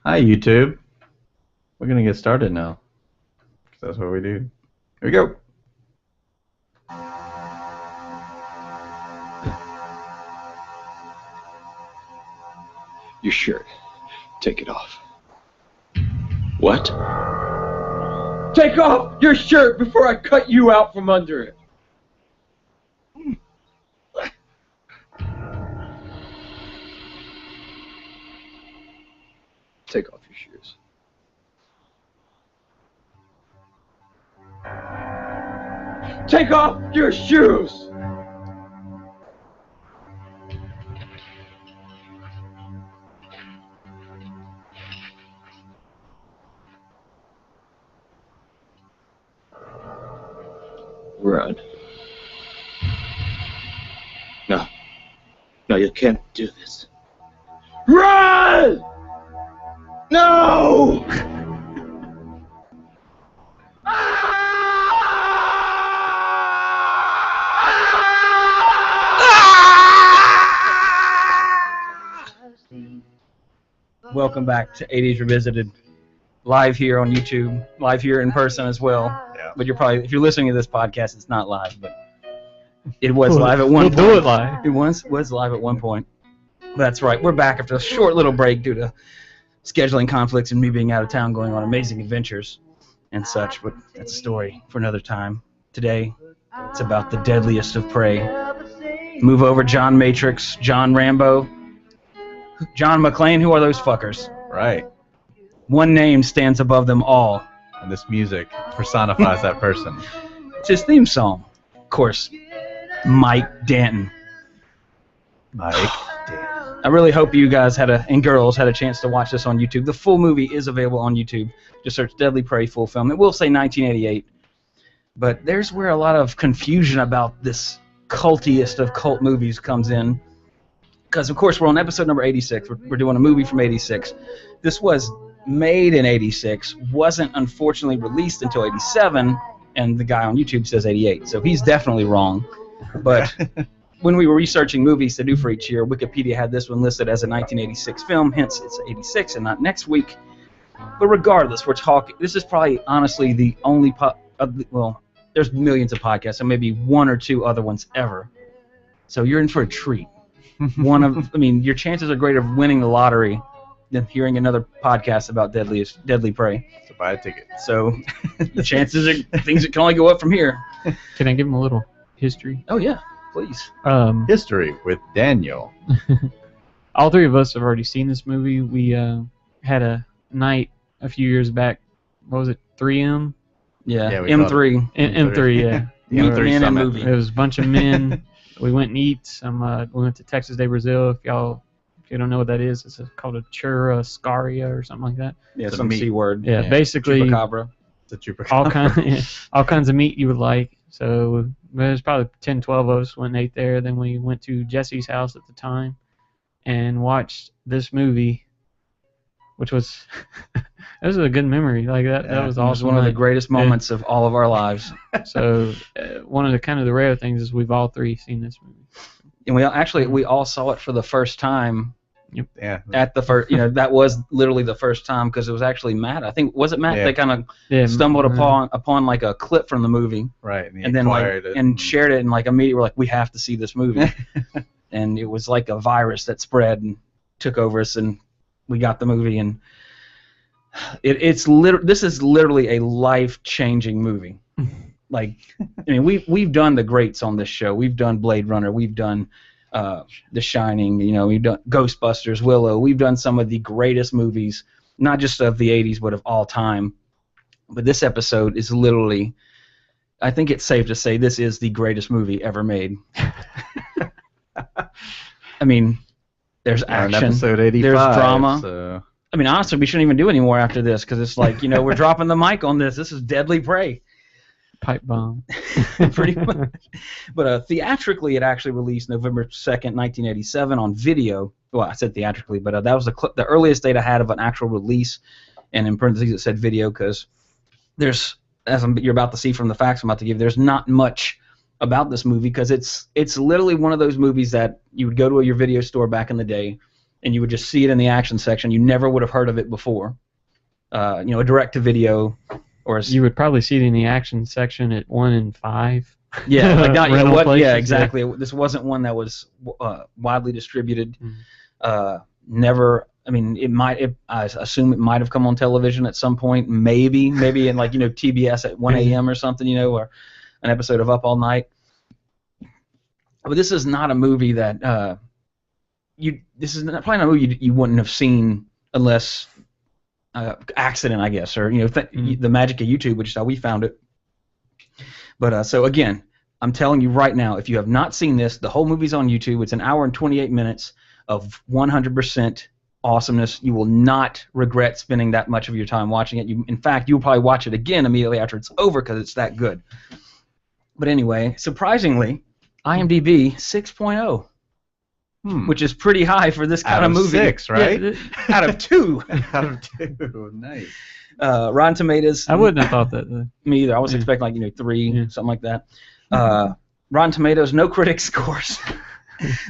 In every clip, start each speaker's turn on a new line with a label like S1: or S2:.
S1: Hi, YouTube. We're going to get started now. That's what we do. Here we go.
S2: Your shirt. Take it off. What? Take off your shirt before I cut you out from under it. Take off your shoes. Take off your shoes! Run. No. No, you can't do this. Run! No!
S3: Welcome back to 80's Revisited, live here on YouTube, live here in person as well.
S1: Yeah.
S3: But you're probably, if you're listening to this podcast, it's not live, but it was live at one point.
S4: We'll do it live.
S3: It was live at one point. That's right. We're back after a short little break due to scheduling conflicts and me being out of town going on amazing adventures and such, but that's a story for another time. Today, it's about the deadliest of prey. Move over, John Matrix, John Rambo, John McClane. Who are those fuckers?
S1: Right.
S3: One name stands above them all.
S1: And this music personifies that person.
S3: It's his theme song. Of course, Mike Danton.
S1: Mike.
S3: I really hope you guys and girls had a chance to watch this on YouTube. The full movie is available on YouTube. Just search Deadly Prey full film. It will say 1988. But there's where a lot of confusion about this cultiest of cult movies comes in. Because, of course, we're on episode number 86. We're doing a movie from 86. This was made in 86, wasn't unfortunately released until 87, and the guy on YouTube says 88. So he's definitely wrong. But when we were researching movies to do for each year, Wikipedia had this one listed as a 1986 film, hence it's 86 and not next week. But regardless, we're talking, this is probably honestly the only, well, there's millions of podcasts, so maybe one or two other ones ever. So you're in for a treat. Your chances are greater of winning the lottery than hearing another podcast about deadly prey.
S1: So buy a ticket.
S3: So the chances are things that can only go up from here.
S4: Can I give him a little history?
S3: Oh yeah, please.
S1: History with Daniel.
S4: All three of us have already seen this movie. We had a night a few years back. What was it? 3M?
S3: Yeah,
S1: M3.
S4: M3, yeah.
S3: Men and movie.
S4: It was a bunch of men. We went and eat. We went to Texas de Brazil. If you don't know what that is, it's called a churrascaria or something like that.
S3: Yeah, some C word.
S4: Yeah, basically
S3: chupacabra.
S1: It's a chupacabra.
S4: all kinds of meat you would like. So there's probably 10, 12 of us went and ate there. Then we went to Jesse's house at the time and watched this movie, which was it was a good memory. Like that was awesome.
S3: It was one of the greatest moments of all of our lives.
S4: So one of the kind of the rare things is we've all three seen this movie.
S3: And we all saw it for the first time.
S4: Yep.
S1: Yeah.
S3: At the first, that was literally the first time because it was actually Matt. I think was it Matt?
S1: Yeah.
S3: They kind of stumbled upon like a clip from the movie.
S1: Right.
S3: And then shared it and like immediately we're like, we have to see this movie. And it was like a virus that spread and took over us, and we got the movie, and this is literally a life-changing movie. Like, we've done the greats on this show. We've done Blade Runner. We've done The Shining. We've done Ghostbusters, Willow. We've done some of the greatest movies, not just of the 80s, but of all time. But this episode is literally, I think it's safe to say, this is the greatest movie ever made. There's action.
S1: Episode 85,
S3: there's drama.
S1: So.
S3: Honestly, we shouldn't even do any more after this because it's like, we're dropping the mic on this. This is Deadly Prey.
S4: Pipe bomb.
S3: Pretty much. But theatrically, it actually released November 2nd, 1987 on video. Well, I said theatrically, but that was the earliest date I had of an actual release. And in parentheses, it said video because there's, you're about to see from the facts I'm about to give, there's not much about this movie because it's literally one of those movies that you would go to your video store back in the day and you would just see it in the action section. You never would have heard of it before. A direct-to-video, or
S4: You would probably see it in the action section at 1 and 5.
S3: yeah, like not,
S4: Rental places,
S3: yeah, exactly. Yeah. This wasn't one that was widely distributed. Never. I mean, I assume it might have come on television at some point. Maybe in TBS at 1 a.m. or something, or an episode of Up All Night. But this is not a movie that probably not a movie you wouldn't have seen unless accident, I guess, or the magic of YouTube, which is how we found it. But so again, I'm telling you right now, if you have not seen this, the whole movie's on YouTube. It's an hour and 28 minutes of 100% awesomeness. You will not regret spending that much of your time watching it. In fact, you'll probably watch it again immediately after it's over because it's that good. But anyway, surprisingly, IMDb 6.0. Which is pretty high for this kind of movie.
S1: 6, right?
S3: Yeah, out of 2.
S1: Out of 2, nice.
S3: Rotten Tomatoes.
S4: I wouldn't have thought that.
S3: Me either. I was expecting 3, something like that. Rotten Tomatoes, no critic scores.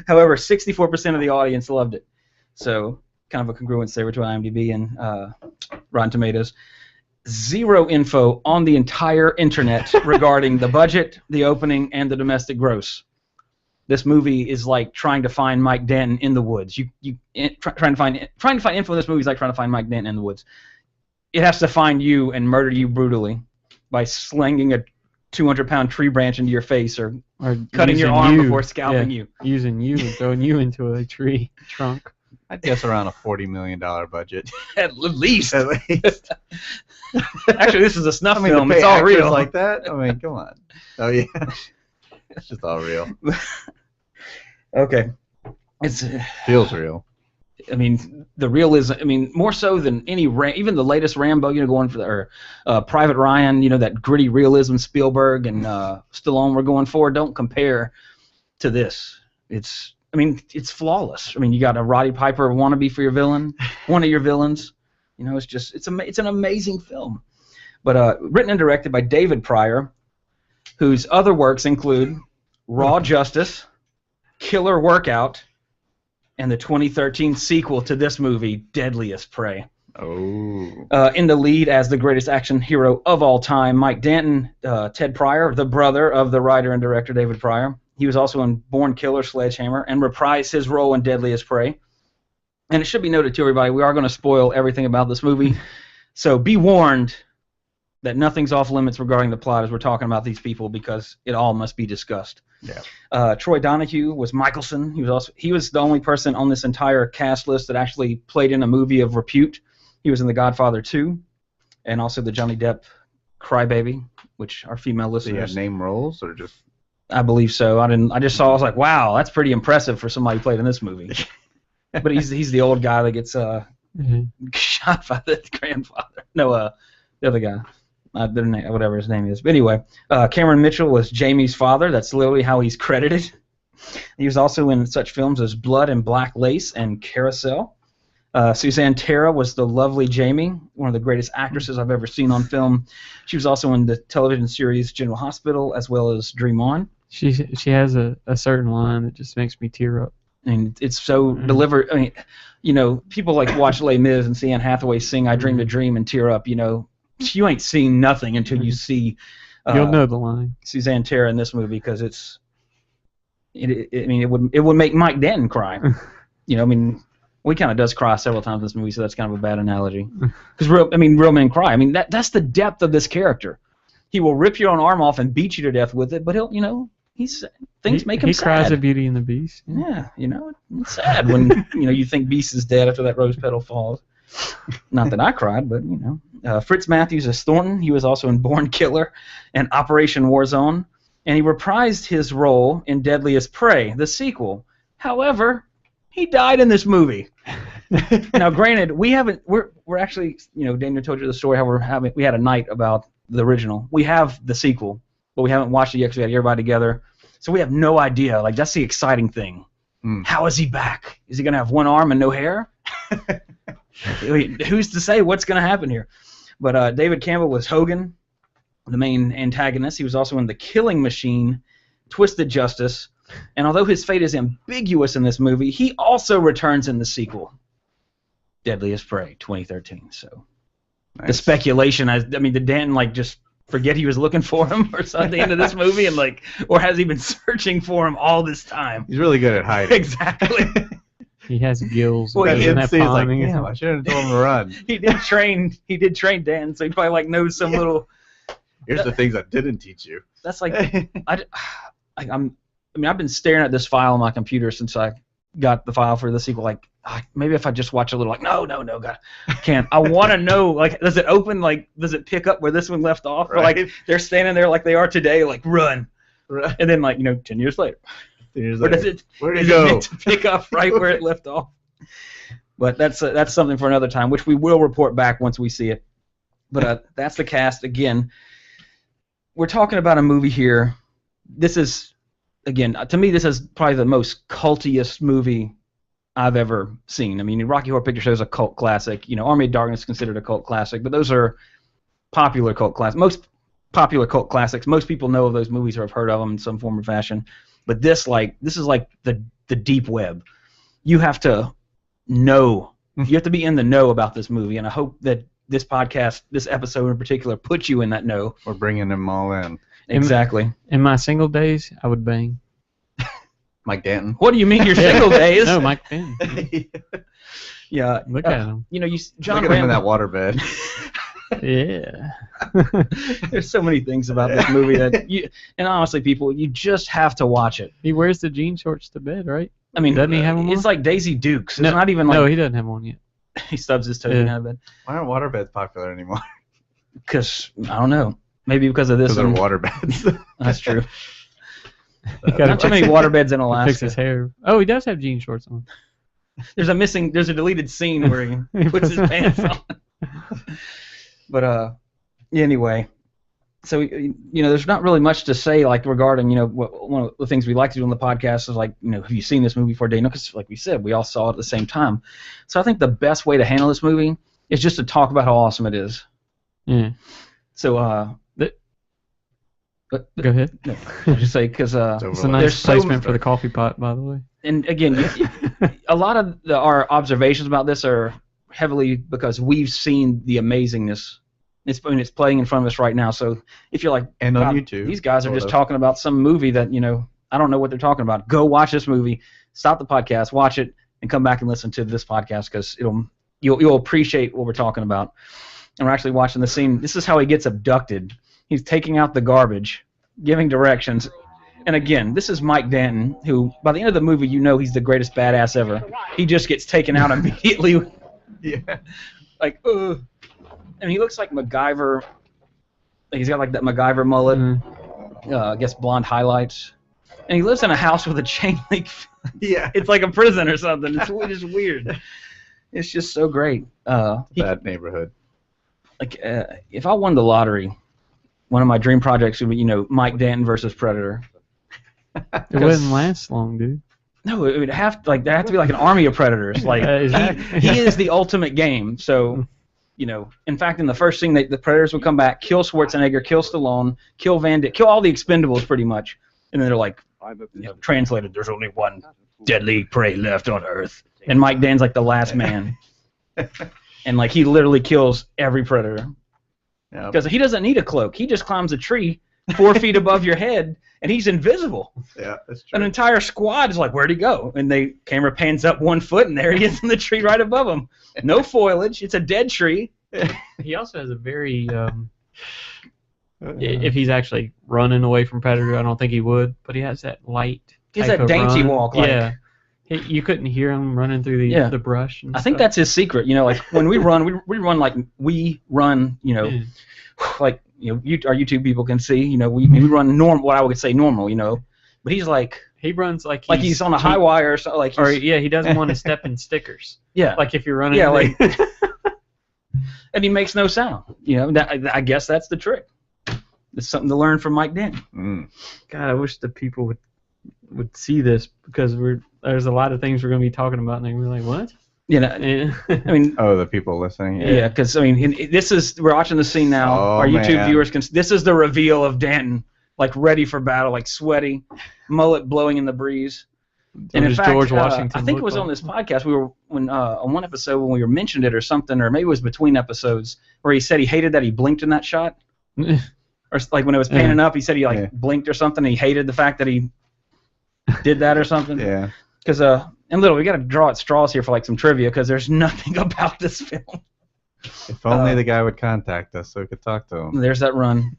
S3: However, 64% of the audience loved it. So kind of a congruence there between IMDb and Rotten Tomatoes. 0 info on the entire internet regarding the budget, the opening, and the domestic gross. This movie is like trying to find Mike Danton in the woods. Trying to find info in this movie is like trying to find Mike Danton in the woods. It has to find you and murder you brutally by slinging a 200-pound tree branch into your face or cutting your arm before scalping you.
S4: Using you and throwing you into a tree trunk.
S1: I'd guess around a $40 million budget.
S3: At least.
S1: At least.
S3: Actually, this is a snuff film.
S1: To pay
S3: it's all
S1: actors
S3: real.
S1: like that? I mean, come on. Oh yeah. It's just all real.
S3: Okay.
S1: Feels real.
S3: I mean, the realism. I mean, more so than any even the latest Rambo. Going for Private Ryan. That gritty realism Spielberg and Stallone were going for. Don't compare to this. It's flawless. I mean, you got a Roddy Piper wannabe for your villain, one of your villains. It's an amazing film. But written and directed by David Pryor, whose other works include Raw Justice, Killer Workout, and the 2013 sequel to this movie, Deadliest Prey.
S1: Oh.
S3: In the lead as the greatest action hero of all time, Mike Danton, Ted Pryor, the brother of the writer and director David Pryor. He was also in Born Killer, Sledgehammer, and reprised his role in Deadliest Prey. And it should be noted to everybody, we are going to spoil everything about this movie. So be warned that nothing's off limits regarding the plot as we're talking about these people because it all must be discussed.
S1: Yeah.
S3: Troy Donahue was Michelson. He was the only person on this entire cast list that actually played in a movie of repute. He was in The Godfather 2, and also the Johnny Depp Crybaby, which our female listeners.
S1: Do you have name roles or just?
S3: I believe so. I was like, wow, that's pretty impressive for somebody who played in this movie. But he's the old guy that gets shot by the grandfather. No, the other guy. Whatever his name is. But anyway, Cameron Mitchell was Jamie's father. That's literally how he's credited. He was also in such films as Blood and Black Lace and Carousel. Suzanne Terra was the lovely Jamie, one of the greatest actresses I've ever seen on film. She was also in the television series General Hospital as well as Dream On.
S4: She has a certain line that just makes me tear up.
S3: And it's so delivered. I mean, people like watch Les Mis and see Anne Hathaway sing "I Dreamed a Dream" and tear up. You ain't seen nothing until you see.
S4: You'll know the line.
S3: Suzanne Terra in this movie because it would make Mike Danton cry. We kind of does cry several times in this movie, so that's kind of a bad analogy. Because real men cry. I mean, that's the depth of this character. He will rip your own arm off and beat you to death with it, but things make him sad.
S4: He cries at Beauty and the Beast.
S3: Yeah, it's sad when you think Beast is dead after that rose petal falls. Not that I cried, but Fritz Matthews as Thornton. He was also in Born Killer and Operation Warzone, and he reprised his role in Deadliest Prey, the sequel. However, he died in this movie. Now, granted, we're actually, Daniel told you the story how we had a night about the original. We have the sequel, but we haven't watched it yet because we had everybody together. So we have no idea. Like, that's the exciting thing. How is he back? Is he going to have one arm and no hair? Who's to say what's going to happen here? But David Campbell was Hogan, the main antagonist. He was also in The Killing Machine, Twisted Justice, And although his fate is ambiguous in this movie, he also returns in the sequel, Deadliest Prey, 2013. So the speculation, I mean, did Danton like just forget he was looking for him or something at the end of this movie, and like, or has he been searching for him all this time?
S1: He's really good at hiding.
S3: Exactly.
S4: He has gills.
S3: Well,
S4: Doesn't have
S1: He's like,
S4: pawing or
S1: damn,
S4: something.
S1: I should have told him to run.
S3: He did train Danton, so he probably like knows some little.
S1: Here's the things I didn't teach you.
S3: That's like I mean, I've been staring at this file on my computer since I got the file for the sequel. Like, maybe if I just watch a little, like, no, God, I can't. I want to know, like, does it open? Like, does it pick up where this one left off? Or, like, they're standing there like they are today, like, run.
S1: Right.
S3: And then, like, 10 years later.
S1: 10 years
S3: Or
S1: later.
S3: does it,
S1: Where'd
S3: is
S1: it
S3: it
S1: go?
S3: meant to pick up right where it left off? But that's something for another time, which we will report back once we see it. But that's the cast. Again, we're talking about a movie here. This is, again, to me, this is probably the most cultiest movie I've ever seen. I mean, Rocky Horror Picture Show is a cult classic. Army of Darkness is considered a cult classic, but those are popular cult classics. Most popular cult classics. Most people know of those movies or have heard of them in some form or fashion. But this is like the deep web. You have to know. You have to be in the know about this movie, and I hope that this podcast, this episode in particular, puts you in that know.
S1: We're bringing them all in.
S3: Exactly.
S4: In my single days, I would bang.
S1: Mike Danton.
S3: What do you mean your single days?
S4: No, Mike Finn.
S3: Yeah.
S4: Look at him.
S3: John
S1: Look at him in that
S3: Rambo.
S1: waterbed.
S4: Yeah.
S3: There's so many things about this movie that and honestly, people, you just have to watch it.
S4: He wears the jean shorts to bed, right?
S3: I mean,
S4: Doesn't he have them
S3: it's
S4: on?
S3: like Daisy Dukes. It's
S4: No,
S3: not even like
S4: No, he doesn't have one yet.
S3: he stubs his toes
S4: Yeah.
S3: out of bed.
S1: Why aren't waterbeds popular anymore?
S3: Because I don't know. Maybe because of this.
S1: Because they're
S3: And,
S1: waterbeds.
S3: that's true.
S4: He gotta
S3: Not too many waterbeds in
S4: fix his
S3: Alaska.
S4: hair. Oh, he does have jean shorts on.
S3: There's a deleted scene where he puts his pants on. But anyway, so there's not really much to say like regarding one of the things we like to do on the podcast is like have you seen this movie before, Dana? Because like we said, we all saw it at the same time. So I think the best way to handle this movie is just to talk about how awesome it is.
S4: Yeah.
S3: So
S4: Go ahead.
S3: no, I just say because
S1: It's
S4: It's a
S1: overlap.
S4: nice
S3: There's so
S4: placement
S3: much-
S4: for the coffee pot, by the way.
S3: and again, a lot of our observations about this are heavily because we've seen the amazingness. It's playing in front of us right now. So if you're like,
S1: And on
S3: "God,
S1: YouTube.
S3: these guys are
S1: sort
S3: just
S1: of.
S3: talking about some movie that I don't know what they're talking about. Go watch this movie. Stop the podcast, watch it, and come back and listen to this podcast because you'll appreciate what we're talking about. And we're actually watching the scene. This is how he gets abducted. He's taking out the garbage, giving directions. And again, this is Mike Danton, who by the end of the movie, he's the greatest badass ever. He just gets taken out immediately.
S1: Yeah.
S3: Like, and he looks like MacGyver. He's got like that MacGyver mullet. I guess blonde highlights. And he lives in a house with a chain link.
S1: Yeah.
S3: It's like a prison or something. It's just weird. It's just so great.
S1: Bad neighborhood.
S3: If I won the lottery, one of my dream projects would be, Mike Danton versus Predator.
S4: It wouldn't last long, dude.
S3: No, it would have to there have to be like an army of predators. Like
S4: Exactly.
S3: he is the ultimate game. So, in fact, in the first scene, the predators would come back, kill Schwarzenegger, kill Stallone, kill Van Damme, kill all the Expendables pretty much, and then they're like, translated, there's only one deadly prey left on Earth, and Mike Dan's like the last man, and like he literally kills every predator
S1: Yeah.
S3: because he doesn't need a cloak. He just climbs a tree 4 feet above your head, and he's invisible.
S1: Yeah, that's
S3: An
S1: true.
S3: entire squad is like, where'd he go? And the camera pans up 1 foot, and there he is in the tree right above him. No foliage. It's a dead tree.
S4: He also has a very, if he's actually running away from Predator, I don't think he would, but he has that light.
S3: He has
S4: type
S3: that
S4: of
S3: dainty
S4: run.
S3: walk, like-
S4: Yeah. You couldn't hear him running through the brush. And
S3: I think
S4: stuff.
S3: that's his secret. Like when we run, we run like we run. Like our YouTube people can see. We run what I would say normal. But he's like
S4: He runs like
S3: he's on a high wire or so. Like
S4: Or
S3: he's,
S4: he doesn't want to step in stickers.
S3: yeah,
S4: Like if you're running.
S3: yeah, like. And he makes no sound. I guess that's the trick. It's something to learn from Mike Danton.
S1: Mm.
S4: God, I wish the people would see this because there's a lot of things we're going to be talking about and they're going to be like, what?
S3: I mean,
S1: Oh, the people listening.
S3: yeah, because we're watching the scene now.
S1: Oh,
S3: Our YouTube
S1: man.
S3: viewers can. This is the reveal of Danton. like ready for battle, like sweaty, mullet blowing in the breeze. And in
S4: Does
S3: fact,
S4: George Washington
S3: I think it
S4: look
S3: was
S4: like?
S3: on this podcast. We were on one episode when we were mentioned it or something, or maybe it was between episodes where he said he hated that he blinked in that shot, or like when it was panning up, he said he like blinked or something. And he hated the fact that he did that or something.
S1: Yeah.
S3: Because and little, we got to draw at straws here for like some trivia because there's nothing about this film.
S1: If only the guy would contact us so we could talk to him.
S3: There's that run.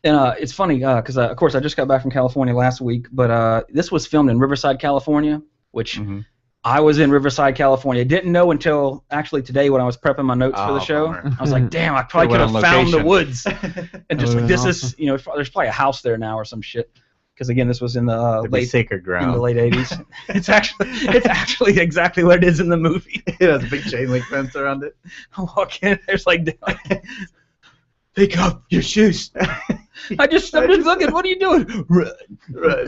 S3: And it's funny because, of course, I just got back from California last week, but this was filmed in Riverside, California, which I was in Riverside, California. Didn't know until actually today when I was prepping my notes for the show.
S1: Bummer.
S3: I was like, damn, I probably could have found the woods. And just like, this is, there's probably a house there now or some shit. Because again, this was in the late
S1: sacred ground.
S3: In the late 80s. It's actually exactly what it is in the movie.
S1: It has a big chain link fence around it.
S3: I walk in, there's like pick up your shoes. I'm just looking. What are you doing? Run.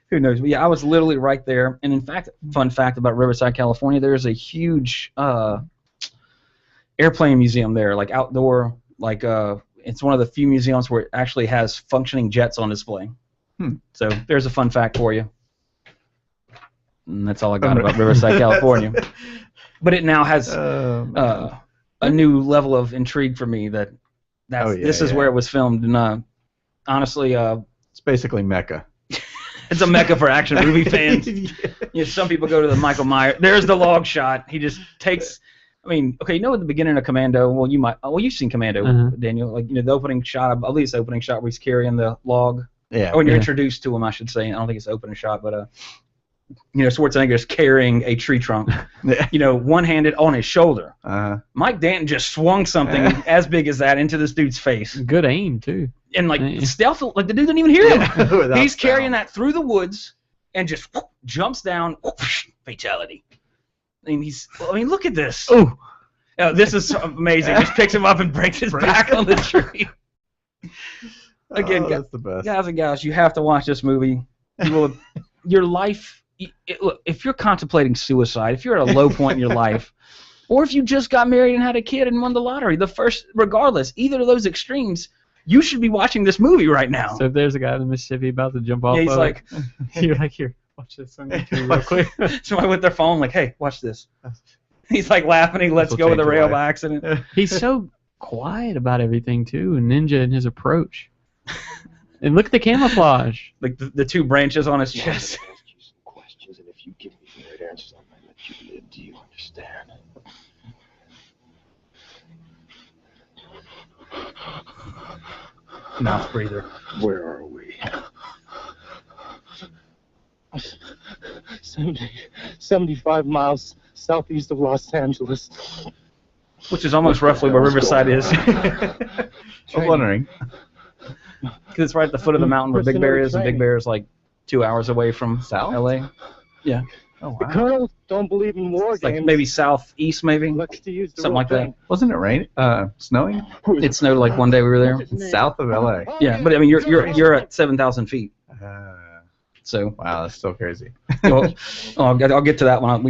S3: Who knows? But yeah, I was literally right there. And in fact, fun fact about Riverside, California, there's a huge airplane museum there, like outdoor, like it's one of the few museums where it actually has functioning jets on display. So there's a fun fact for you. And that's all I got about Riverside, California. But it now has a new level of intrigue for me that this is where it was filmed. And honestly,
S1: it's basically Mecca.
S3: It's a Mecca for action movie fans. Some people go to the Michael Myers. There's the log shot. He just takes. I mean, okay, at the beginning of Commando. Well, you've seen Commando, Daniel. Like the opening shot. I believe it's the opening shot where he's carrying the log.
S1: Yeah.
S3: Or when you're introduced to him, I should say. I don't think it's the opening shot, but Schwarzenegger is carrying a tree trunk. One-handed on his shoulder. Mike Danton just swung something as big as that into this dude's face.
S4: Good aim too.
S3: And stealth, like the dude didn't even hear him. He's carrying that through the woods and just jumps down. Fatality. And look at this.
S4: Oh,
S3: this is amazing. Just picks him up and breaks his back on the tree. Again,
S1: that's the best.
S3: Guys and gals, you have to watch this movie. Your life. Look, if you're contemplating suicide, if you're at a low point in your life, or if you just got married and had a kid and won the lottery, regardless, either of those extremes, you should be watching this movie right now.
S4: So if there's a guy in Mississippi about to jump off,
S3: he's like,
S4: you're like, here, watch this on YouTube real quick.
S3: Somebody with their phone, like, hey, watch this. He's like laughing. He lets go of the rail by accident.
S4: He's so quiet about everything too, and ninja in his approach. And look at the camouflage.
S3: Like the two branches on his chest.
S2: And if you give me the right answers, I might let you live. Do you understand?
S3: Mouth breather.
S2: Where are we? 75 miles southeast of Los Angeles.
S3: Which is almost roughly where Riverside is.
S1: I was wondering.
S3: Because it's right at the foot of the mountain where Big Bear is, and Big Bear is like 2 hours away from LA. Yeah.
S1: Oh, wow.
S2: The colonels don't believe in war
S3: It's like
S2: games.
S3: maybe southeast, maybe. Something like that.
S1: Wasn't it snowing?
S3: It snowed like one day we were there.
S1: It's south of LA.
S3: Yeah, but I mean you're at 7,000 feet. So
S1: wow, that's so crazy.
S3: I'll get to that one.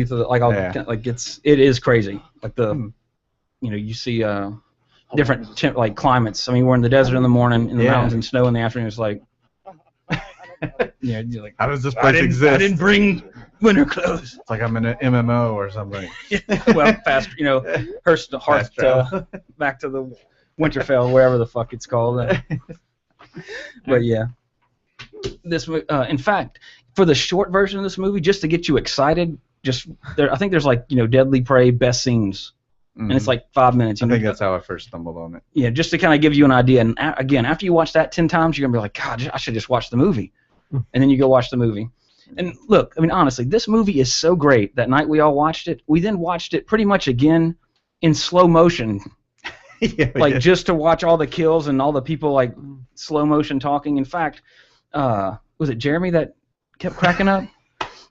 S3: It is crazy. Like you see different like climates. I mean, we're in the desert in the morning, in the mountains, and snow in the afternoon. It's like, you're like,
S1: how does this place exist?
S3: I didn't bring winter clothes.
S1: It's like I'm in an MMO or something.
S3: Well, Hearst back to the Winterfell, wherever the fuck it's called. But yeah, this in fact, for the short version of this movie, just to get you excited, I think there's like Deadly Prey best scenes. And it's like 5 minutes.
S1: I think that's how I first stumbled on it.
S3: Yeah, just to kind of give you an idea. And again, after you watch that 10 times, you're going to be like, God, I should just watch the movie. And then you go watch the movie. And look, I mean, honestly, this movie is so great. That night we all watched it, we then watched it pretty much again in slow motion. Just to watch all the kills and all the people like slow motion talking. In fact, was it Jeremy that kept cracking up?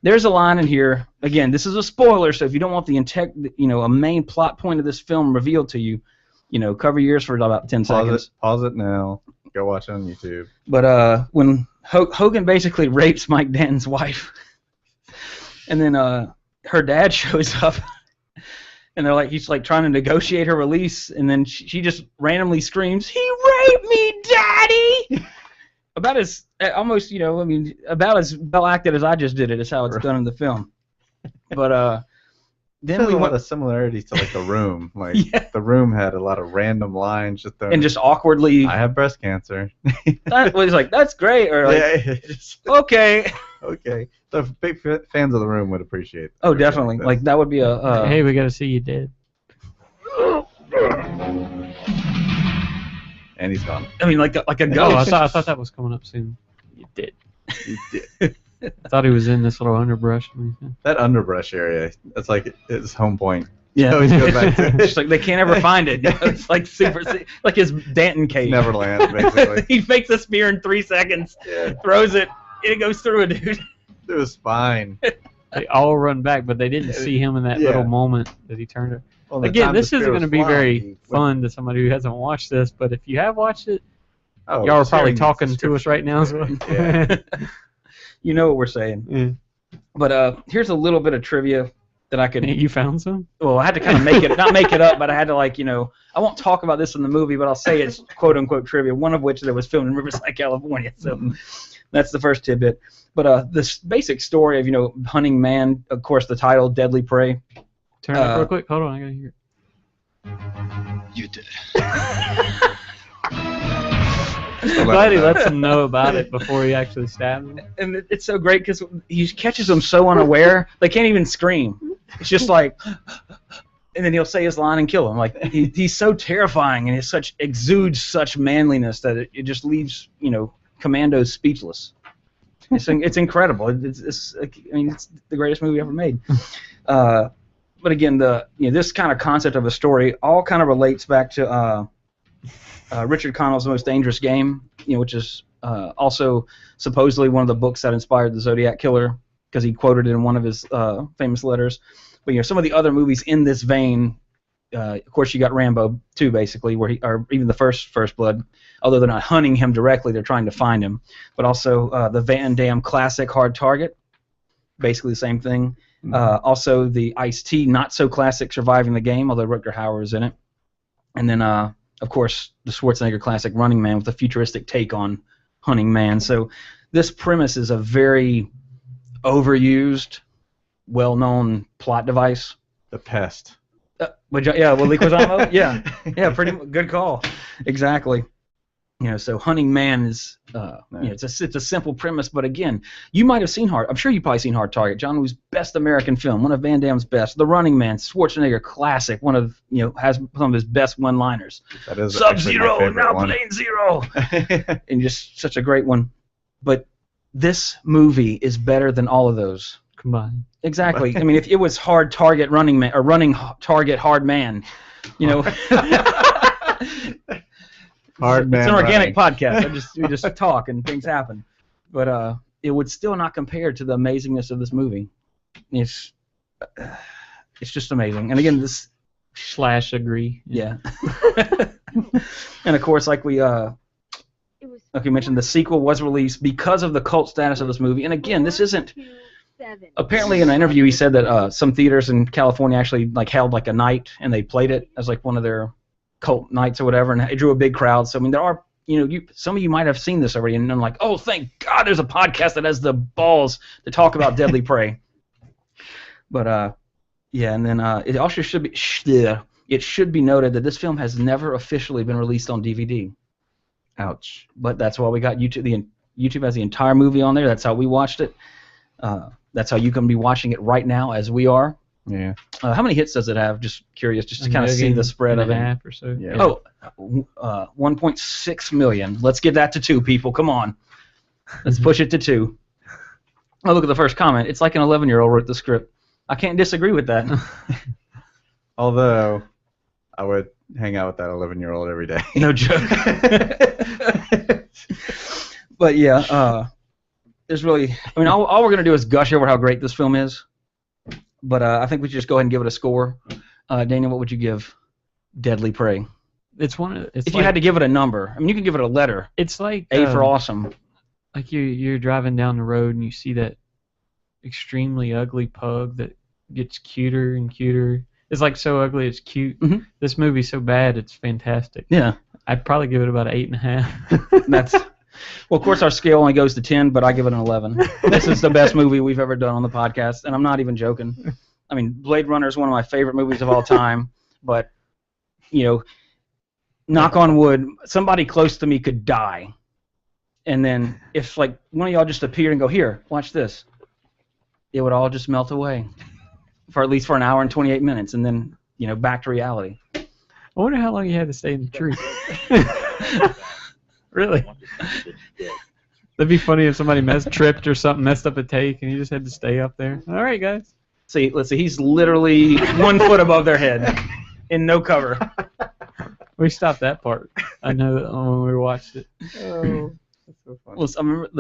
S3: There's a line in here. Again, this is a spoiler, so if you don't want a main plot point of this film revealed to you, cover your ears for about 10 seconds.
S1: Pause it now. Go watch it on YouTube.
S3: But when Hogan basically rapes Mike Danton's wife, and then her dad shows up, and they're like, he's like trying to negotiate her release, and then she just randomly screams, "He raped me, Daddy!" About as almost, I mean, about as well acted as I just did it is how it's done in the film. But then we
S1: a lot
S3: went
S1: of similarities to like The Room. Like
S3: Yeah.
S1: The Room had a lot of random lines just thrown.
S3: and just awkwardly.
S1: I have breast cancer.
S3: That was like, that's great, or like,
S1: Yeah, just-
S3: okay.
S1: okay. So big fans of The Room would appreciate.
S3: Oh, definitely.
S1: this.
S3: Like that would be a.
S4: Hey, we got to see you dead.
S1: And he's gone.
S3: I mean, like a
S4: Oh, I
S3: ghost.
S4: thought that was coming up soon. You did.
S1: He did.
S4: I thought he was in this little underbrush.
S1: That underbrush area, that's like his home point.
S3: Yeah.
S1: Always go back to
S3: It's like they can't ever find it. It's like super, like his Danton cave.
S1: Neverland, basically.
S3: He makes a spear in 3 seconds,
S1: Yeah.
S3: throws it, and it goes through a dude.
S1: Through his spine.
S4: They all run back, but they didn't see him in that little
S1: Yeah.
S4: moment that he turned her.
S1: Well, the
S4: Again,
S1: time
S4: this
S1: the
S4: isn't
S1: spear
S4: going to
S1: was
S4: be
S1: flying,
S4: very
S1: he went-
S4: fun to somebody who hasn't watched this, but if you have watched it,
S1: Oh,
S4: y'all are
S1: just
S4: probably
S1: hearing the
S4: talking to us right now as well.
S1: Yeah.
S3: You know what we're saying.
S4: Yeah.
S3: But here's a little bit of trivia that I could.
S4: You found some?
S3: Well, I had to kind of make it, not make it up, but I had to I won't talk about this in the movie, but I'll say it's quote unquote trivia. One of which that was filmed in Riverside, California. So that's the first tidbit. But this basic story of hunting man, of course, the title Deadly Prey.
S4: Turn it up real quick. Hold on, I gotta hear it.
S2: You did it.
S4: Glad he lets him know about it before he actually stabs him.
S3: And it's so great because he catches them so unaware they can't even scream. It's just like, and then he'll say his line and kill him. Like he's so terrifying and exudes such manliness that it just leaves commandos speechless. It's incredible. It's the greatest movie ever made. But again, this kind of concept of a story all kind of relates back to Richard Connell's Most Dangerous Game, which is also supposedly one of the books that inspired the Zodiac Killer, because he quoted it in one of his famous letters. But some of the other movies in this vein, of course, you got Rambo 2, basically, or even the first Blood. Although they're not hunting him directly, they're trying to find him. But also the Van Damme classic Hard Target, basically the same thing. Also the Ice-T not so classic Surviving the Game, although Rutger Hauer is in it. And then of course, the Schwarzenegger classic Running Man with a futuristic take on hunting man. So this premise is a very overused, well-known plot device.
S1: The Pest.
S3: Leguizamo? Yeah, pretty good call. Exactly. So hunting man is, it's a simple premise, but again, you might have seen I'm sure you probably seen Hard Target, John Woo's best American film, one of Van Damme's best. The Running Man, Schwarzenegger classic, one of, has some of his best one-liners.
S1: That is
S3: Sub-Zero, now Plane Zero, and just such a great one. But this movie is better than all of those
S4: combined.
S3: Exactly. I mean, if it was Hard Target Running Man or Running Target Hard Man,
S1: Hard man
S3: it's an organic
S1: running.
S3: podcast. We just talk and things happen, but it would still not compare to the amazingness of this movie. It's just amazing. And again, this
S4: / agree.
S3: Yeah. And of course, like we mentioned, the sequel was released because of the cult status of this movie. And again, this isn't. Apparently, in an interview, he said that some theaters in California actually held a night and they played it as one of their cult nights or whatever, and it drew a big crowd. So I mean, there are some of you might have seen this already, and I'm like, oh, thank God, there's a podcast that has the balls to talk about Deadly Prey. But yeah, and then it also should be noted that this film has never officially been released on DVD.
S1: Ouch.
S3: But that's why we got YouTube. YouTube has the entire movie on there. That's how we watched it. That's how you can be watching it right now as we are.
S1: Yeah.
S3: How many hits does it have? Just curious, just to kind of see the spread of it.
S4: Half or so.
S1: Yeah.
S3: Oh, 1.6 million. Let's get that to 2, people. Come on. Let's push it to 2. Oh, look at the first comment. It's like an 11-year-old wrote the script. I can't disagree with that.
S1: Although, I would hang out with that 11-year-old every day.
S3: No joke. But yeah, there's really. I mean, all we're gonna do is gush over how great this film is. But I think we should just go ahead and give it a score. Daniel, what would you give Deadly Prey?
S4: If
S3: you had to give it a number, I mean, you can give it a letter.
S4: It's like
S3: A for awesome.
S4: Like you're driving down the road and you see that extremely ugly pug that gets cuter and cuter It's like so ugly, it's cute.
S3: Mhm.
S4: This movie's so bad, it's fantastic.
S3: Yeah.
S4: I'd probably give it about an 8.5.
S3: That's well, of course, our scale only goes to 10, but I give it an 11. This is the best movie we've ever done on the podcast, and I'm not even joking. I mean, Blade Runner is one of my favorite movies of all time, but, you know, knock on wood, somebody close to me could die, and then if, like, one of y'all just appeared and go, here, watch this, it would all just melt away for at least for an hour and 28 minutes, and then, you know, back to reality.
S4: I wonder how long you had to stay in the tree. Really? That'd be funny if somebody tripped or something, messed up a take, and you just had to stay up there. All right, guys.
S3: See, let's see, he's literally 1 foot above their head in no cover.
S4: We stopped that part. I know that when we watched it.
S1: Oh, that's so funny.
S3: Well, I remember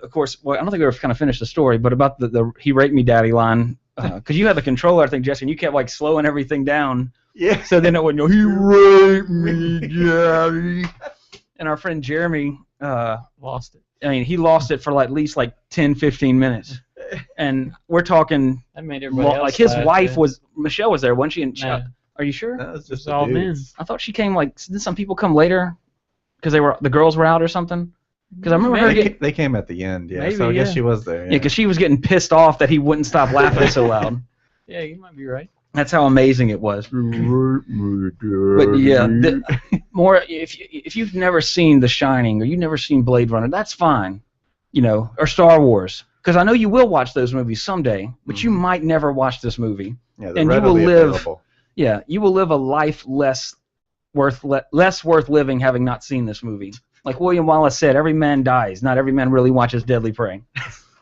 S3: of course, well, I don't think we ever kind of finished the story, but about the "He raped me, daddy" line, because you had the controller, I think, Jesse, and you kept like slowing everything down,
S1: Yeah.
S3: so then it wouldn't go, "He raped me, daddy." And our friend Jeremy,
S4: Lost it.
S3: I mean, he lost it for like, at least like 10, 15 minutes, and we're talking
S4: That made everybody else
S3: like his
S4: laugh,
S3: wife
S4: yeah.
S3: was Michelle was there, wasn't she? And
S4: Nah.
S3: are you sure?
S1: That was
S4: It's
S1: just
S4: all
S1: the
S4: men.
S1: dudes.
S3: I thought she came like did some people come later because the girls were out or something. Because I remember her
S1: They,
S3: getting
S1: they came at the end, yeah.
S4: Maybe,
S1: So I guess
S4: yeah.
S1: she was there.
S3: yeah, because she was getting pissed off that he wouldn't stop laughing so loud.
S4: Yeah, you might be right.
S3: That's how amazing it was. But yeah, more if you've never seen The Shining or you've never seen Blade Runner, that's fine, you know, or Star Wars, because I know you will watch those movies someday, but you might never watch this movie.
S1: Yeah,
S3: and you will
S1: readily
S3: live-
S1: available.
S3: Yeah, you will live a life less worth living having not seen this movie. Like William Wallace said, every man dies. Not every man really watches Deadly Prey.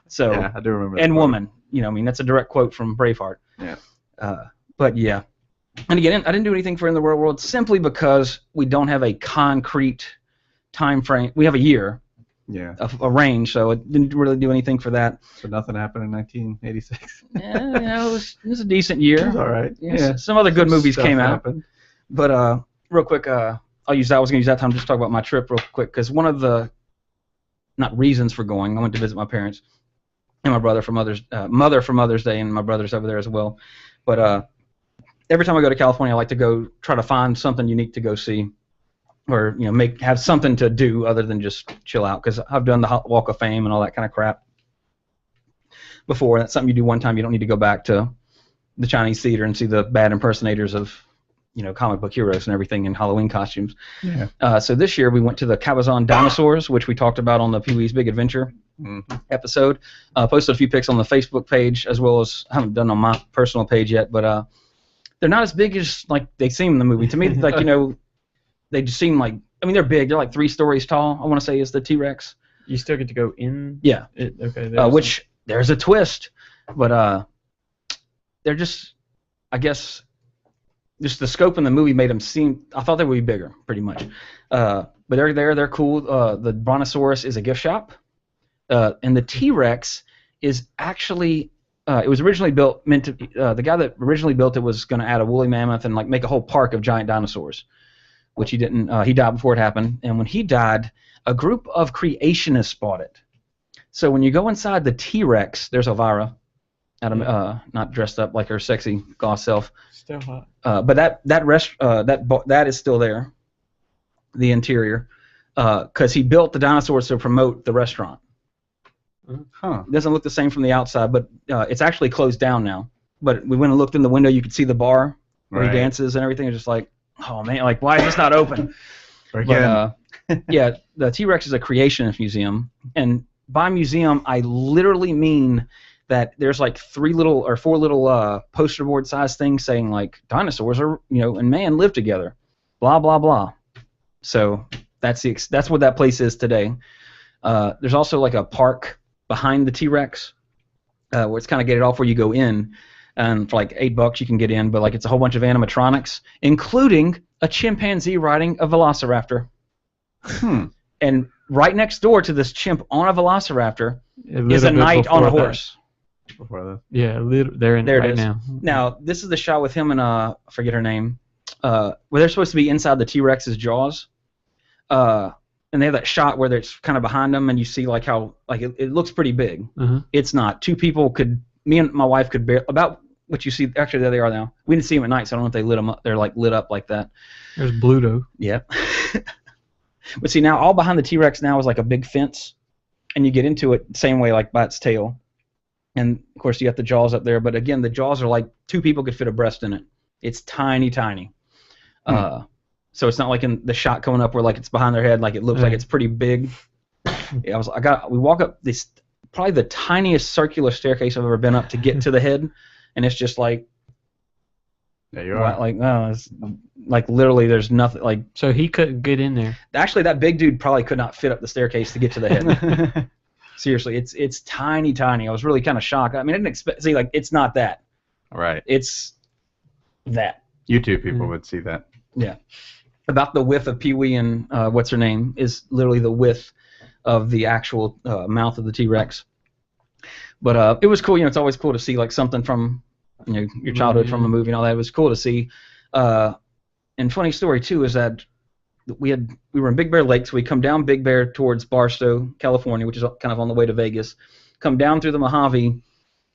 S3: So
S1: Yeah, I do remember.
S3: and
S1: that part.
S3: woman, you know, I mean that's a direct quote from Braveheart.
S1: Yeah.
S3: But yeah, and again, I didn't do anything for In the Real World simply because we don't have a concrete time frame. We have a year,
S1: Yeah.
S3: a range, so it didn't really do anything for that.
S1: So nothing happened in 1986.
S3: Yeah, you know, it was a decent year.
S1: It was all right.
S3: Yeah,
S1: Yeah.
S3: some other good movies
S1: Stuff
S3: came out.
S1: happened.
S3: But real quick, I was going to use that time to just talk about my trip real quick, because one of the, not reasons for going, I went to visit my parents and my brother for mother for Mother's Day, and my brother's over there as well. But every time I go to California, I like to go try to find something unique to go see, or you know, have something to do other than just chill out, because I've done the Walk of Fame and all that kind of crap before. That's something you do one time. You don't need to go back to the Chinese theater and see the bad impersonators of, you know, comic book heroes and everything in Halloween costumes.
S1: Yeah.
S3: So this year we went to the Cabazon Dinosaurs, which we talked about on the Pee-wee's Big Adventure episode. Posted a few pics on the Facebook page, as well as I haven't done on my personal page yet, but they're not as big as like they seem in the movie. To me, like, you know, they just seem like, I mean, they're big. They're like 3 stories tall, I want to say, is the T-Rex.
S4: You still get to go in?
S3: Yeah.
S4: Okay.
S3: Which, there's a twist, but they're just, I guess, just the scope in the movie made them seem, I thought they would be bigger, pretty much. But they're there, they're cool. The Brontosaurus is a gift shop, and the T-Rex is actually, it was originally built, meant to, the guy that originally built it was going to add a woolly mammoth and like make a whole park of giant dinosaurs, which he didn't. He died before it happened, and when he died, a group of creationists bought it. So when you go inside the T-Rex, there's Elvira, not dressed up like her sexy goth self.
S4: Still hot.
S3: But that is still there, the interior, because he built the dinosaurs to promote the restaurant.
S1: Huh.
S3: It doesn't look the same from the outside, but it's actually closed down now. But we went and looked in the window. You could see the bar where
S1: Right.
S3: he dances and everything. It's just like, oh man, like why is this not open?
S1: Again.
S3: But yeah, the T-Rex is a creationist museum, and by museum I literally mean that there's like 4 little poster board size things saying like dinosaurs are, you know, and man live together, blah blah blah. So that's what that place is today. There's also like a park behind the T-Rex where it's kind of gated off where you go in, and for like $8 you can get in, but like it's a whole bunch of animatronics, including a chimpanzee riding a velociraptor. And right next door to this chimp on a velociraptor is a knight on a horse.
S1: Before that.
S4: Yeah, they're in
S3: There it
S4: right
S3: is.
S4: now.
S3: Now, this is the shot with him and I forget her name, where they're supposed to be inside the T-Rex's jaws. And they have that shot where it's kind of behind them, and you see like how like it looks pretty big.
S4: Uh-huh.
S3: It's not. 2 people me and my wife could bear about which you see, actually there they are now. We didn't see them at night, so I don't know if they lit them up. They're like lit up like that.
S4: There's Bluto.
S3: Yep. But see, now all behind the T-Rex now is like a big fence, and you get into it the same way, like by its tail. And of course you got the jaws up there, but again, the jaws are like 2 people could fit a breast in it. It's tiny, tiny. So it's not like in the shot coming up where like it's behind their head, like it looks like it's pretty big. Yeah, we walk up this probably the tiniest circular staircase I've ever been up to get to the head, and it's just like
S1: there you are.
S3: Like no, it's like literally there's nothing like.
S4: So he couldn't get in there.
S3: Actually, that big dude probably could not fit up the staircase to get to the head. Seriously, it's tiny, tiny. I was really kind of shocked. I mean, I didn't expect. See, like it's not that.
S1: Right.
S3: It's that.
S1: YouTube people would see that.
S3: Yeah. About the width of Pee-wee and what's her name is literally the width of the actual mouth of the T-Rex. But it was cool. You know, it's always cool to see like something from your childhood from a movie and all that. It was cool to see. And funny story too is that we were in Big Bear Lake, so we come down Big Bear towards Barstow, California, which is kind of on the way to Vegas. Come down through the Mojave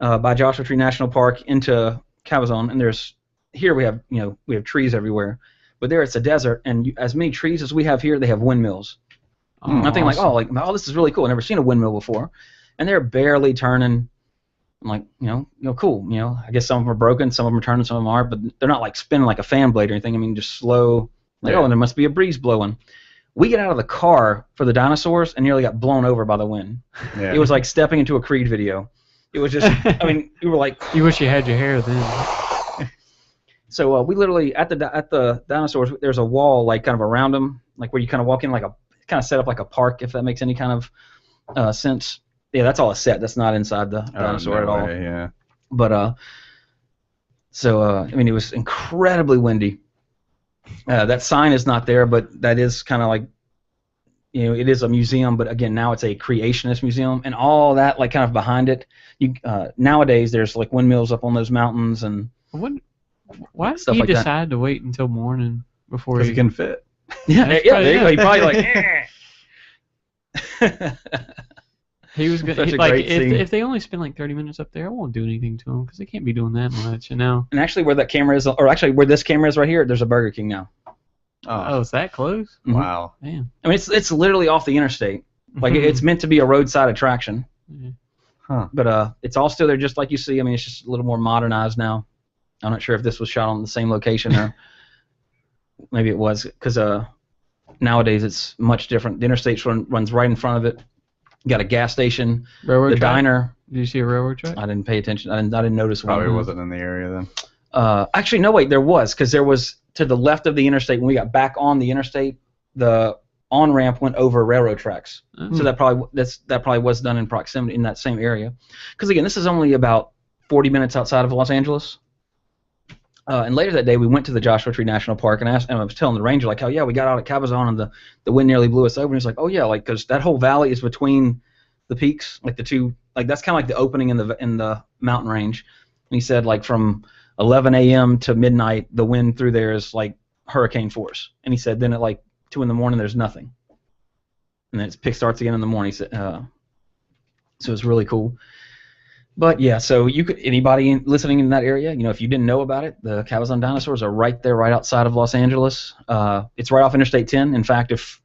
S3: by Joshua Tree National Park into Cabazon, and here we have trees everywhere. But there it's a desert, and as many trees as we have here, they have windmills. I'm thinking
S4: Awesome.
S3: oh, this is really cool. I've never seen a windmill before, and they're barely turning. I'm like, cool. I guess some of them are broken, some of them are turning, some of them aren't, but they're not like spinning like a fan blade or anything. I mean, just slow. Like, oh, and there must be a breeze blowing. We get out of the car for the dinosaurs and nearly got blown over by the wind.
S1: Yeah.
S3: It was like stepping into a Creed video. It was just, I mean, we were like.
S4: You wish you had your hair then.
S3: So we literally at the dinosaurs, there's a wall like kind of around them, like where you kind of walk in like kind of set up like a park, if that makes any kind of sense. Yeah, that's all a set. That's not inside the dinosaur at all.
S1: Yeah.
S3: But I mean, it was incredibly windy. That sign is not there, but that is kind of like, it is a museum, but again, now it's a creationist museum, and all that like kind of behind it. Nowadays, there's like windmills up on those mountains and.
S4: Why did
S3: Stuff
S4: he
S3: like that.
S4: decide to wait until morning before
S1: Because he can fit.
S3: Yeah,
S4: That's
S3: yeah,
S4: probably
S3: there you go.
S4: it.
S3: He probably like.
S4: He was gonna
S3: Such a
S4: like
S3: great scene.
S4: if they only spend like 30 minutes up there, I won't do anything to them because they can't be doing that much,
S3: And actually, where that camera is, or actually where this camera is right here, there's a Burger King now.
S4: Oh, is that close?
S3: Mhm.
S1: Wow.
S4: Damn.
S3: I mean, it's literally off the interstate. Like it's meant to be a roadside attraction.
S4: Yeah.
S1: Huh.
S3: But it's all still there, just like you see. I mean, it's just a little more modernized now. I'm not sure if this was shot on the same location or maybe it was, because nowadays it's much different. The interstate runs right in front of it. You got a gas station,
S4: Railroad
S3: the
S4: track?
S3: diner.
S4: Did you see a railroad track?
S3: I didn't pay attention. I didn't notice one.
S1: Probably wasn't in the area then.
S3: Actually, no, wait, there was, because there was to the left of the interstate. When we got back on the interstate, the on-ramp went over railroad tracks. So that probably was done in proximity in that same area. Because again, this is only about 40 minutes outside of Los Angeles. And later that day, we went to the Joshua Tree National Park, and I was telling the ranger like, "Oh yeah, we got out at Cabazon, and the wind nearly blew us over." And he's like, "Oh yeah, like because that whole valley is between the peaks, like the two, like that's kind of like the opening in the mountain range." And he said like from 11 a.m. to midnight, the wind through there is like hurricane force. And he said then at like 2 in the morning, there's nothing, and then it starts again in the morning. He said, so it's really cool. But yeah, so anybody listening in that area, if you didn't know about it, the Cabazon dinosaurs are right there, right outside of Los Angeles. It's right off Interstate 10. In fact, if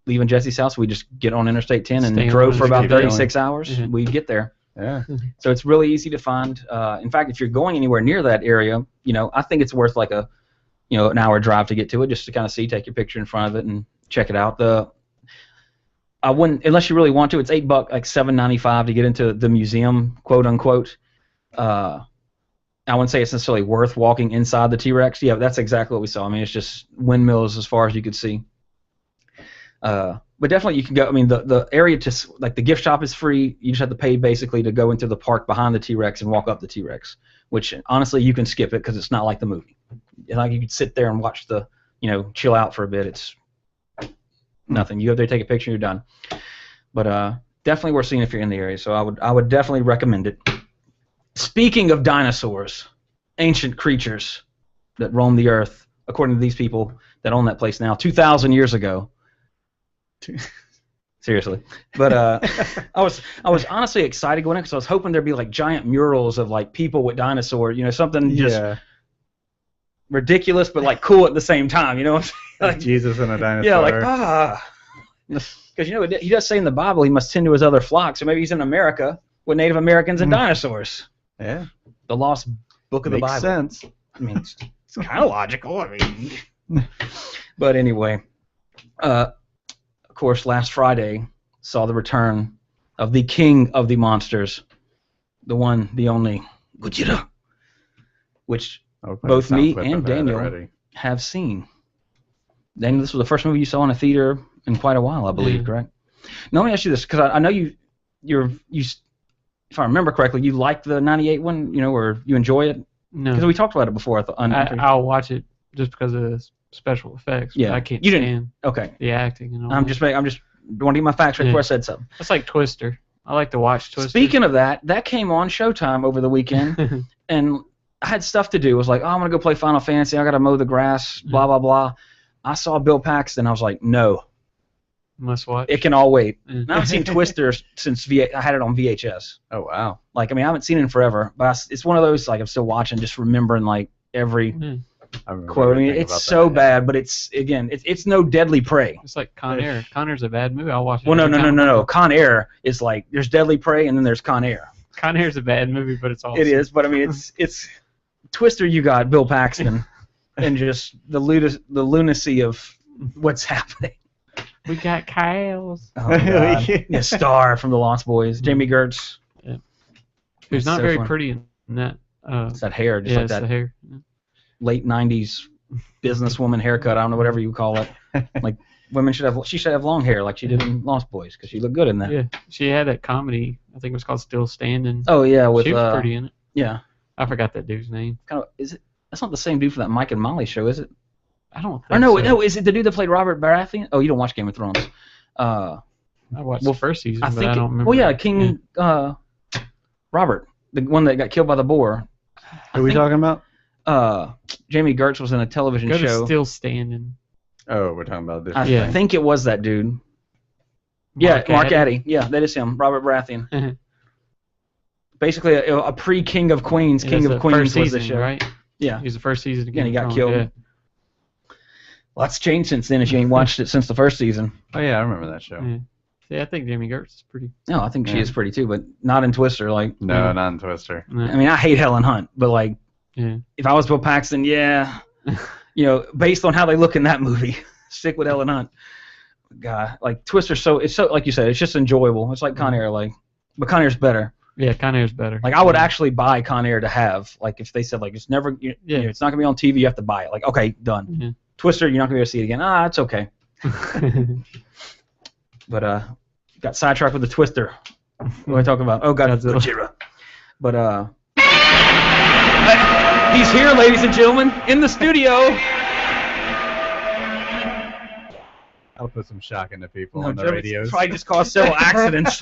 S3: leaving Jesse's house, we just get on Interstate 10 and
S4: Stay on
S3: drove for about
S1: Interstate 10.
S3: 36 hours. We get there.
S1: Yeah.
S3: So it's really easy to find. In fact, if you're going anywhere near that area, I think it's worth like an hour drive to get to it, just to kind of take your picture in front of it and check it out. I wouldn't, unless you really want to. It's $8, like $7.95 to get into the museum, quote unquote. I wouldn't say it's necessarily worth walking inside the T-Rex. Yeah, that's exactly what we saw. I mean, it's just windmills as far as you could see. But definitely you can go. I mean, the area like the gift shop is free. You just have to pay basically to go into the park behind the T-Rex and walk up the T-Rex. Which honestly you can skip it because it's not like the movie. It's like you could sit there and watch chill out for a bit. It's nothing. You go there, take a picture, you're done. But definitely worth seeing if you're in the area. So I would definitely recommend it. Speaking of dinosaurs, ancient creatures that roam the earth, according to these people that own that place now, 2,000 years ago. Seriously. But I was honestly excited going in because I was hoping there'd be like giant murals of like people with dinosaurs, something just ridiculous but like cool at the same time, you know what I'm saying?
S1: Like Jesus and a dinosaur.
S3: Yeah, like because he does say in the Bible he must tend to his other flock, so maybe he's in America with Native Americans and dinosaurs.
S1: Yeah.
S3: The lost book of the Bible.
S1: Makes sense.
S3: I mean, it's kind of logical. I mean, but anyway, of course, last Friday saw the return of the king of the monsters, the one, the only Gojira, which both me and Daniel have seen. Daniel, this was the first movie you saw in a theater in quite a while, I believe, correct? Now let me ask you this, because I know you, if I remember correctly, you like the '98 one, or you enjoy it.
S4: No,
S3: because we talked about it before.
S4: I'll watch it just because of the special effects.
S3: Yeah,
S4: I can't stand the acting and all.
S3: I'm just want to get my facts right before I said something.
S4: It's like Twister. I like to watch Twister.
S3: Speaking of that came on Showtime over the weekend, and I had stuff to do. I was like, I'm gonna go play Final Fantasy. I gotta mow the grass. Blah blah blah. I saw Bill Paxton. I was like, no.
S4: Must watch.
S3: It can all wait. I haven't seen Twister since I had it on VHS.
S1: Oh wow!
S3: Like, I mean, I haven't seen it in forever, but it's one of those like I'm still watching, just remembering like every quote. I mean, it's so bad, but it's no Deadly Prey.
S4: It's like Con Air. Con Air's a bad movie. I'll watch it.
S3: Well, no. Con Air is like there's Deadly Prey and then there's Con Air.
S4: Con Air's a bad movie, but it's awesome.
S3: It is, but I mean, it's Twister. You got Bill Paxton, and just the lunacy of what's happening.
S4: We got cows.
S3: Oh, God. Yeah, Star from the Lost Boys. Jamie Gertz.
S4: Yeah. Who's not so very pretty in that.
S3: It's that hair. Just like that
S4: the hair.
S3: Late 90s businesswoman haircut. I don't know, whatever you call it. Like, she should have long hair like she did in Lost Boys because she looked good in that.
S4: Yeah. She had that comedy. I think it was called Still Standing.
S3: Oh, yeah.
S4: She was pretty in it.
S3: Yeah.
S4: I forgot that dude's name.
S3: That's not the same dude for that Mike and Molly show, is it?
S4: I don't think
S3: no, is it the dude that played Robert Baratheon? Oh, you don't watch Game of Thrones.
S4: I watched the first season, but I don't remember.
S3: Well, yeah, King Robert, the one that got killed by the boar.
S1: Who are we talking about?
S3: Jamie Gertz was in a television show.
S4: Still Standing.
S1: Oh, we're talking about this.
S3: I think it was that dude. Mark Addy. Yeah, that is him, Robert Baratheon. Basically, a pre-King of Queens. King of Queens was the show,
S4: right?
S3: Yeah.
S4: He was the first season again.
S3: And he got killed. Yeah. Lots changed since then if you ain't watched it since the first season.
S1: Oh, yeah, I remember that show.
S4: Yeah, I think Jamie Gertz is pretty.
S3: No, I think she is pretty too, but not in Twister. Like
S1: No, not in Twister.
S3: I mean, I hate Helen Hunt, but like, if I was Bill Paxton, based on how they look in that movie, stick with Helen Hunt. God, like Twister's it's so like you said, it's just enjoyable. It's like Con Air, but Con Air's better.
S4: Yeah, Con Air's better.
S3: Like I would actually buy Con Air to have. Like if they said like it's never, it's not gonna be on TV, you have to buy it. Like okay, done. Mm-hmm. Twister, you're not gonna be able to see it again. It's okay. But got sidetracked with the Twister. What am I talking about? Oh God, it's Gojira. But he's here, ladies and gentlemen, in the studio.
S1: I'll put some shock into people on the radios.
S3: Probably just caused several accidents.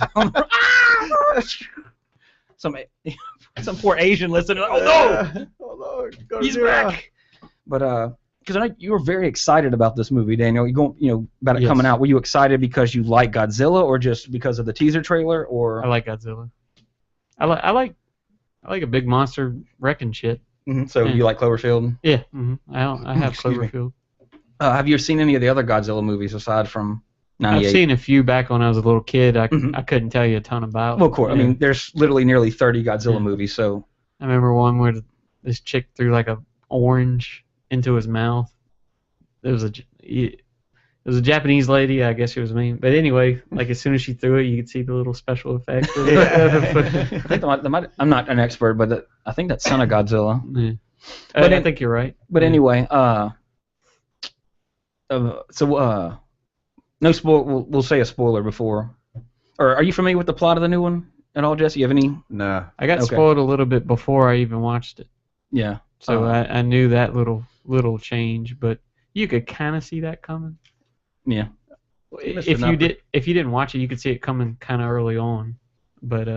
S3: Some poor Asian listener. Oh no! He's back. But because I know you were very excited about this movie, Daniel. About it coming out. Were you excited because you like Godzilla, or just because of the teaser trailer, or?
S4: I like Godzilla. I like a big monster wrecking shit.
S3: Mm-hmm. So you like Cloverfield?
S4: Yeah. Mm-hmm. I have Cloverfield.
S3: Have you seen any of the other Godzilla movies aside from '98?
S4: I've seen a few back when I was a little kid. I couldn't tell you a ton about.
S3: Well, of course. I mean, there's literally nearly 30 Godzilla movies. So
S4: I remember one where this chick threw like a orange into his mouth. It was a Japanese lady. I guess she was mean. But anyway, like as soon as she threw it, you could see the little special effects.
S3: I think I'm not an expert, but I think that's Son of Godzilla.
S4: Yeah. But I think you're right.
S3: But anyway, no spoil. We'll say a spoiler before. Or are you familiar with the plot of the new one at all, Jesse? You have any?
S1: No.
S4: I got spoiled a little bit before I even watched it.
S3: Yeah.
S4: So I knew that little change, but you could kind of see that coming.
S3: Yeah.
S4: If you didn't watch it, you could see it coming kind of early on. But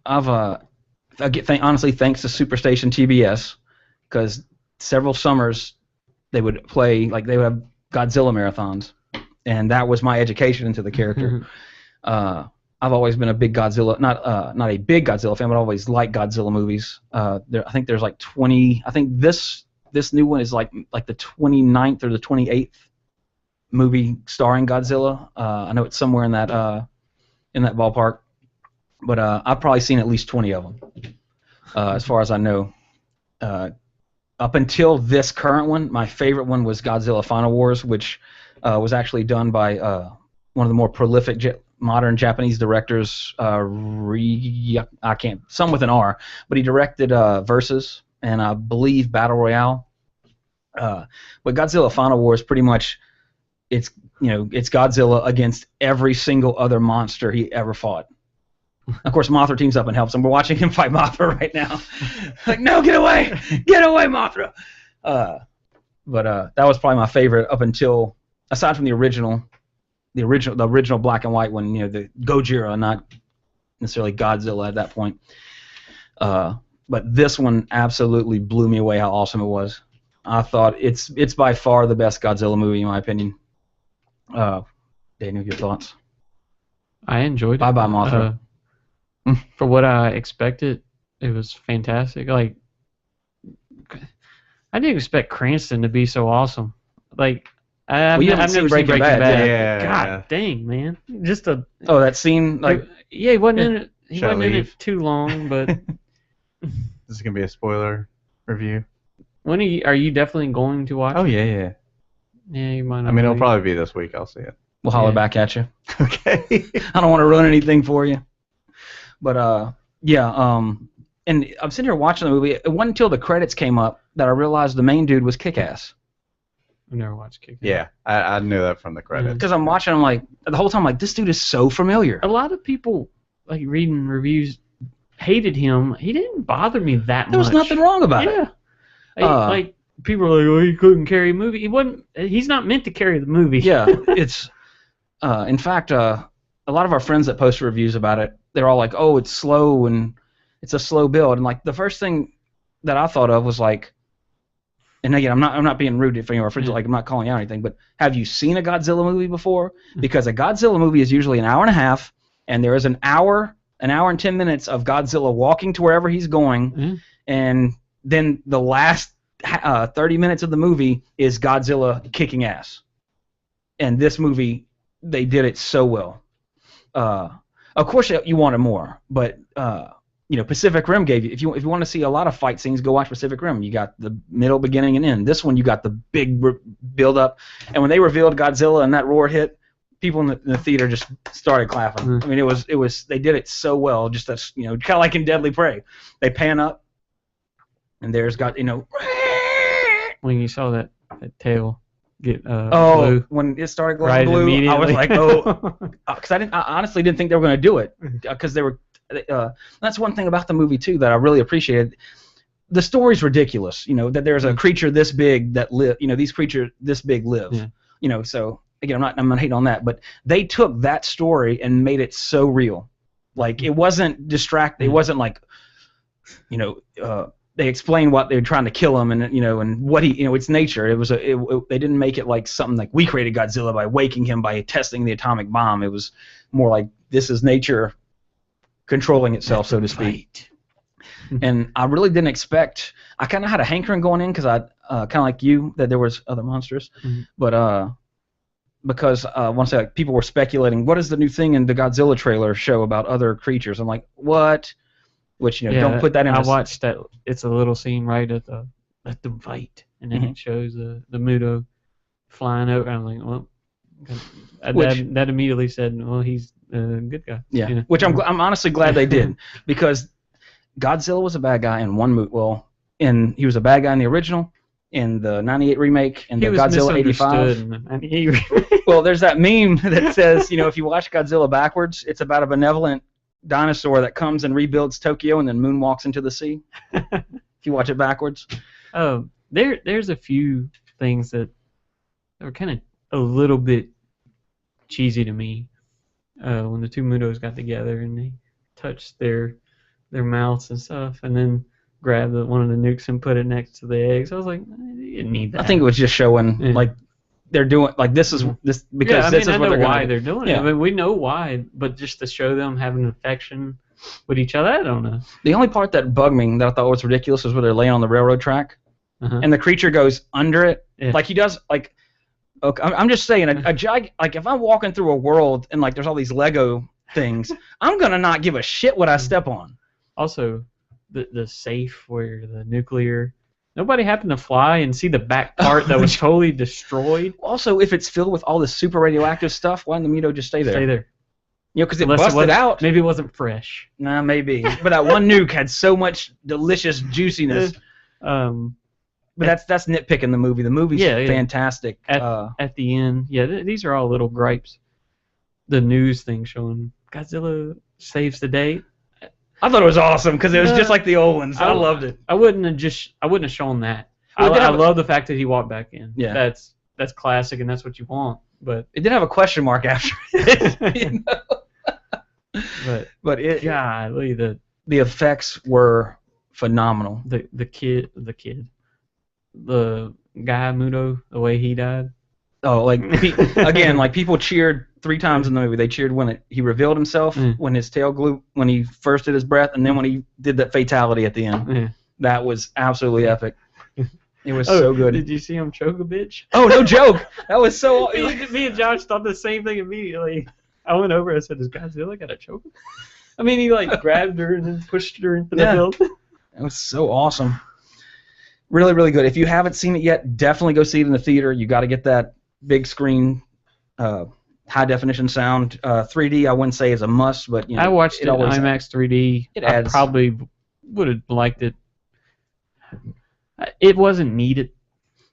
S4: honestly, thanks to Superstation TBS, because several summers they would play, like they would have Godzilla marathons,
S3: and that was my education into the character. I've always been a big Godzilla, not a big Godzilla fan, but I always liked Godzilla movies. I think there's like 20. I think this new one is like the 29th or the 28th movie starring Godzilla. I know it's somewhere in that ballpark, but I've probably seen at least 20 of them, as far as I know. Up until this current one, my favorite one was Godzilla Final Wars, which was actually done by one of the more prolific modern Japanese directors, I can't, some with an R, but he directed Versus and I believe Battle Royale. But Godzilla Final Wars pretty much, it's Godzilla against every single other monster he ever fought. Of course, Mothra teams up and helps him. We're watching him fight Mothra right now. Like, no, get away, Mothra. But that was probably my favorite up until, aside from the original black and white one, the Gojira, not necessarily Godzilla at that point. But this one absolutely blew me away how awesome it was. I thought it's by far the best Godzilla movie in my opinion. Daniel, your thoughts?
S4: I enjoyed it.
S3: Bye-bye, Mothra.
S4: For what I expected, it was fantastic. Like, I didn't expect Cranston to be so awesome. Like, I've never seen Breaking Bad.
S1: Yeah.
S4: God dang, man!
S3: That scene, like,
S4: he wasn't in it. He wasn't in it too long, but
S1: this is gonna be a spoiler review.
S4: When are you definitely going to watch?
S1: Oh yeah.
S4: Yeah, you might not.
S1: I mean, it'll probably be this week. I'll see it.
S3: We'll holler back at you.
S1: Okay.
S3: I don't want to ruin anything for you. But and I'm sitting here watching the movie. It wasn't until the credits came up that I realized the main dude was Kick-Ass.
S4: I've never watched Kick-Ass.
S1: Yeah, I knew that from the credits.
S3: Because I'm watching, I'm like, the whole time, like, this dude is so familiar.
S4: A lot of people, like, reading reviews, hated him. He didn't bother me that much.
S3: There was nothing wrong about it.
S4: Yeah. Like, people are like, oh, he couldn't carry a movie. He's not meant to carry the movie.
S3: Yeah, it's, in fact, a lot of our friends that post reviews about it, they're all like, oh, it's slow and it's a slow build. And like the first thing that I thought of was like, and again, I'm not being rude if anyone, like I'm not calling out anything, but have you seen a Godzilla movie before? Because a Godzilla movie is usually an hour and a half, and there is an hour and 10 minutes of Godzilla walking to wherever he's going, and then the last 30 minutes of the movie is Godzilla kicking ass. And this movie, they did it so well. Of course, you wanted more, but Pacific Rim gave you. If you want to see a lot of fight scenes, go watch Pacific Rim. You got the middle, beginning, and end. This one, you got the big build up, and when they revealed Godzilla and that roar hit, people in the theater just started clapping. I mean, it was they did it so well. Just that's kind of like in Deadly Prey, they pan up, and there's
S4: when you saw that tail get
S3: blue.
S4: blue.
S3: When it started glowing blue, I was like, because I honestly didn't think they were going to do it, because they were. That's one thing about the movie too that I really appreciated. The story's ridiculous, that there's a creature this big that live, these creatures this big live, So again, I'm not hating on that, but they took that story and made it so real. Like it wasn't distract. It wasn't like, they explained what they were trying to kill him, and and what he, it's nature. It was they didn't make it like something like we created Godzilla by waking him by testing the atomic bomb. It was more like this is nature controlling itself, so to speak. And I really didn't expect. I kind of had a hankering going in because I kind of like you that there was other monsters, but because once people were speculating, what is the new thing in the Godzilla trailer show about other creatures? I'm like, what? Which don't put that in.
S4: I watched that. It's a little scene right at the fight, and then it shows the Muto flying over. I'm like, well, that immediately said, well, he's a good guy.
S3: Yeah, which I'm honestly glad they did, because Godzilla was a bad guy in one movie. Well, he was a bad guy in the original, in the '98 remake, and the Godzilla '85. Well, there's that meme that says, if you watch Godzilla backwards, it's about a benevolent dinosaur that comes and rebuilds Tokyo and then moonwalks into the sea. If you watch it backwards.
S4: There's a few things that are kind of a little bit cheesy to me. When the two Mutos got together and they touched their mouths and stuff, and then grabbed one of the nukes and put it next to the eggs. I was like, you didn't need that.
S3: I think it was just showing like they're doing like this is this because
S4: yeah, I
S3: this
S4: mean,
S3: is what
S4: I know
S3: they're
S4: why
S3: going to do.
S4: they're doing it.
S3: Yeah.
S4: I mean, we know why, but just to show them having an affection with each other, I don't know.
S3: The only part that bugged me that I thought was ridiculous was where they're laying on the railroad track and the creature goes under it, like he does. Like, okay, I'm just saying, like if I'm walking through a world and like there's all these Lego things, I'm gonna not give a shit what I step on.
S4: Also, the safe where the nuclear. Nobody happened to fly and see the back part that was totally destroyed.
S3: Also, if it's filled with all this super radioactive stuff, why didn't the Mito just stay there?
S4: Stay there.
S3: You know, because it
S4: Unless
S3: busted out.
S4: Maybe it wasn't fresh.
S3: Nah, maybe. But that one nuke had so much delicious juiciness. But that's nitpicking the movie. The movie's fantastic.
S4: At the end, these are all little gripes. The news thing showing Godzilla saves the day.
S3: I thought it was awesome because it was just like the old ones. I loved it.
S4: I wouldn't have shown that.
S3: Well,
S4: I love the fact that he walked back in.
S3: Yeah.
S4: That's classic and that's what you want. But
S3: it did have a question mark after it. You know? But it
S4: golly, the
S3: effects were phenomenal.
S4: The guy Muto, the way he died.
S3: Oh, like again, like people cheered 3 times in the movie. They cheered when he revealed himself, when his tail glue, when he first did his breath, and then when he did that fatality at the end. That was absolutely epic. It was so good.
S4: Did you see him choke a bitch?
S3: Oh, no joke. That was so.
S4: Me and Josh thought the same thing immediately. I went over and I said, "Does Godzilla got a choke?" I mean, he like grabbed her and then pushed her into the building.
S3: It was so awesome. Really, really good. If you haven't seen it yet, definitely go see it in the theater. You got to get that big screen, high definition sound. 3D, I wouldn't say is a must, but you know,
S4: I watched it in IMAX 3D.
S3: It adds.
S4: I probably would have liked it. It wasn't needed.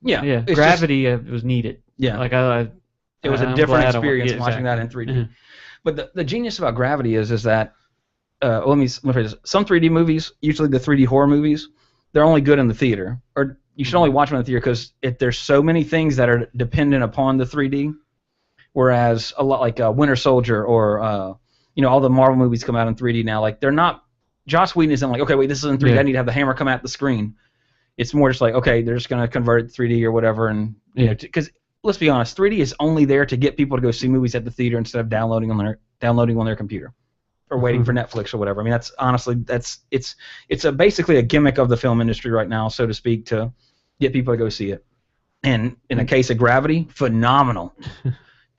S3: Yeah.
S4: Gravity was needed.
S3: Yeah.
S4: Like
S3: it was a different experience watching that in 3D. But the genius about Gravity is that let me phrase this. Some 3D movies, usually the 3D horror movies, they're only good in the theater, or you should only watch them in the theater because there's so many things that are dependent upon the 3D. Whereas a lot like Winter Soldier or all the Marvel movies come out in 3D now. Like they're not. Joss Whedon isn't like, okay, wait, this is in 3D. I need to have the hammer come at the screen. It's more just like, okay, they're just gonna convert it to 3D or whatever, and because let's be honest, 3D is only there to get people to go see movies at the theater instead of downloading on their computer or waiting for Netflix or whatever. I mean, that's honestly it's basically a gimmick of the film industry right now, so to speak, to get people to go see it. And in a case of Gravity, phenomenal.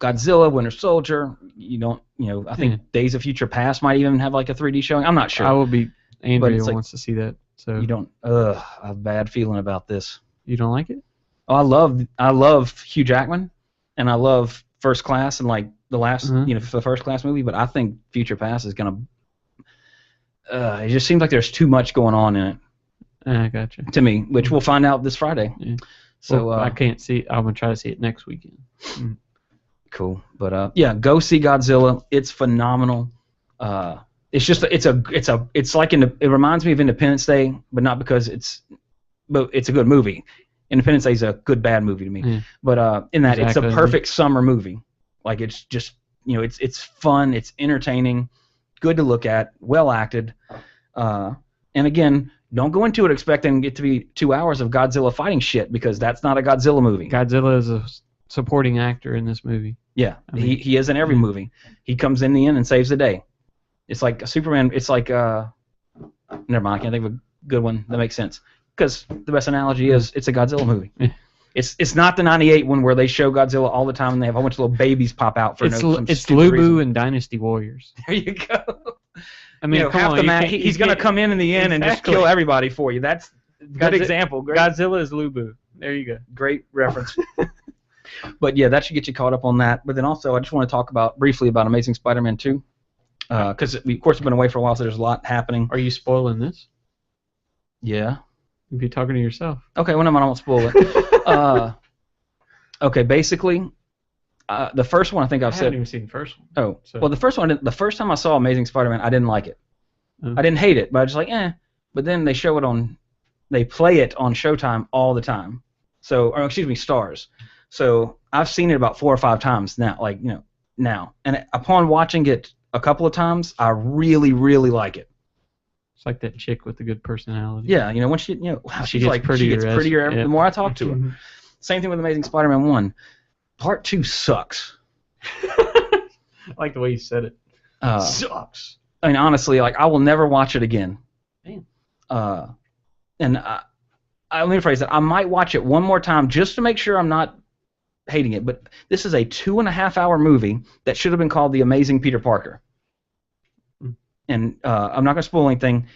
S3: Godzilla, Winter Soldier, I think Days of Future Past might even have like a 3D showing. I'm not sure.
S4: I will be. Andrea wants to see that. So
S3: you don't. I have a bad feeling about this.
S4: You don't like it?
S3: Oh, I love Hugh Jackman, and I love First Class and like the last, the First Class movie. But I think Future Past is gonna. It just seems like there's too much going on in it.
S4: I gotcha.
S3: To me, which we'll find out this Friday. Yeah. So
S4: I can't see. I'm gonna try to see it next weekend.
S3: Cool, but go see Godzilla. It's phenomenal. It's just it's like it reminds me of Independence Day, but not because it's a good movie. Independence Day is a good bad movie to me, but in that it's a perfect summer movie. Like it's just it's fun, it's entertaining, good to look at, well acted, and again, don't go into it expecting it to be 2 hours of Godzilla fighting shit because that's not a Godzilla movie.
S4: Godzilla is a supporting actor in this movie.
S3: Yeah, he is in every movie. He comes in the end and saves the day. It's like a Superman. It's like never mind. I can't think of a good one that makes sense. Because the best analogy is it's a Godzilla movie. It's not the '98 one where they show Godzilla all the time and they have a whole bunch of little babies pop out for
S4: it's
S3: stupid
S4: Lubu
S3: reason.
S4: and Dynasty Warriors.
S3: There you go.
S4: I mean,
S3: half the match, he's going to come in the end and just kill everybody for you. That's a good example. Great.
S4: Godzilla is Lubu. There you go.
S3: Great reference. But yeah, that should get you caught up on that. But then also, I just want to talk briefly about Amazing Spider-Man 2. Because, of course, we've been away for a while, so there's a lot happening.
S4: Are you spoiling this?
S3: Yeah.
S4: If you're talking to yourself.
S3: Okay, well, no, I won't spoil it. Okay, basically, the first one I think I've said.
S4: I haven't even seen the first one.
S3: Oh, so. Well, the first one, the first time I saw Amazing Spider-Man, I didn't like it. I didn't hate it, but I was just like, eh. But then they play it on Showtime all the time. Stars. So I've seen it about 4 or 5 times now, now. And upon watching it a couple of times, I really, really like it.
S4: It's like that chick with the good personality.
S3: Yeah, when she gets prettier. The more I talk to her. Same thing with Amazing Spider-Man 1. Part 2 sucks.
S4: I like the way you said it. Sucks.
S3: I mean, honestly, like, I will never watch it again.
S4: Damn.
S3: And let me rephrase that. I might watch it one more time just to make sure I'm not hating it. But this is a 2.5-hour movie that should have been called The Amazing Peter Parker. And I'm not going to spoil anything.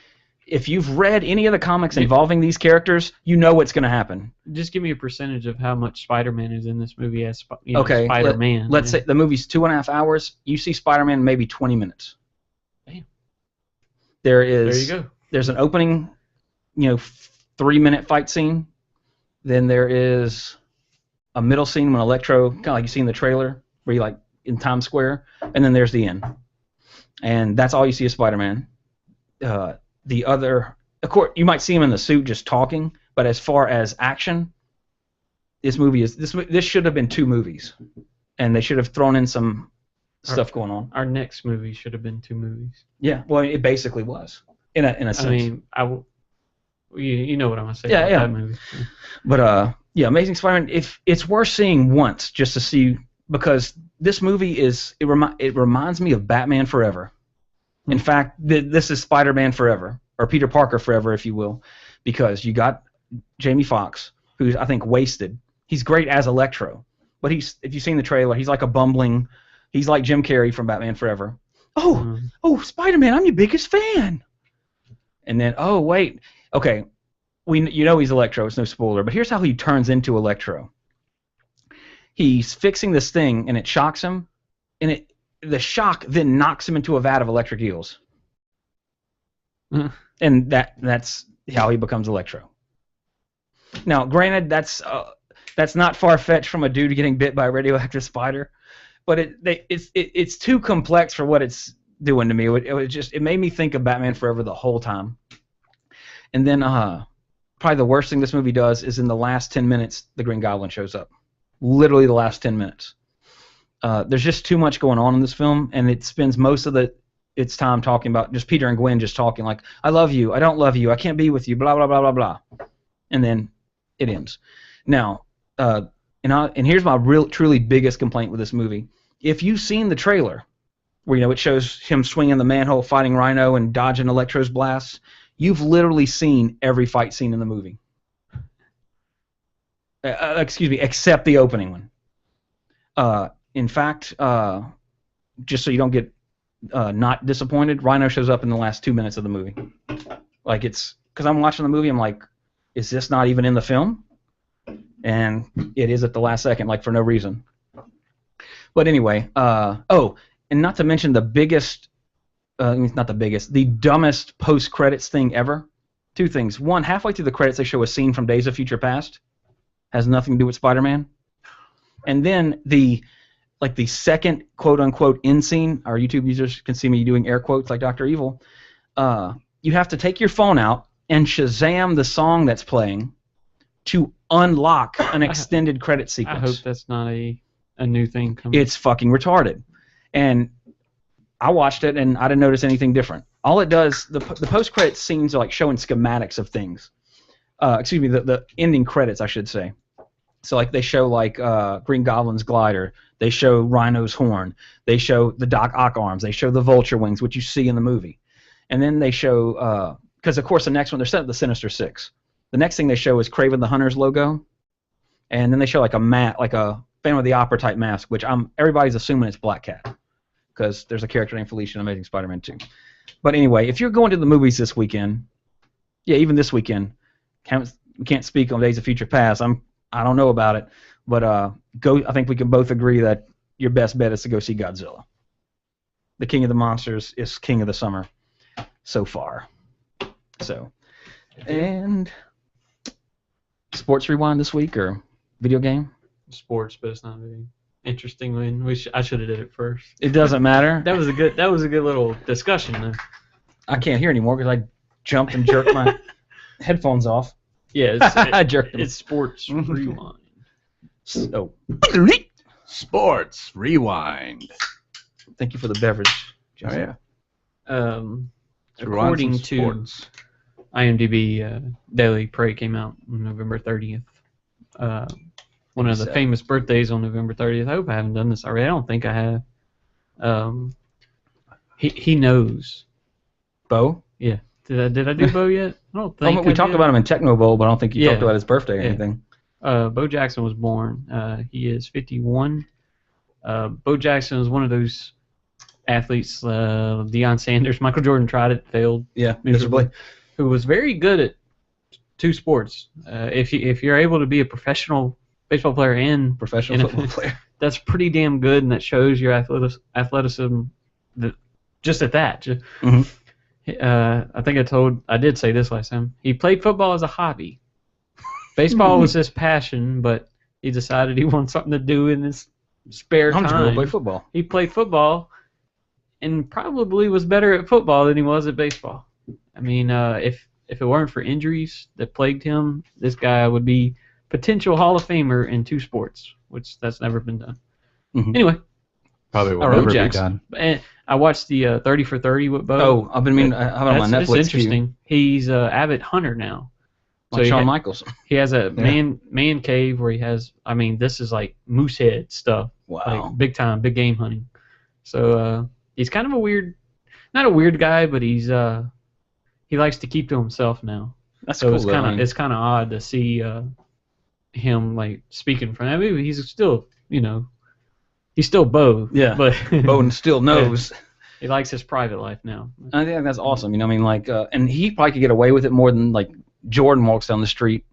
S3: If you've read any of the comics involving these characters, you know what's going to happen.
S4: Just give me a percentage of how much Spider-Man is in this movie as
S3: Okay,
S4: Spider-Man.
S3: Let's say the movie's 2.5 hours. You see Spider-Man maybe 20 minutes.
S4: Damn.
S3: There
S4: you go.
S3: There's an opening, 3-minute fight scene. Then there is a middle scene when Electro, kind of like you see in the trailer, where you like in Times Square, and then there's the end. And that's all you see of Spider-Man. The other, of course, you might see him in the suit just talking, but as far as action, this should have been 2 movies, and they should have thrown in some stuff going on.
S4: Our next movie should have been 2 movies.
S3: Yeah, well, it basically was in a sense.
S4: I mean, you know what I'm gonna say
S3: about
S4: that movie.
S3: But yeah, Amazing Spider-Man. If it's worth seeing once just to see, because this movie it reminds me of Batman Forever. In fact, this is Spider-Man Forever, or Peter Parker Forever, if you will, because you got Jamie Foxx, who's, I think, wasted. He's great as Electro, but if you've seen the trailer, he's like he's like Jim Carrey from Batman Forever. Oh, Spider-Man, I'm your biggest fan. And then, oh, wait, okay, he's Electro, it's no spoiler, but here's how he turns into Electro. He's fixing this thing, and it shocks him, and the shock then knocks him into a vat of electric eels. And that's how he becomes Electro. Now, granted, that's not far-fetched from a dude getting bit by a radioactive spider, but it's too complex for what it's doing to me. It made me think of Batman Forever the whole time. And then probably the worst thing this movie does is in the last 10 minutes, the Green Goblin shows up. Literally the last 10 minutes. There's just too much going on in this film, and it spends most of its time talking about just Peter and Gwen just talking like, I love you, I don't love you, I can't be with you, blah, blah, blah, blah, blah. And then it ends. Now, and here's my truly biggest complaint with this movie. If you've seen the trailer, where it shows him swinging the manhole, fighting Rhino, and dodging Electro's blasts, you've literally seen every fight scene in the movie. Excuse me, except the opening one. In fact, just so you don't get not disappointed, Rhino shows up in the last 2 minutes of the movie. Like, it's because I'm watching the movie, I'm like, is this not even in the film? And it is at the last second, like for no reason. But anyway, and not to mention the biggest, not the biggest, the dumbest post-credits thing ever. 2 things. One, halfway through the credits, they show a scene from Days of Future Past. Has nothing to do with Spider-Man. And then the second quote-unquote end scene, our YouTube users can see me doing air quotes like Dr. Evil, you have to take your phone out and Shazam the song that's playing to unlock an extended credit sequence.
S4: I hope that's not a new thing coming.
S3: It's fucking retarded. And I watched it, and I didn't notice anything different. All it does, the post-credit scenes are like showing schematics of things. Excuse me, the ending credits, I should say. So like they show like Green Goblin's glider, they show Rhino's horn, they show the Doc Ock arms, they show the vulture wings, which you see in the movie, and then they show because of course the next one they're set up the Sinister Six. The next thing they show is Kraven the Hunter's logo, and then they show like a Phantom of the Opera type mask, which everybody's assuming it's Black Cat because there's a character named Felicia in Amazing Spider-Man 2. But anyway, if you're going to the movies this weekend, yeah, even this weekend, we can't speak on Days of Future Past. I don't know about it, but go. I think we can both agree that your best bet is to go see Godzilla. The King of the Monsters is King of the Summer so far. So, and sports rewind this week or video game?
S4: Sports, but it's not very interesting. I should have did it first.
S3: It doesn't matter.
S4: That was a good little discussion. Though.
S3: I can't hear anymore because I jumped and jerked my headphones off.
S4: Yeah,
S3: I jerked them.
S4: It's sports rewind.
S3: So,
S1: Sports rewind.
S3: thank you for the beverage.
S1: Oh yeah.
S4: According to IMDb, Daily Prey came out on November 30th. one of the
S3: 87.
S4: famous birthdays on November 30th. I hope I haven't done this already. I don't think I have. He knows.
S3: Bo?
S4: Yeah. Did I do Bo yet? I don't
S3: Well,
S4: think
S3: we
S4: I
S3: talked
S4: did.
S3: about him in Techno Bowl, but I don't think you
S4: Yeah.
S3: talked about his birthday or
S4: Yeah.
S3: anything.
S4: Bo Jackson was born. He is 51. Bo Jackson was one of those athletes, Deion Sanders, Michael Jordan tried it, failed
S3: Yeah,
S4: miserably,
S3: miserably.
S4: who was very good at two sports. If you're able to be a professional baseball player and
S3: Professional football player.
S4: that's pretty damn good, and that shows your athleticism. Just at that.
S3: Mhm.
S4: I think I did say this last time. He played football as a hobby. Baseball was his passion, but he decided he wanted something to do in his spare
S3: I'm just going to
S4: time.
S3: play football.
S4: He played football and probably was better at football than he was at baseball. I mean, if it weren't for injuries that plagued him, this guy would be potential Hall of Famer in two sports, which that's never been done.
S3: Mhm.
S4: Anyway,
S1: Probably will
S4: Bo
S1: never be
S4: Jackson.
S1: done.
S4: And I watched the 30 for 30 with Bo.
S3: Oh, I've been meaning I have it on my
S4: That's
S3: Netflix
S4: interesting.
S3: queue.
S4: He's an avid hunter now.
S3: Like
S4: he
S3: Shawn
S4: ha-
S3: Michaels.
S4: He has a man cave where he has. I mean, this is like moose head stuff,
S3: Wow.
S4: like big time, big game hunting. So he's kind of a weird, not a weird guy, but he likes to keep to himself now.
S3: That's
S4: So
S3: cool.
S4: it's
S3: though,
S4: kind
S3: I
S4: of
S3: mean,
S4: it's kind of odd to see him like speaking from. I mean, he's still he's still Bo.
S3: Yeah.
S4: But
S3: Bowden still knows.
S4: he likes his private life now.
S3: I think that's awesome. I mean, like, and he probably could get away with it more than like Jordan walks down the street.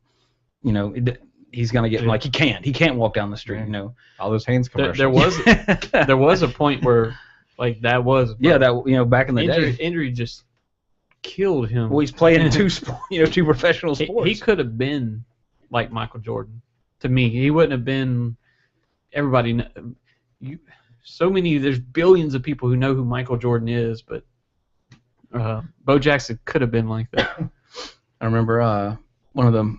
S3: He's gonna get like he can't walk down the street.
S1: All those Hanes commercials.
S4: There was a point where like that was
S3: Yeah, that back in the day.
S4: injury just killed him.
S3: Well, he's playing two professional sports.
S4: He could have been like Michael Jordan. To me, he wouldn't have been. Everybody, there's billions of people who know who Michael Jordan is, but Bo Jackson could have been like that.
S3: I remember one of the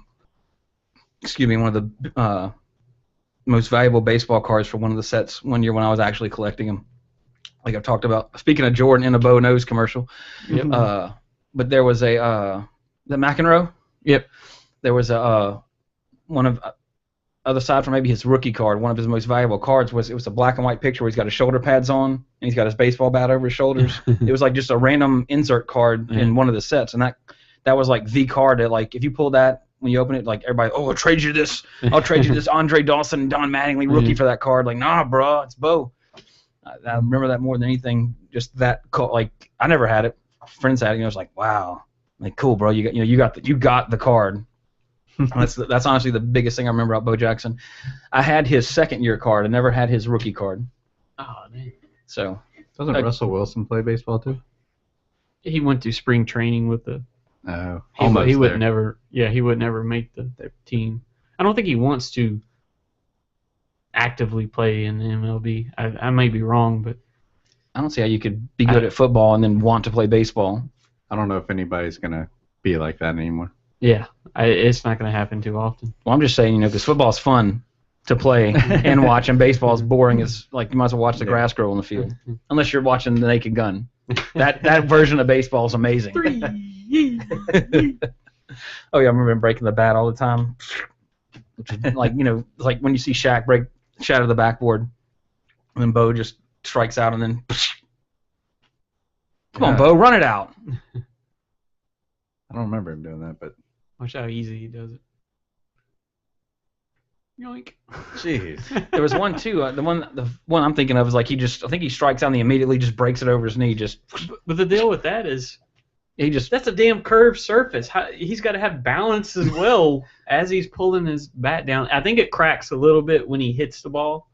S3: most valuable baseball cards for one of the sets one year when I was actually collecting them. Like I've talked about, speaking of Jordan in a Bo Nose commercial.
S4: Yep.
S3: But there was the McEnroe.
S4: Yep.
S3: There was one of other side from maybe his rookie card. One of his most valuable cards was a black and white picture where he's got his shoulder pads on and he's got his baseball bat over his shoulders. It was like just a random insert card in one of the sets, and that was like the card that like if you pull that when you open it, like everybody, I'll trade you this Andre Dawson and Don Mattingly rookie for that card. Like, nah, bro, it's Bo. I remember that more than anything. Just that, like, I never had it. Friends had it. I was like, wow, like, cool, bro. You got the card. That's honestly the biggest thing I remember about Bo Jackson. I had his second year card. I never had his rookie card.
S4: Oh, man.
S3: So
S1: Doesn't Russell Wilson play baseball too?
S4: He went to spring training with the.
S1: Oh,
S4: He would never. Yeah, he would never make the team. I don't think he wants to actively play in the MLB. I may be wrong, but
S3: I don't see how you could be good at football and then want to play baseball.
S1: I don't know if anybody's gonna be like that anymore.
S4: yeah, it's not going to happen too often.
S3: Well, I'm just saying, because football's fun to play and watch, and baseball's boring. It's like you might as well watch the grass grow in the field, unless you're watching the Naked Gun. That version of baseball is amazing. Oh yeah, I remember him breaking the bat all the time. Which is like like when you see Shaq shatter the backboard, and then Bo just strikes out, and then come on, Bo, run it out.
S1: I don't remember him doing that, but
S4: Watch how easy he does it. Yoink.
S1: jeez.
S3: There was one too. The one I'm thinking of is like I think he strikes out and he immediately just breaks it over his knee.
S4: But the deal with that is, that's a damn curved surface. He's got to have balance as well as he's pulling his bat down. I think it cracks a little bit when he hits the ball,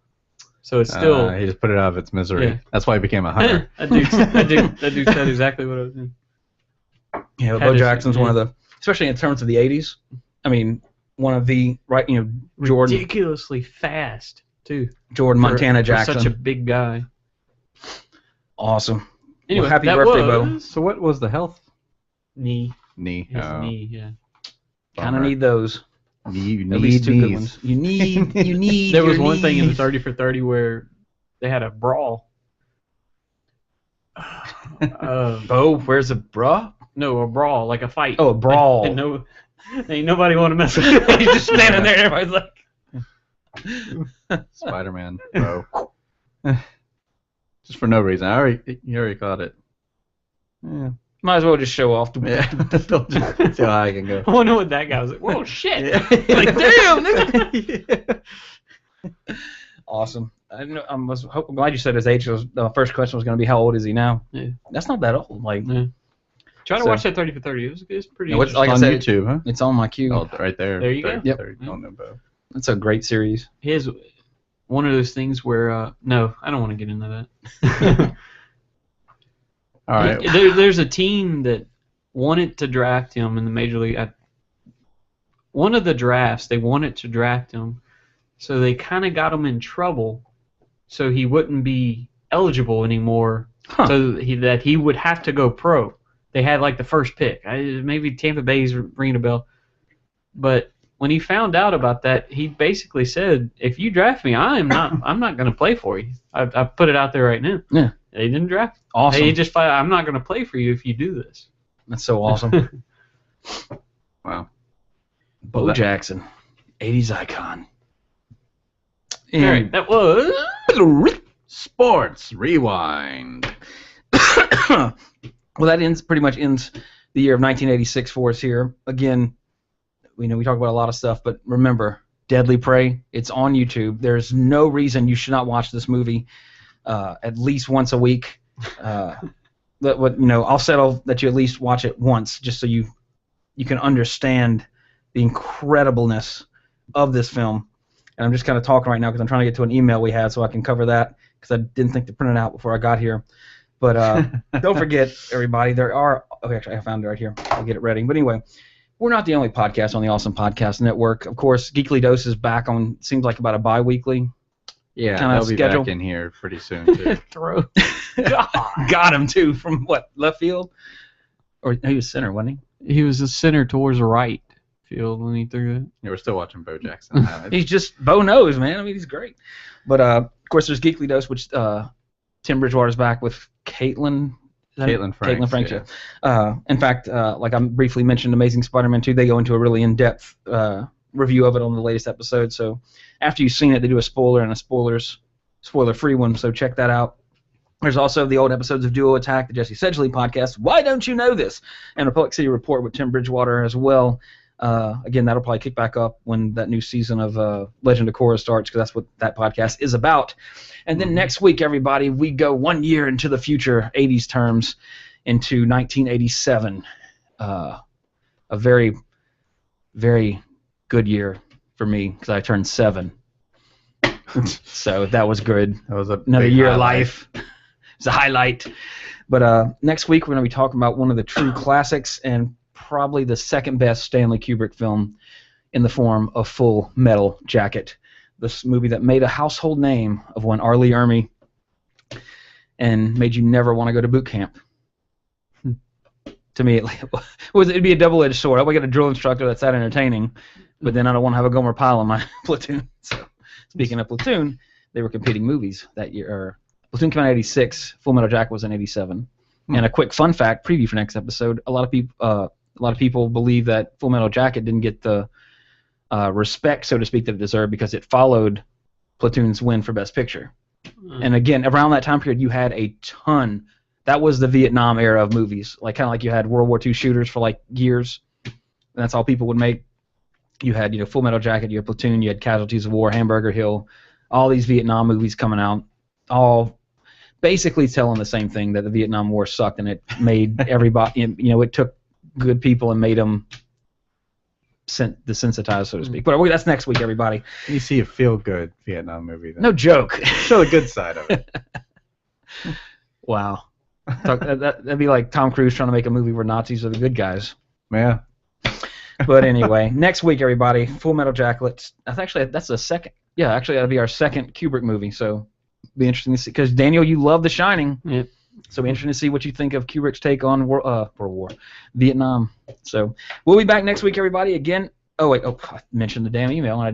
S4: so it's still.
S1: He just put it out of its misery.
S4: Yeah.
S1: That's why he became a hunter.
S4: that dude said exactly what I was doing.
S3: Yeah, Bo Jackson's one of the, especially in terms of the 80s. I mean, one of the Jordan,
S4: Ridiculously fast too.
S3: Montana
S4: for
S3: Jackson.
S4: such a big guy.
S3: Awesome.
S4: Anyway,
S3: Well, happy
S4: that
S3: birthday, Bo.
S4: was
S1: So what was the health?
S4: Knee.
S1: Knee.
S4: His knee. Yeah.
S3: Kind of need those.
S1: You
S3: At least
S1: need
S3: two good
S1: knees.
S3: ones. You need.
S4: There was
S3: your
S4: one thing in the
S3: knees.
S4: 30 for 30 where they had a brawl.
S3: Bo, where's the bra?
S4: No, a brawl, like a fight.
S3: Oh, a brawl.
S4: And ain't nobody want to mess with him.
S3: He's just standing there, and everybody's like,
S1: Spider-Man. Bro. Just for no reason. You already caught it. Yeah.
S3: Might as well just show off.
S1: Yeah. See how high I can go.
S4: I wonder what that guy was like. Whoa, shit!
S1: Yeah.
S3: Like, damn,
S1: nigga.
S3: Yeah. Awesome. I'm glad you said his age. The first question was going to be, how old is he now?
S4: Yeah.
S3: That's not that old. Like,
S4: Yeah. Try to
S3: So-
S4: watch that 30 for 30. It's pretty
S3: Yeah, what's-
S4: interesting.
S3: like I
S1: on
S3: said,
S1: YouTube, huh?
S3: it's on my queue.
S1: Oh, right there.
S4: There you go.
S1: 30,
S3: Yep.
S1: 30. On the bow.
S3: It's a great series.
S4: Here's one of those things where, no, I don't want to get into that.
S1: All right.
S4: There's a team that wanted to draft him in the Major League. One of the drafts, they wanted to draft him, so they kind of got him in trouble so he wouldn't be eligible anymore,
S3: Huh.
S4: so that he would have to go pro. They had like the first pick. Maybe Tampa Bay's ringing a bell. But when he found out about that, he basically said, if you draft me, I'm not going to play for you. I put it out there right now.
S3: Yeah.
S4: They didn't draft.
S3: Awesome.
S4: They just I'm not going to play for you if you do this.
S3: That's so awesome.
S1: Wow.
S3: Bo Jackson, 80s icon.
S4: All right, that was
S1: Sports Rewind.
S3: Well, that pretty much ends the year of 1986 for us here. Again, we talk about a lot of stuff, but remember, Deadly Prey, it's on YouTube. There's no reason you should not watch this movie at least once a week. I'll settle that you at least watch it once, just so you can understand the incredibleness of this film. And I'm just kind of talking right now because I'm trying to get to an email we had so I can cover that, because I didn't think to print it out before I got here. But don't forget, everybody, actually I found it right here. I'll get it ready. But anyway, we're not the only podcast on the Awesome Podcast Network. Of course, Geekly Dose is back on, seems like about a bi-weekly.
S1: Yeah,
S3: Kinda
S1: they'll be
S3: schedule.
S1: back in here pretty soon, too.
S4: throw.
S3: Got him, too, from what, left field? Or he was center, wasn't
S4: He was a center towards the right field when he threw it.
S1: Yeah, we're still watching Bo Jackson.
S3: he? He's just, Bo knows, man. I mean, he's great. But, of course, there's Geekly Dose, which Tim Bridgewater's back with Caitlin.
S1: Caitlin Franks.
S3: Caitlin Franks, yeah. In fact, like I briefly mentioned, Amazing Spider-Man 2, they go into a really in-depth review of it on the latest episode. So after you've seen it, they do a spoiler and a spoiler-free one, so check that out. There's also the old episodes of Duo Attack, the Jesse Sedgley podcast, Why Don't You Know This? And Republic City Report with Tim Bridgewater as well. Again, that'll probably kick back up when that new season of Legend of Korra starts, because that's what that podcast is about. And then next week, everybody, we go 1 year into the future, 80s terms, into 1987. A very, very good year for me, because I turned 7. So that was good.
S1: That was
S3: Another
S1: big
S3: year of
S1: highlight.
S3: life. It's a highlight. But next week, we're going to be talking about one of the true classics and probably the second best Stanley Kubrick film in the form of Full Metal Jacket. This movie that made a household name of one R. Lee Ermey and made you never want to go to boot camp. To me, it'd be a double-edged sword. I would get a drill instructor that's that entertaining, but then I don't want to have a Gomer Pyle in my platoon. So, speaking of platoon, they were competing movies that year. Platoon came out in '86. Full Metal Jacket was in '87. And a quick fun fact, preview for next episode: a lot of people believe that Full Metal Jacket didn't get the respect, so to speak, that it deserved because it followed Platoon's win for Best Picture. And again, around that time period, you had a ton. That was the Vietnam era of movies, like kind of like you had World War II shooters for like years. And that's all people would make. You had, Full Metal Jacket, you had Platoon, you had Casualties of War, Hamburger Hill, all these Vietnam movies coming out, all basically telling the same thing, that the Vietnam War sucked, and it made everybody, it took good people and made them desensitized, so to speak. But that's next week, everybody.
S1: You see a feel-good Vietnam movie. Then.
S3: No joke.
S1: Show the good side of it.
S3: Wow. That'd be like Tom Cruise trying to make a movie where Nazis are the good guys.
S1: Yeah.
S3: But anyway, next week, everybody, Full Metal Jacket. That's the second. Yeah, actually, that'll be our second Kubrick movie. So, be interesting to see. Because Daniel, you love The Shining.
S4: Yep.
S3: So, be interesting to see what you think of Kubrick's take on World War, Vietnam. So, we'll be back next week, everybody. Again. I mentioned the damn email. I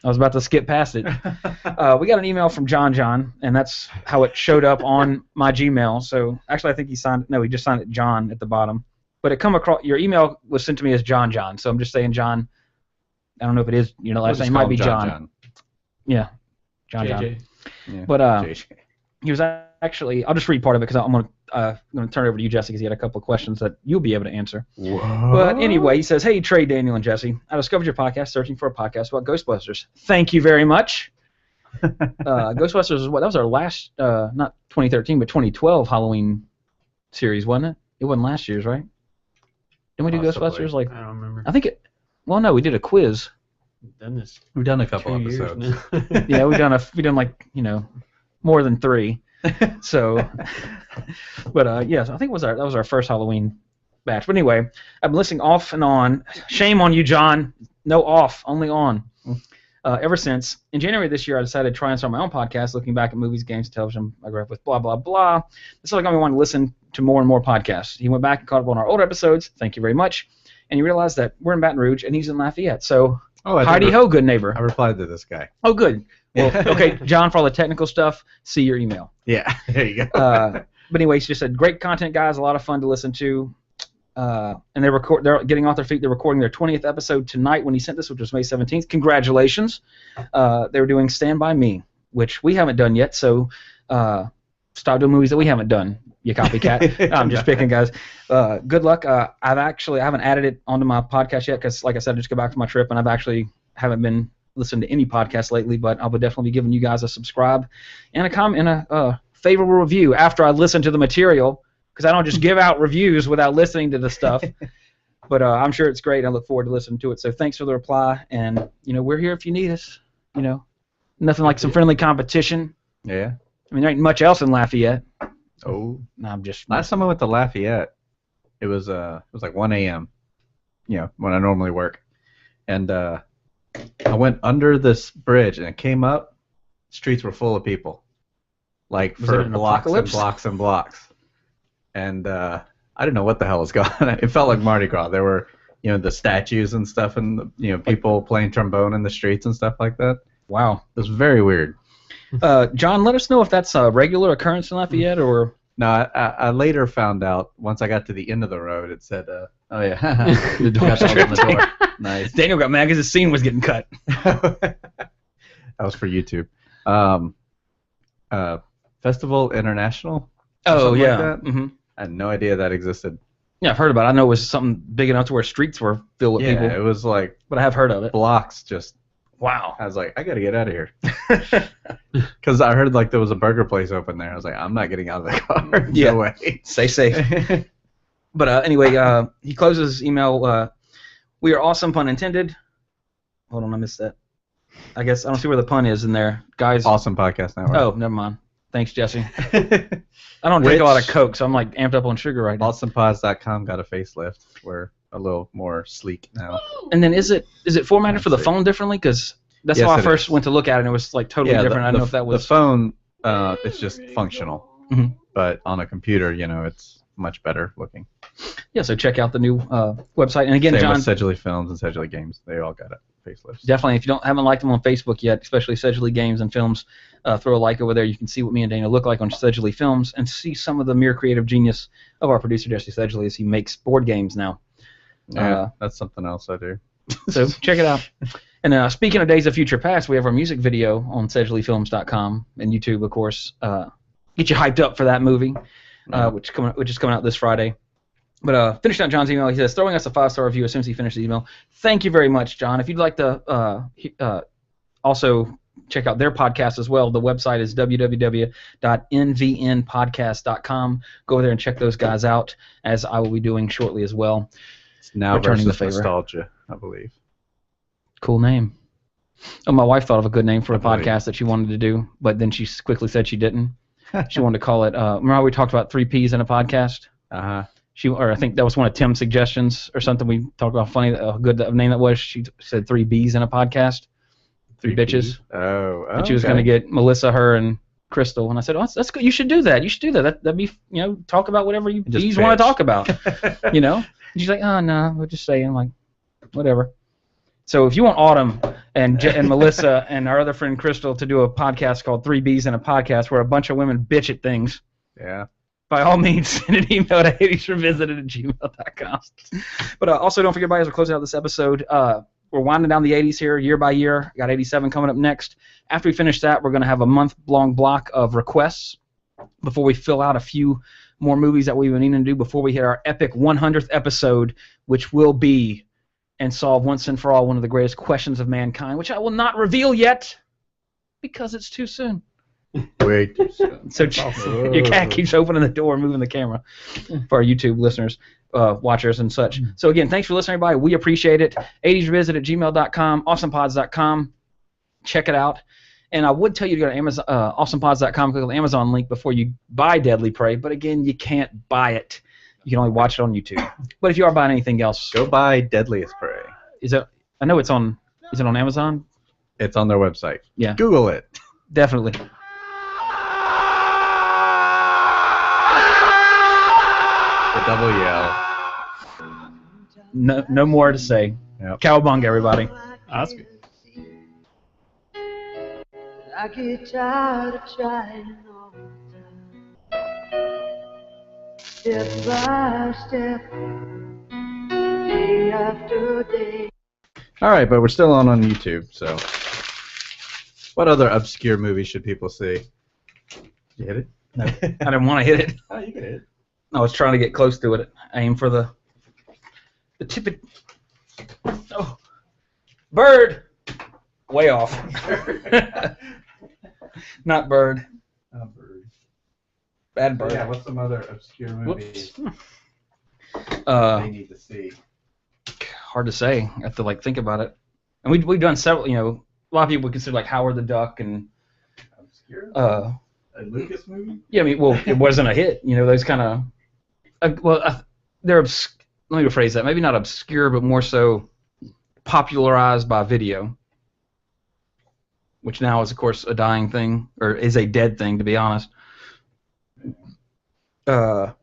S3: was about to skip past it. We got an email from John, and that's how it showed up on my Gmail. So actually, I think he just signed it John at the bottom. But it come across, your email was sent to me as John. So I'm just saying John. I don't know if it is, last name. It might be John. Yeah, John.
S4: JJ.
S1: Yeah.
S3: But
S1: JJ.
S3: he was actually. I'll just read part of it because I'm gonna turn it over to you, Jesse, because he had a couple of questions that you'll be able to answer.
S1: Whoa.
S3: But anyway, he says, "Hey Trey, Daniel, and Jesse, I discovered your podcast searching for a podcast about Ghostbusters. Thank you very much." Ghostbusters was what? That was our last, not 2013, but 2012 Halloween series, wasn't it? It wasn't last year's, right? Didn't we do
S1: Possibly.
S3: Ghostbusters? Like,
S4: I don't remember.
S3: I think it. Well, no, we did a quiz.
S4: Done this
S1: We've done a couple
S4: 2 years
S1: episodes.
S4: now.
S3: Yeah, we done like more than 3. So, but yes, I think that was our first Halloween batch. But anyway, I've been listening off and on. Shame on you, John. No off, only on. Ever since. In January this year, I decided to try and start my own podcast, looking back at movies, games, television I grew up with, blah, blah, blah. This is like I wanted to listen to more and more podcasts. He went back and caught up on our older episodes. Thank you very much. And he realized that we're in Baton Rouge and he's in Lafayette. So, howdy ho, good neighbor.
S1: I replied to this guy.
S3: Oh, good. Well, okay, John, for all the technical stuff, see your email.
S1: Yeah, there you go.
S3: But anyway, he just said, great content, guys, a lot of fun to listen to. And they're getting off their feet. They're recording their 20th episode tonight when he sent this, which was May 17th. Congratulations. They were doing Stand By Me, which we haven't done yet, so stop doing movies that we haven't done, you copycat. I'm just picking, guys. Good luck. I haven't added it onto my podcast yet because, like I said, I just got back from my trip, and haven't been listening to any podcast lately, but I will definitely be giving you guys a subscribe and a comment and a favorable review after I listen to the material, because I don't just give out reviews without listening to the stuff. But I'm sure it's great. I look forward to listening to it. So thanks for the reply, and we're here if you need us. Nothing like some friendly competition.
S1: Yeah.
S3: I mean, there ain't much else in Lafayette.
S1: Oh.
S3: No, I'm just.
S1: Last time I went to Lafayette, it was like 1 a.m. When I normally work, and I went under this bridge and it came up. Streets were full of people, like
S3: Was
S1: for
S3: it an
S1: blocks
S3: apocalypse?
S1: and blocks and blocks. And I didn't know what the hell was going on. It felt like Mardi Gras. There were, the statues and stuff, and people playing trombone in the streets and stuff like that.
S3: Wow.
S1: It was very weird.
S3: John, let us know if that's a regular occurrence in Lafayette or.
S1: No, I later found out once I got to the end of the road. It said, "Oh yeah, the door's on the door." Nice.
S3: Daniel got mad because his scene was getting cut.
S1: That was for YouTube. Festival International.
S3: Oh
S1: something
S3: yeah.
S1: like that?
S3: Mm-hmm.
S1: I had no idea that existed.
S3: Yeah, I've heard about it. I know it was something big enough to where streets were filled with
S1: Yeah,
S3: people,
S1: it was like
S3: but I have heard of it.
S1: blocks just.
S3: Wow.
S1: I was like, I gotta get out of here, because I heard like there was a burger place open there. I was like, I'm not getting out of the car.
S3: Yeah.
S1: No way.
S3: Stay safe. But anyway, he closes his email. We are awesome, pun intended. Hold on, I missed that. I guess I don't see where the pun is in there, guys.
S1: Awesome podcast network.
S3: Oh, never mind. Thanks, Jesse. I don't drink a lot of Coke, so I'm like amped up on sugar right now.
S1: AwesomePods.com got a facelift. We're a little more sleek now.
S3: And then is it formatted for the phone differently? Because that's
S1: Yes,
S3: how I
S1: it
S3: first
S1: is.
S3: went to look at it, and it was like totally different. I don't know if that was
S1: the phone. It's just functional,
S3: Mhm.
S1: but on a computer, it's much better looking.
S3: Yeah. So check out the new website. And again,
S1: Same
S3: John,
S1: with Sedgley Films and Sedgley Games. They all got a facelift.
S3: definitely, if you haven't liked them on Facebook yet, especially Sedgley Games and Films, throw a like over there. You can see what me and Dana look like on Sedgley Films and see some of the mere creative genius of our producer Jesse Sedgley as he makes board games now.
S1: Yeah, that's something else I do.
S3: So check it out. And speaking of Days of Future Past, we have our music video on SedgleyFilms.com and YouTube, of course. Get you hyped up for that movie, which is coming out this Friday. But finishing out John's email, he says, throwing us a 5-star review as soon as he finished the email. Thank you very much, John. If you'd like to also check out their podcast as well, the website is www.nvnpodcast.com. Go over there and check those guys out, as I will be doing shortly as well.
S1: It's now
S3: Returning the
S1: versus
S3: favor.
S1: nostalgia, I believe.
S3: Cool name. Oh, my wife thought of a good name for a
S1: I believe.
S3: podcast that she wanted to do, but then she quickly said she didn't. She wanted to call it, remember how we talked about 3 Ps in a podcast?
S1: Uh-huh.
S3: Or I think that was one of Tim's suggestions or something. We talked about a good name that was. She said 3 Bs in a podcast. 3 bitches.
S1: Oh,
S3: And she was going to get Melissa, her, and Crystal. And I said, oh, that's good. You should do that. You should do that. That'd be, talk about whatever you
S1: Just
S3: Bs want to
S1: bitch.
S3: talk about. And she's like, oh, no, we're just saying. I'm like, whatever. So if you want Autumn and Melissa and our other friend Crystal to do a podcast called 3 Bs in a Podcast where a bunch of women bitch at things,
S1: Yeah.
S3: by all means, send an email to 80srevisited@gmail.com. But also, don't forget, guys, we're closing out this episode. we're winding down the 80s here year by year. Got 87 coming up next. After we finish that, we're going to have a month-long block of requests before we fill out a few more movies that we've been needing to do before we hit our epic 100th episode, which will be and solve once and for all one of the greatest questions of mankind, which I will not reveal yet because it's too soon.
S1: Wait.
S3: So your cat keeps opening the door and moving the camera for our YouTube listeners, watchers, and such. So again, thanks for listening, everybody. We appreciate it. 80srevisit@gmail.com, awesomepods.com. Check it out. And I would tell you to go to Amazon, awesomepods.com, click on the Amazon link before you buy Deadly Prey. But again, you can't buy it. You can only watch it on YouTube. But if you are buying anything else,
S1: Go buy Deadliest Prey.
S3: is it? I know it's on. Is it on Amazon?
S1: It's on their website.
S3: Yeah.
S1: Google it.
S3: Definitely.
S1: The double yell.
S3: No more to say.
S1: Yep.
S3: Cowabunga, everybody.
S4: That's good.
S5: I get tired of trying all the time. Step by step, day after day.
S1: All right, but we're still on YouTube, so what other obscure movies should people see? Did you hit it?
S3: No, I didn't want to hit it.
S1: Oh, you can hit it.
S3: I was trying to get close to it. Aim for the tip. Oh, bird. Way off. Not bird.
S1: Bird.
S3: Bad bird.
S1: Yeah, what's some other obscure movies
S3: Whoops.
S1: they need to see?
S3: Hard to say. I have to think about it. And we've done several. A lot of people would consider Howard the Duck and
S1: Obscure? A Lucas movie?
S3: yeah. I mean, well, it wasn't a hit. Those kind of. They're let me rephrase that. Maybe not obscure, but more so popularized by video, which now is, of course, a dying thing, or is a dead thing, to be honest. I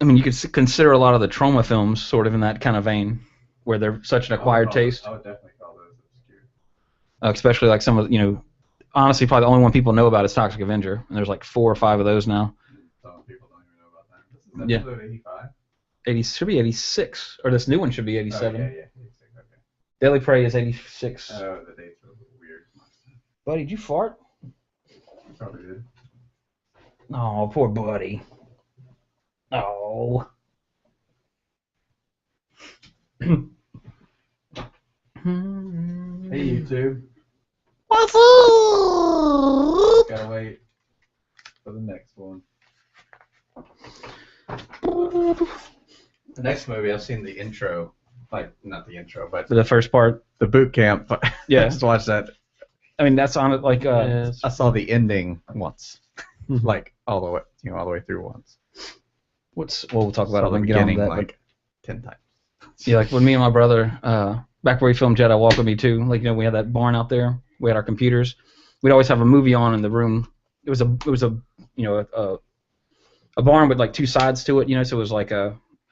S3: mean, you could consider a lot of the trauma films sort of in that kind of vein, where they're such an acquired taste.
S1: I would definitely call those obscure.
S3: Especially some of honestly, probably the only one people know about is Toxic Avenger, and there's 4 or 5 of those now.
S1: Some people don't even know about that. This is episode 85?
S3: 80 should be 86, or this new one should be 87.
S1: Oh, yeah, 86, okay.
S3: Deadly Prey is 86.
S1: Oh, the dates are a little weird.
S3: Buddy, did you fart?
S1: Probably did.
S3: Oh, poor buddy. Oh.
S1: Hey, YouTube.
S3: What's up?
S1: Gotta wait for the next one. The next movie, I've seen the intro. Not the intro, but
S3: The first part.
S1: the boot camp.
S3: Yeah.
S1: I just watched that.
S3: I mean, that's on it.
S4: Yes.
S1: I saw the ending once. All the way, all the way through once.
S3: We'll talk about
S1: Saw
S3: it
S1: the
S3: when we get on to
S1: beginning
S3: that.
S1: 10 times.
S3: Yeah, when me and my brother, back where we filmed Jedi Walk With Me too, we had that barn out there. We had our computers. We'd always have a movie on in the room. It was a barn with 2 sides to it, so it was I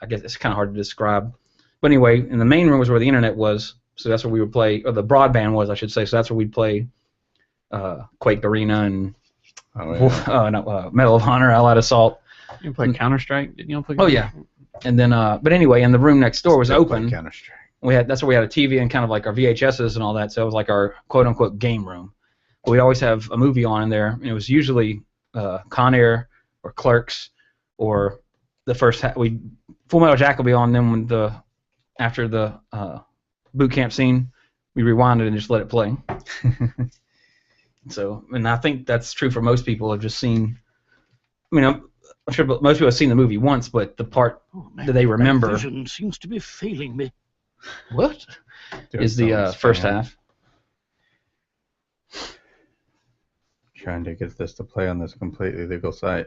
S3: guess it's kind of hard to describe. But anyway, in the main room was where the internet was, so that's where we would play, or the broadband was, I should say. So that's where we'd play Quake Arena and Medal of Honor, Allied Assault.
S4: You play Counter-Strike? Didn't you play?
S3: Oh yeah. And then, but anyway, and the room next door was open.
S1: Counter-Strike.
S3: That's where we had a TV and kind of our VHSs and all that. So it was our quote unquote game room. But we'd always have a movie on in there, and it was usually Con Air or Clerks or the first. Full Metal Jacket will be on. Then after the boot camp scene, we rewind it and just let it play. So, and I think that's true for most people. Have just seen. I mean, I'm sure most people have seen the movie once, but the part that they remember.
S6: My vision seems to be failing me.
S3: What? Is the first half.
S1: Trying to get this to play on this completely legal site.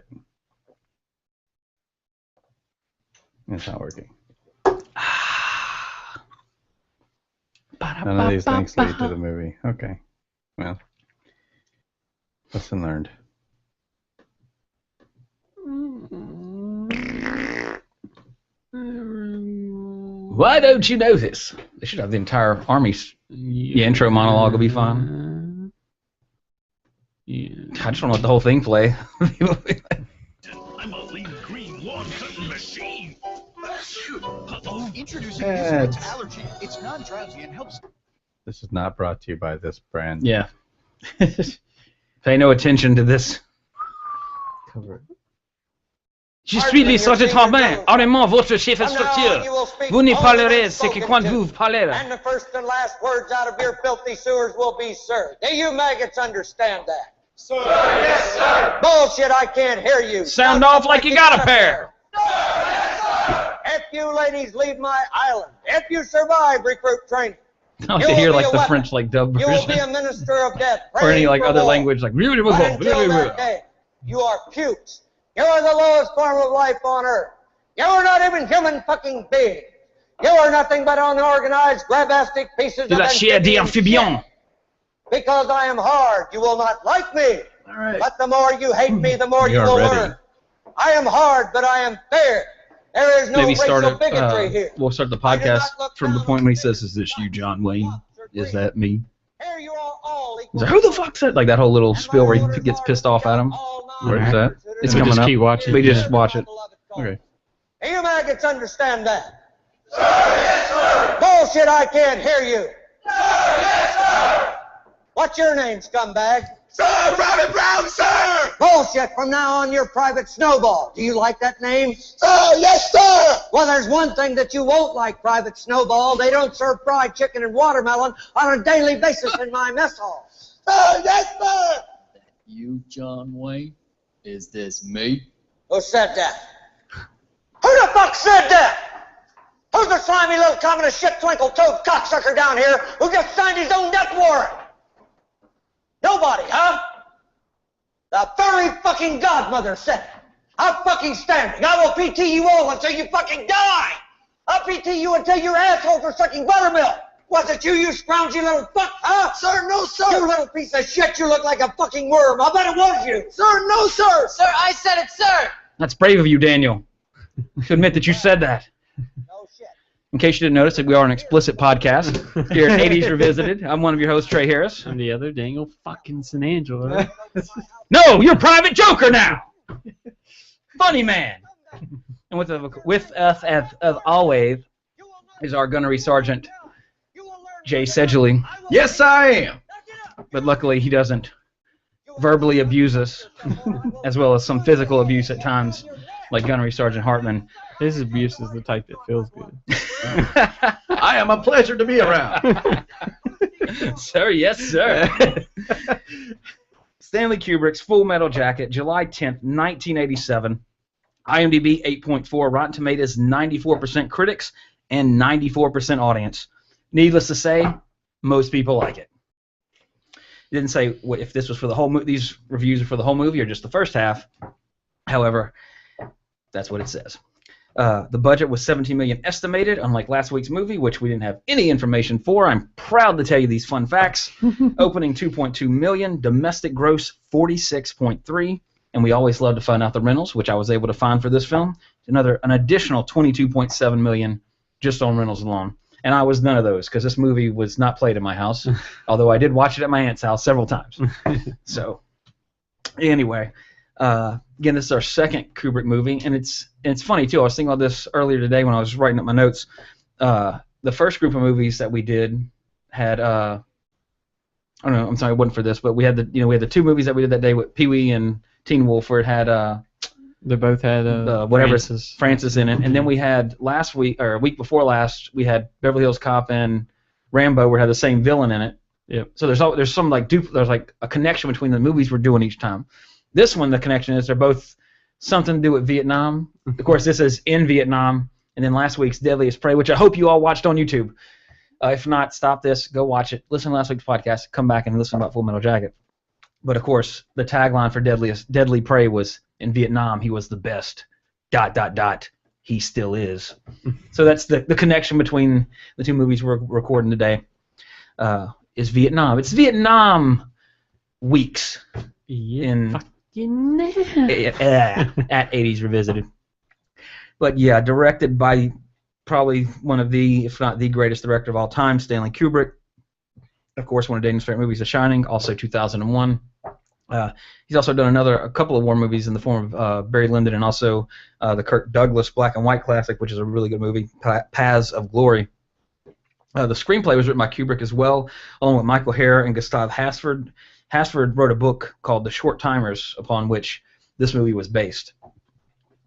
S1: It's not working. None of these links lead to the movie. Okay. Well, lesson learned.
S3: Why don't you know this? They should have the entire army's intro monologue will be fine.
S4: Yeah.
S3: I just don't want the whole thing play.
S6: I'm a lean green lawn-cutting machine.
S7: Introducing
S1: Yeah,
S7: Mucinex allergy. It's non-drowsy and helps
S1: This is not brought to you by this brand.
S3: Yeah. Pay no attention to this.
S1: Cover.
S3: Je suis le sergent Main, Armand, votre chef instructeur. Vous ne parlerez ce que quand vous parlerez.
S7: And the first and last words out of your filthy sewers will be, sir. Do you maggots understand that? Sir, yes, sir. Bullshit, I can't hear you.
S3: Sound off like you got a pair.
S7: If you ladies leave my island, if you survive recruit training,
S3: I like to hear like the French like dub
S7: you will be a
S3: version.
S7: minister of death.
S3: Or any like
S7: praying for
S3: other
S7: war.
S3: language like.
S7: But until that day, you are pukes. You are the lowest form of life on earth. You are not even human fucking beings. You are nothing but unorganized, grabastic pieces
S3: De
S7: of
S3: la chair d'amphibian.
S7: shit. Because I am hard, you will not like me.
S1: All right.
S7: But the more you hate me, the more
S1: We
S7: you
S1: are
S7: will
S1: ready.
S7: learn. I am hard, but I am fair. There is no
S3: Maybe start
S7: racial bigotry here.
S3: we'll start the
S7: I do not
S3: podcast
S7: look
S3: from the
S7: down
S3: point
S7: on
S3: when he
S7: people
S3: says, "Is this you, John Wayne? Is that me?"
S7: Here you are all
S3: He's
S7: equal.
S3: like, "Who the fuck said?" Like that whole little spiel where he gets pissed off at him.
S1: Where's that?
S3: It's
S4: We'll
S3: coming
S4: just
S3: up.
S4: keep watching.
S3: We just watch it.
S1: Okay.
S7: Do you maggots understand that? Sir, yes, sir. Bullshit, I can't hear you. Sir, yes, sir. What's your name, scumbag?
S2: Sir, Private Brown, sir!
S7: Bullshit, from now on you're Private Snowball. Do you like that name?
S2: Sir, yes, sir!
S7: Well, there's one thing that you won't like, Private Snowball. They don't serve fried chicken and watermelon on a daily basis in my mess hall.
S2: Sir, yes, sir!
S8: You, John Wayne? Is this me?
S7: Who said that? Who the fuck said that? Who's the slimy little communist shit twinkle-toed cocksucker down here who just signed his own death warrant? Nobody, huh? The very fucking godmother said it. I'm fucking standing. I will PT you all until you fucking die. I'll PT you until your assholes are sucking buttermilk. Was it you, you scroungy little fuck, huh?
S2: Sir, no, sir!
S7: You little piece of shit, you look like a fucking worm. I bet it was you.
S2: Sir, no, sir!
S5: Sir, I said it, sir.
S3: That's brave of you, Daniel, to admit that you said that.
S7: No shit.
S3: In case you didn't notice, we are an explicit podcast here at 80's Revisited. I'm one of your hosts, Trey Harris.
S4: I'm the other Daniel fucking San Angelo.
S3: No, you're Private Joker now. Funny man. And with us as always is our gunnery sergeant Jay Sedgley.
S1: Yes, I am.
S3: But luckily he doesn't verbally abuse us, as well as some physical abuse at times, like gunnery sergeant Hartman.
S4: His abuse is the type that feels good.
S1: I am a pleasure to be around.
S3: Sir, yes, sir. Stanley Kubrick's Full Metal Jacket, July 10th, 1987. IMDb 8.4, Rotten Tomatoes 94% critics and 94% audience. Needless to say, most people like it. It didn't say if this was for the whole movie. These reviews are for the whole movie or just the first half. However, that's what it says. The budget was $17 million estimated, unlike last week's movie, which we didn't have any information for. I'm proud to tell you these fun facts. Opening $2.2 million, domestic gross $46.3, and we always love to find out the rentals, which I was able to find for this film. An additional $22.7 million just on rentals alone. And I was none of those because this movie was not played in my house, although I did watch it at my aunt's house several times. So, anyway, again, this is our second Kubrick movie, and it's funny too. I was thinking about this earlier today when I was writing up my notes. The first group of movies that we did had I don't know. I'm sorry, it wasn't for this, but we had the two movies that we did that day with Pee Wee and Teen Wolf, where it had
S4: They both had
S3: Francis in it, and then we had last week or a week before last we had Beverly Hills Cop and Rambo, where it had the same villain in it.
S4: Yep.
S3: So there's some there's like a connection between the movies we're doing each time. This one, the connection is they're both something to do with Vietnam. Of course, this is in Vietnam, and then last week's Deadliest Prey, which I hope you all watched on YouTube. If not, stop this, go watch it, listen to last week's podcast, come back and listen about Full Metal Jacket. But of course, the tagline for Deadly Prey was, in Vietnam, he was the best. ... He still is. So that's the connection between the two movies we're recording today. Is Vietnam. It's Vietnam weeks at 80's Revisited. But yeah, directed by probably one of the, if not the greatest director of all time, Stanley Kubrick. Of course, one of Daniel's favorite movies, The Shining, also 2001. He's also done a couple of war movies in the form of Barry Lyndon and also the Kirk Douglas black and white classic, which is a really good movie, Paths of Glory. The screenplay was written by Kubrick as well, along with Michael Herr and Gustav Hasford. Hasford wrote a book called The Short Timers, upon which this movie was based.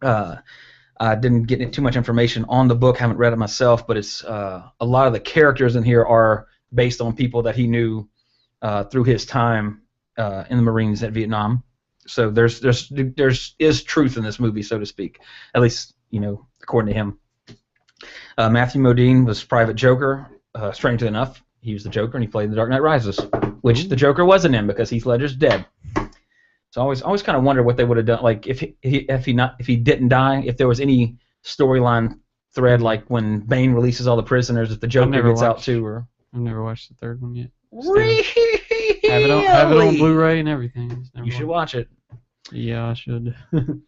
S3: I didn't get too much information on the book, haven't read it myself, but it's a lot of the characters in here are based on people that he knew through his time in the Marines at Vietnam. So there's truth in this movie, so to speak, at least according to him. Matthew Modine was Private Joker. Strangely enough, he was the Joker, and he played in The Dark Knight Rises, which the Joker wasn't in because Heath Ledger's dead. So I always kind of wonder what they would have done, like if he didn't die, if there was any storyline thread, like when Bane releases all the prisoners, if the Joker gets out too, or
S4: I've never watched the third one yet.
S3: Really?
S4: Have it on Blu-ray and everything.
S3: You should watch it.
S4: Yeah, I should.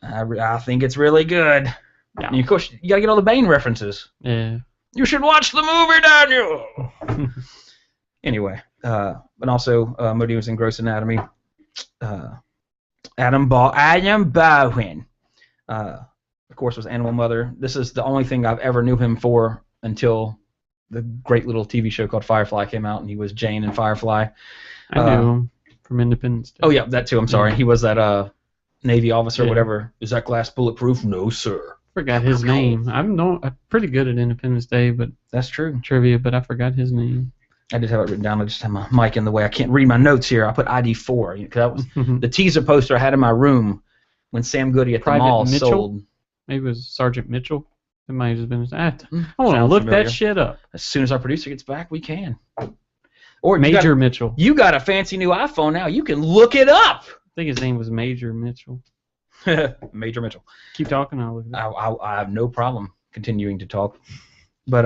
S3: I think it's really good. Yeah. And of course, you gotta get all the Bane references.
S4: Yeah.
S3: You should watch the movie, Daniel. Anyway, but also Modine was in Gross Anatomy. Adam Bowen, of course, was Animal Mother. This is the only thing I've ever knew him for until the great little TV show called Firefly came out, and he was Jane in Firefly.
S4: I knew him from Independence Day.
S3: Oh yeah, that too. I'm sorry. Yeah. He was that Navy officer, whatever. Is that glass bulletproof? No, sir.
S4: Forgot his name. I'm pretty good at Independence Day, but
S3: that's true.
S4: Trivia, but I forgot his name.
S3: I did have it written down. I just had my mic in the way. I can't read my notes here. I put ID4 because that was the teaser poster I had in my room when Sam Goody at the mall sold.
S4: Maybe it was Sergeant Mitchell. It might have been. I want to look that shit up.
S3: As soon as our producer gets back, we can. Or
S4: Major Mitchell.
S3: You got a fancy new iPhone now. You can look it up.
S4: I think his name was Major Mitchell.
S3: Major Mitchell.
S4: Keep talking. I'll look it up.
S3: I have no problem continuing to talk. But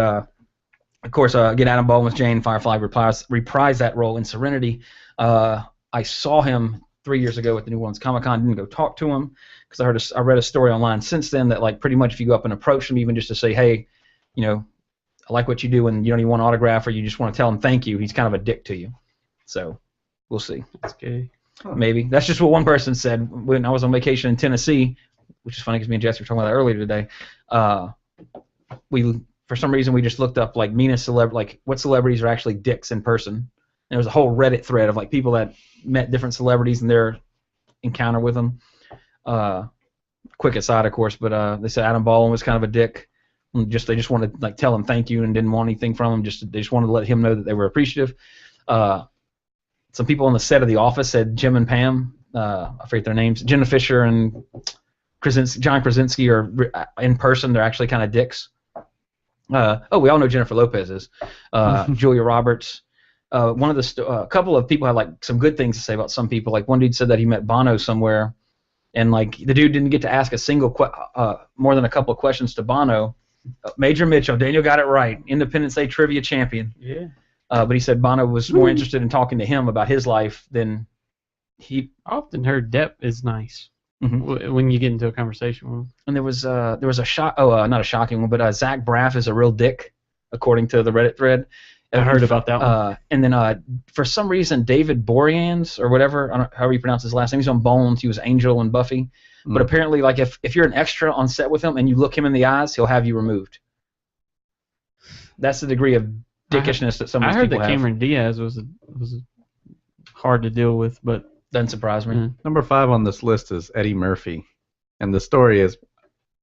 S3: of course, again, Adam Baldwin was Jane. Firefly reprised that role in Serenity. I saw him 3 years ago at the New Orleans Comic Con. Didn't go talk to him because I read a story online since then that like pretty much if you go up and approach him, even just to say, hey, I like what you do, and you don't even want an autograph or you just want to tell him thank you, he's kind of a dick to you. So we'll see.
S4: That's gay.
S3: Maybe that's just what one person said when I was on vacation in Tennessee, which is funny because me and Jesse were talking about that earlier today. For some reason, we just looked up like meanest celebrity, like what celebrities are actually dicks in person. And there was a whole Reddit thread of like people that met different celebrities and their encounter with them. Quick aside, of course, but they said Adam Baldwin was kind of a dick. They just wanted to like tell him thank you and didn't want anything from him. They just wanted to let him know that they were appreciative. Some people on the set of The Office said Jim and Pam. I forget their names. Jenna Fisher and John Krasinski are in person. They're actually kind of dicks. We all know Jennifer Lopez is. Julia Roberts. A couple of people had like some good things to say about some people. Like one dude said that he met Bono somewhere, and like the dude didn't get to ask a single more than a couple of questions to Bono. Major Mitchell, Daniel got it right. Independence Day trivia champion.
S4: Yeah.
S3: But he said Bono was more interested in talking to him about his life than he.
S4: I often heard Depp is nice. Mm-hmm. When you get into a conversation with him.
S3: And there was not a shocking one, but Zach Braff is a real dick, according to the Reddit thread.
S4: I heard about that one.
S3: And then for some reason, David Boreanaz or whatever, I don't know how you pronounce his last name. He's on Bones. He was Angel and Buffy. But apparently, like if you're an extra on set with him and you look him in the eyes, he'll have you removed. That's the degree of dickishness that some of these people have.
S4: I heard that Cameron Diaz was hard to deal with, but
S3: doesn't surprise me.
S4: Yeah.
S1: Number 5 on this list is Eddie Murphy, and the story is,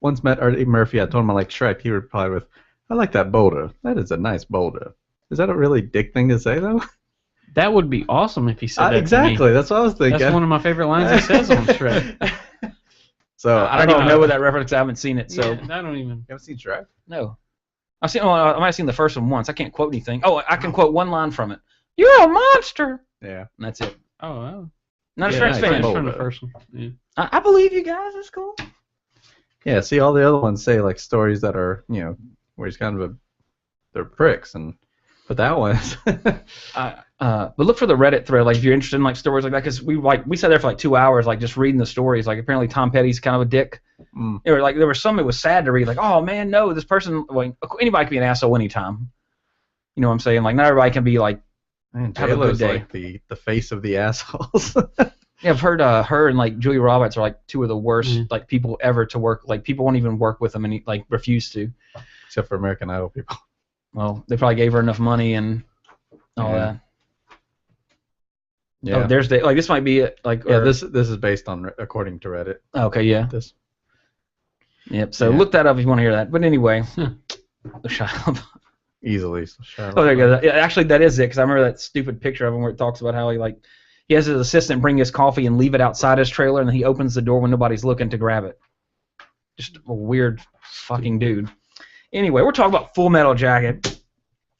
S1: once met Eddie Murphy, I told him I like Shrek. He replied with, "I like that boulder. That is a nice boulder." Is that a really dick thing to say though?
S4: That would be awesome if he said that.
S1: Exactly.
S4: To me.
S1: That's what I was thinking.
S4: That's one of my favorite lines he says on Shrek.
S3: So I don't even know what that reference. I haven't seen it. So
S4: yeah, I don't even.
S1: You haven't seen Shrek?
S3: No. I might have seen the first one once. I can't quote anything. Oh, I can quote one line from it. You're a monster.
S1: Yeah.
S3: And that's it.
S4: Oh, wow.
S3: Not a Shrek fan.
S4: From the first one. Yeah.
S3: I believe you guys. That's cool.
S1: Yeah. See, all the other ones say like stories that are where he's kind of they're pricks, but that one is.
S3: But look for the Reddit thread, like if you're interested in like stories like that, because we sat there for like 2 hours, like just reading the stories. Like apparently Tom Petty's kind of a dick. There were some it was sad to read, like, oh man, no, this person. Well, anybody can be an asshole anytime. You know what I'm saying? Like not everybody can be like.
S1: Man,
S3: have a good day.
S1: Like the face of the assholes.
S3: Yeah, I've heard her and like Julia Roberts are like two of the worst like people ever to work. Like people won't even work with them and like refuse to.
S1: Except for American Idol people.
S3: Well, they probably gave her enough money and all that.
S1: Yeah.
S3: Oh, there's like this might be it. Like
S1: Yeah, this is based on according to Reddit.
S3: Okay, yeah.
S1: This.
S3: Yep. So look that up if you want to hear that. But anyway,
S1: Easily.
S3: Oh, there you go. Yeah, actually, that is it because I remember that stupid picture of him where it talks about how he has his assistant bring his coffee and leave it outside his trailer, and then he opens the door when nobody's looking to grab it. Just a weird fucking dude. Anyway, we're talking about Full Metal Jacket.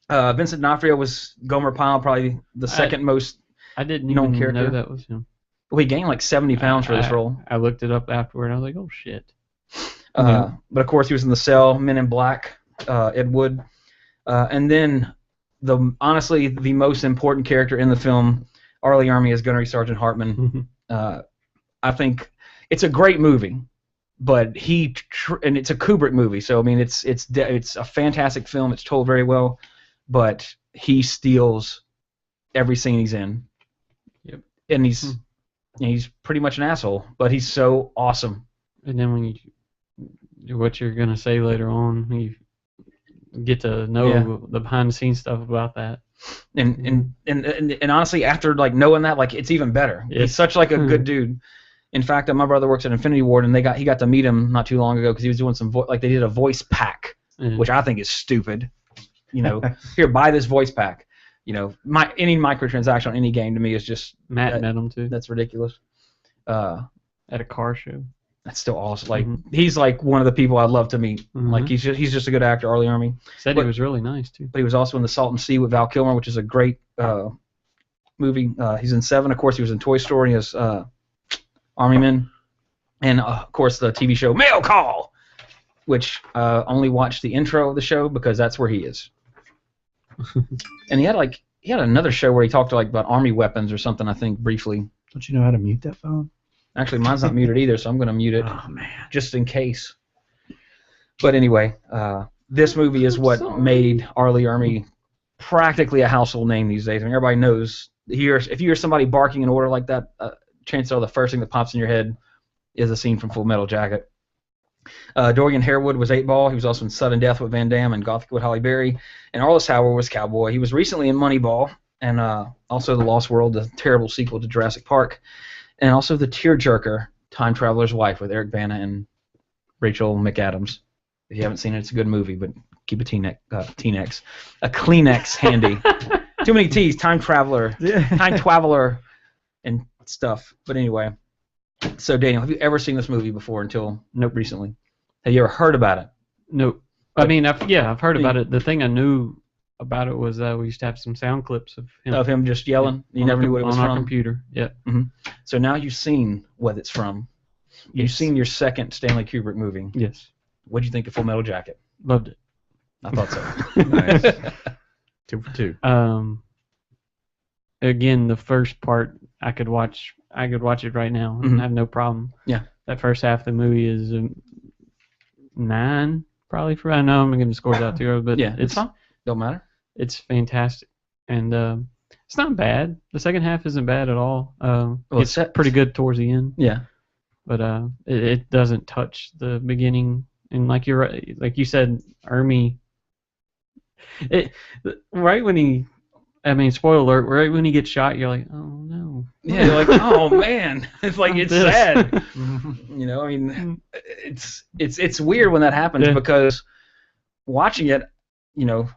S3: Vincent D'Onofrio was Gomer Pyle, probably the second most.
S4: I didn't
S3: known
S4: even
S3: character.
S4: know that was him.
S3: Well, he gained like 70 pounds for this role.
S4: I looked it up afterward. And I was like, oh shit.
S3: But of course, he was in The Cell, Men in Black, Ed Wood, and then honestly the most important character in the film, R. Lee Ermey as Gunnery Sergeant Hartman. I think it's a great movie, but and it's a Kubrick movie, so I mean it's a fantastic film. It's told very well, but he steals every scene he's in.
S4: Yep.
S3: And he's pretty much an asshole, but he's so awesome.
S4: And then when what you're gonna say later on, you get to know the behind the scenes stuff about that.
S3: And honestly, after like knowing that, like it's even better. He's such like a good dude. In fact, my brother works at Infinity Ward, and he got to meet him not too long ago because he was doing some they did a voice pack, which I think is stupid. You know, here, buy this voice pack. You know, any microtransaction on any game to me is just
S4: Matt met him too.
S3: That's ridiculous.
S4: At a car show.
S3: That's still awesome. Like he's like one of the people I'd love to meet. Like he's just a good actor, R. Lee Ermey.
S4: Said he was really nice too.
S3: But he was also in The Salton Sea with Val Kilmer, which is a great movie. He's in Seven, of course. He was in Toy Story as Army Men, and of course the TV show Mail Call, which only watched the intro of the show because that's where he is. And he had another show where he talked about army weapons or something, I think, briefly.
S1: Don't you know how to mute that phone?
S3: Actually, mine's not muted either, so I'm going to mute it.
S1: Oh, man.
S3: Just in case. But anyway, this movie is what made R. Lee Ermey practically a household name these days. I mean, everybody knows. If you hear somebody barking an order like that, chances are the first thing that pops in your head is a scene from Full Metal Jacket. Dorian Harewood was 8-Ball. He was also in Sudden Death with Van Damme and Gothic with Halle Berry. And Arliss Howard was Cowboy. He was recently in Moneyball and also The Lost World, the terrible sequel to Jurassic Park. And also the tearjerker, Time Traveler's Wife with Eric Bana and Rachel McAdams. If you haven't seen it, it's a good movie, but keep a Kleenex handy. Too many T's. Time Traveler, Time Traveler, and stuff. But anyway, so Daniel, have you ever seen this movie before until recently? Have you ever heard about it?
S4: Nope. I mean, I've heard about it. The thing I knew about it was we used to have some sound clips of him
S3: just yelling. You never knew what it was
S4: on
S3: from.
S4: our computer. Yeah.
S3: Mm-hmm. So now you've seen what it's from. You've seen your second Stanley Kubrick movie.
S4: Yes.
S3: What did you think of Full Metal Jacket?
S4: Loved it.
S3: I thought so.
S1: Nice. 2 for 2.
S4: Again, the first part I could watch it right now and have no problem.
S3: Yeah.
S4: That first half of the movie is 9 probably I know I'm giving the scores out too early, but
S3: yeah, it's fine. Don't matter.
S4: It's fantastic, and it's not bad. The second half isn't bad at all. It's pretty good towards the end.
S3: Yeah,
S4: but it doesn't touch the beginning. And like you said, Ermey. Right when he, I mean, spoiler alert. Right when he gets shot, you're like, oh no.
S3: Yeah, you're like, oh man. It's like it's sad. You know, I mean, it's weird when that happens because watching it, you know.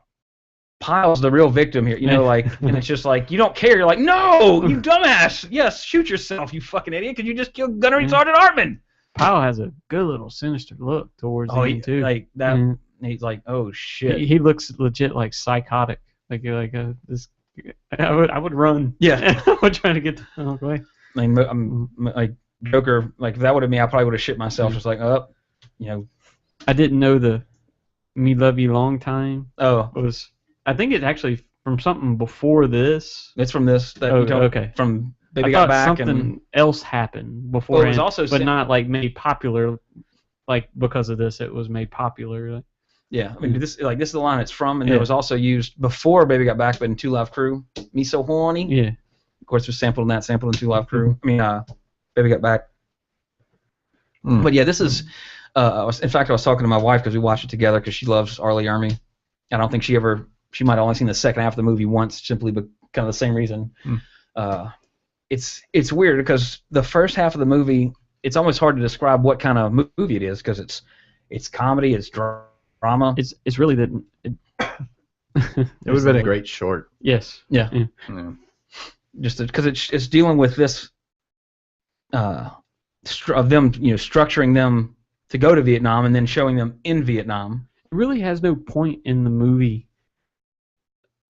S3: Pyle's the real victim here, you know, and it's just like, you don't care. You're like, no, you dumbass. Yes, shoot yourself, you fucking idiot, because you just killed Gunnery Sergeant Hartman.
S4: Pyle has a good little sinister look towards him, too.
S3: Like that. He's like, oh, shit.
S4: He looks legit, like, psychotic. Like this. I would run.
S3: Yeah.
S4: I would try to get the wrong way.
S3: I mean, I'm like, Joker, like, if that would have been me, I probably would have shit myself. Just like, you know.
S4: I didn't know the Me Love You Long Time.
S3: Oh.
S4: Was... I think it's actually from something before this.
S3: It's from this.
S4: Okay.
S3: From Baby Got Back.
S4: Something else happened before.
S3: Well, it was also
S4: but not like made popular. Like because of this, it was made popular.
S3: Yeah, I mean this is the line it's from, and it was also used before Baby Got Back, but in Two Live Crew. Me So Horny.
S4: Yeah.
S3: Of course, it was sampled in Two Live Crew. I mean, Baby Got Back. But yeah, this is. In fact, I was talking to my wife because we watched it together because she loves R. Lee Ermey. I don't think she might have only seen the second half of the movie once, simply kind of the same reason. It's weird because the first half of the movie, it's almost hard to describe what kind of movie it is because it's comedy, it's drama.
S4: It's really that.
S1: It would have been a great short.
S4: Yes.
S3: Yeah.
S1: Yeah.
S3: Just because it's dealing with this of them, structuring them to go to Vietnam and then showing them in Vietnam.
S4: It really has no point in the movie.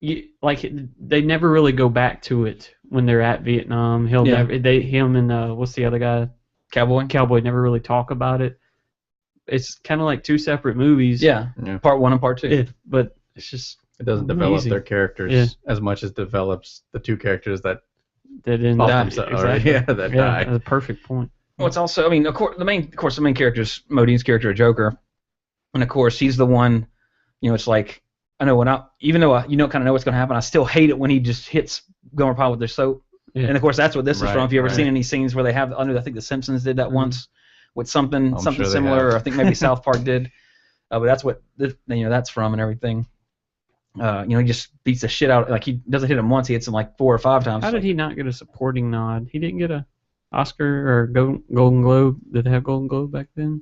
S4: They never really go back to it when they're at Vietnam. Him and what's the other guy? Cowboy never really talk about it. It's kind of like two separate movies.
S3: Yeah. Part 1 and Part 2.
S4: But it's just
S1: it doesn't develop their characters as much as develops the two characters that
S4: didn't die. Exactly.
S1: Die.
S4: That's a perfect point.
S3: Well, it's also, I mean, of course, the main character is Modine's character, Joker, and of course he's the one. It's like I know even though kind of know what's going to happen, I still hate it when he just hits Gomer Pyle with their soap. Yeah. And of course that's what this is from. If you ever seen any scenes where they have, I think The Simpsons did that once with something similar, or I think maybe South Park did. But that's what that's from and everything. He just beats the shit out. Like he doesn't hit him once; he hits him like 4 or 5 times.
S4: How did he not get a supporting nod? He didn't get a Oscar or Golden Globe. Did they have Golden Globe back then?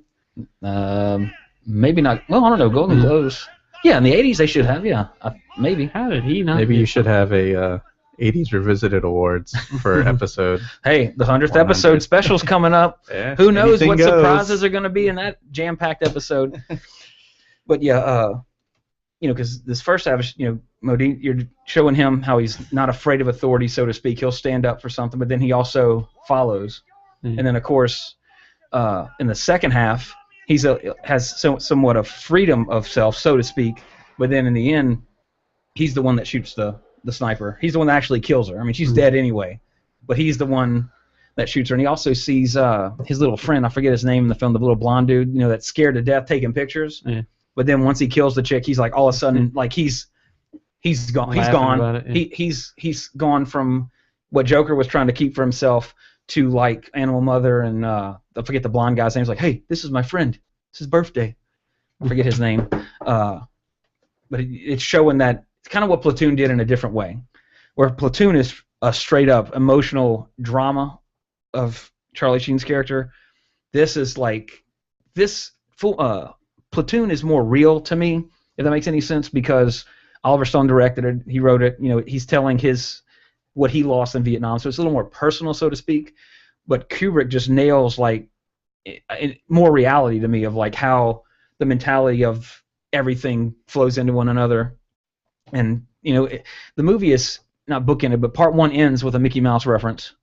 S3: Maybe not. Well, I don't know. Golden Globes. Yeah, in the 80s they should have. Yeah, maybe.
S4: How did he not?
S1: Maybe you should have a 80s Revisited Awards for episode.
S3: Hey, the 100th episode special's coming up.
S1: Yeah,
S3: who knows what surprises are going to be in that jam-packed episode? But yeah, because this first half, Modine, you're showing him how he's not afraid of authority, so to speak. He'll stand up for something, but then he also follows. And then, of course, in the second half, has somewhat of freedom of self, so to speak. But then in the end, he's the one that shoots the sniper. He's the one that actually kills her. I mean, she's dead anyway, but he's the one that shoots her. And he also sees his little friend, I forget his name in the film, the little blonde dude, that's scared to death taking pictures. Yeah. But then once he kills the chick, he's like all of a sudden like he's gone. He's gone. He's gone from what Joker was trying to keep for himself to like Animal Mother and I forget the blonde guy's name. He's like, hey, this is my friend. It's his birthday. I forget his name. But it's showing that it's kind of what Platoon did in a different way, where Platoon is a straight up emotional drama of Charlie Sheen's character. This is like Platoon is more real to me, if that makes any sense, because Oliver Stone directed it, he wrote it, he's telling what he lost in Vietnam, so it's a little more personal, so to speak. But Kubrick just nails like more reality to me of like how the mentality of everything flows into one another. And the movie is not bookended, but part 1 ends with a Mickey Mouse reference,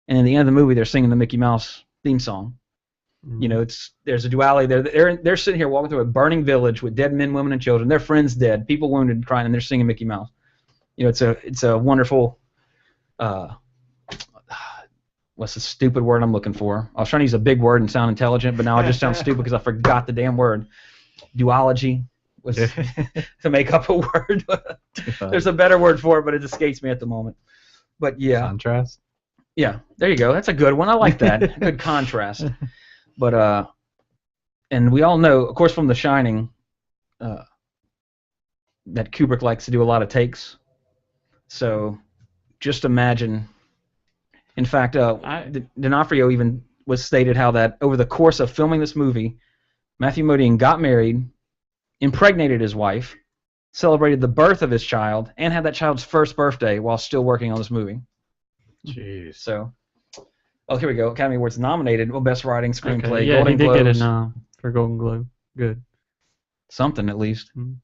S3: and in the end of the movie they're singing the Mickey Mouse theme song. There's a duality there. They're sitting here walking through a burning village with dead men, women, and children. Their friends dead, people wounded and crying, and they're singing Mickey Mouse. It's a wonderful. What's the stupid word I'm looking for? I was trying to use a big word and sound intelligent, but now I just sound stupid because I forgot the damn word. Duology was to make up a word. There's a better word for it, but it escapes me at the moment. But yeah.
S1: Contrast?
S3: Yeah, there you go. That's a good one. I like that. Good contrast. But and we all know, of course, from The Shining, that Kubrick likes to do a lot of takes. So just imagine. In fact, D'Onofrio even was stated how that over the course of filming this movie, Matthew Modine got married, impregnated his wife, celebrated the birth of his child, and had that child's first birthday while still working on this movie.
S1: Jeez.
S3: So, here we go. Academy Awards nominated. Well, Best Writing, Screenplay,
S4: okay. Yeah,
S3: Golden
S4: he did
S3: Globes.
S4: get a nom for Golden Globe. Good.
S3: Something at least.
S4: Mm-hmm.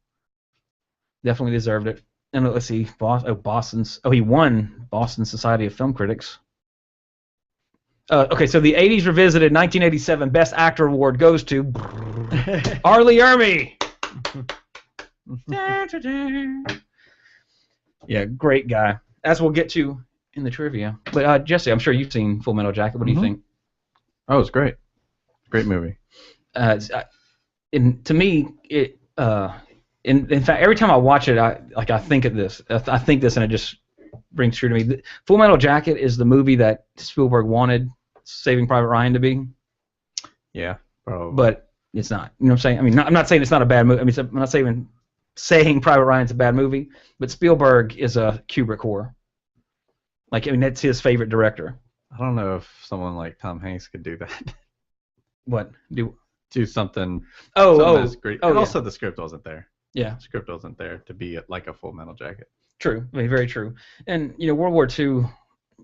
S3: Definitely deserved it. And let's see, he won Boston Society of Film Critics. Okay, so the 80's Revisited 1987 Best Actor Award goes to R. Lee Ermey. Yeah, great guy. As we'll get to in the trivia. But Jesse, I'm sure you've seen Full Metal Jacket. What do you think?
S1: Oh, it's great. Great movie.
S3: To me, it. In fact, every time I watch it, I think of this. I think this, and it just rings true to me. Full Metal Jacket is the movie that Spielberg wanted Saving Private Ryan to be.
S1: Yeah, probably.
S3: But it's not. You know what I'm saying? I mean, I'm not saying it's not a bad movie. I mean, I'm not saying saying Private Ryan's a bad movie, but Spielberg is a Kubrick whore. Like, I mean, that's his favorite director.
S1: I don't know if someone like Tom Hanks could do that.
S3: What?
S1: Do something.
S3: Oh,
S1: that's great.
S3: oh,
S1: And
S3: yeah.
S1: also, the script wasn't there.
S3: Yeah.
S1: The script wasn't there to be like a Full Metal Jacket.
S3: True. I mean, very true. And, you know, World War II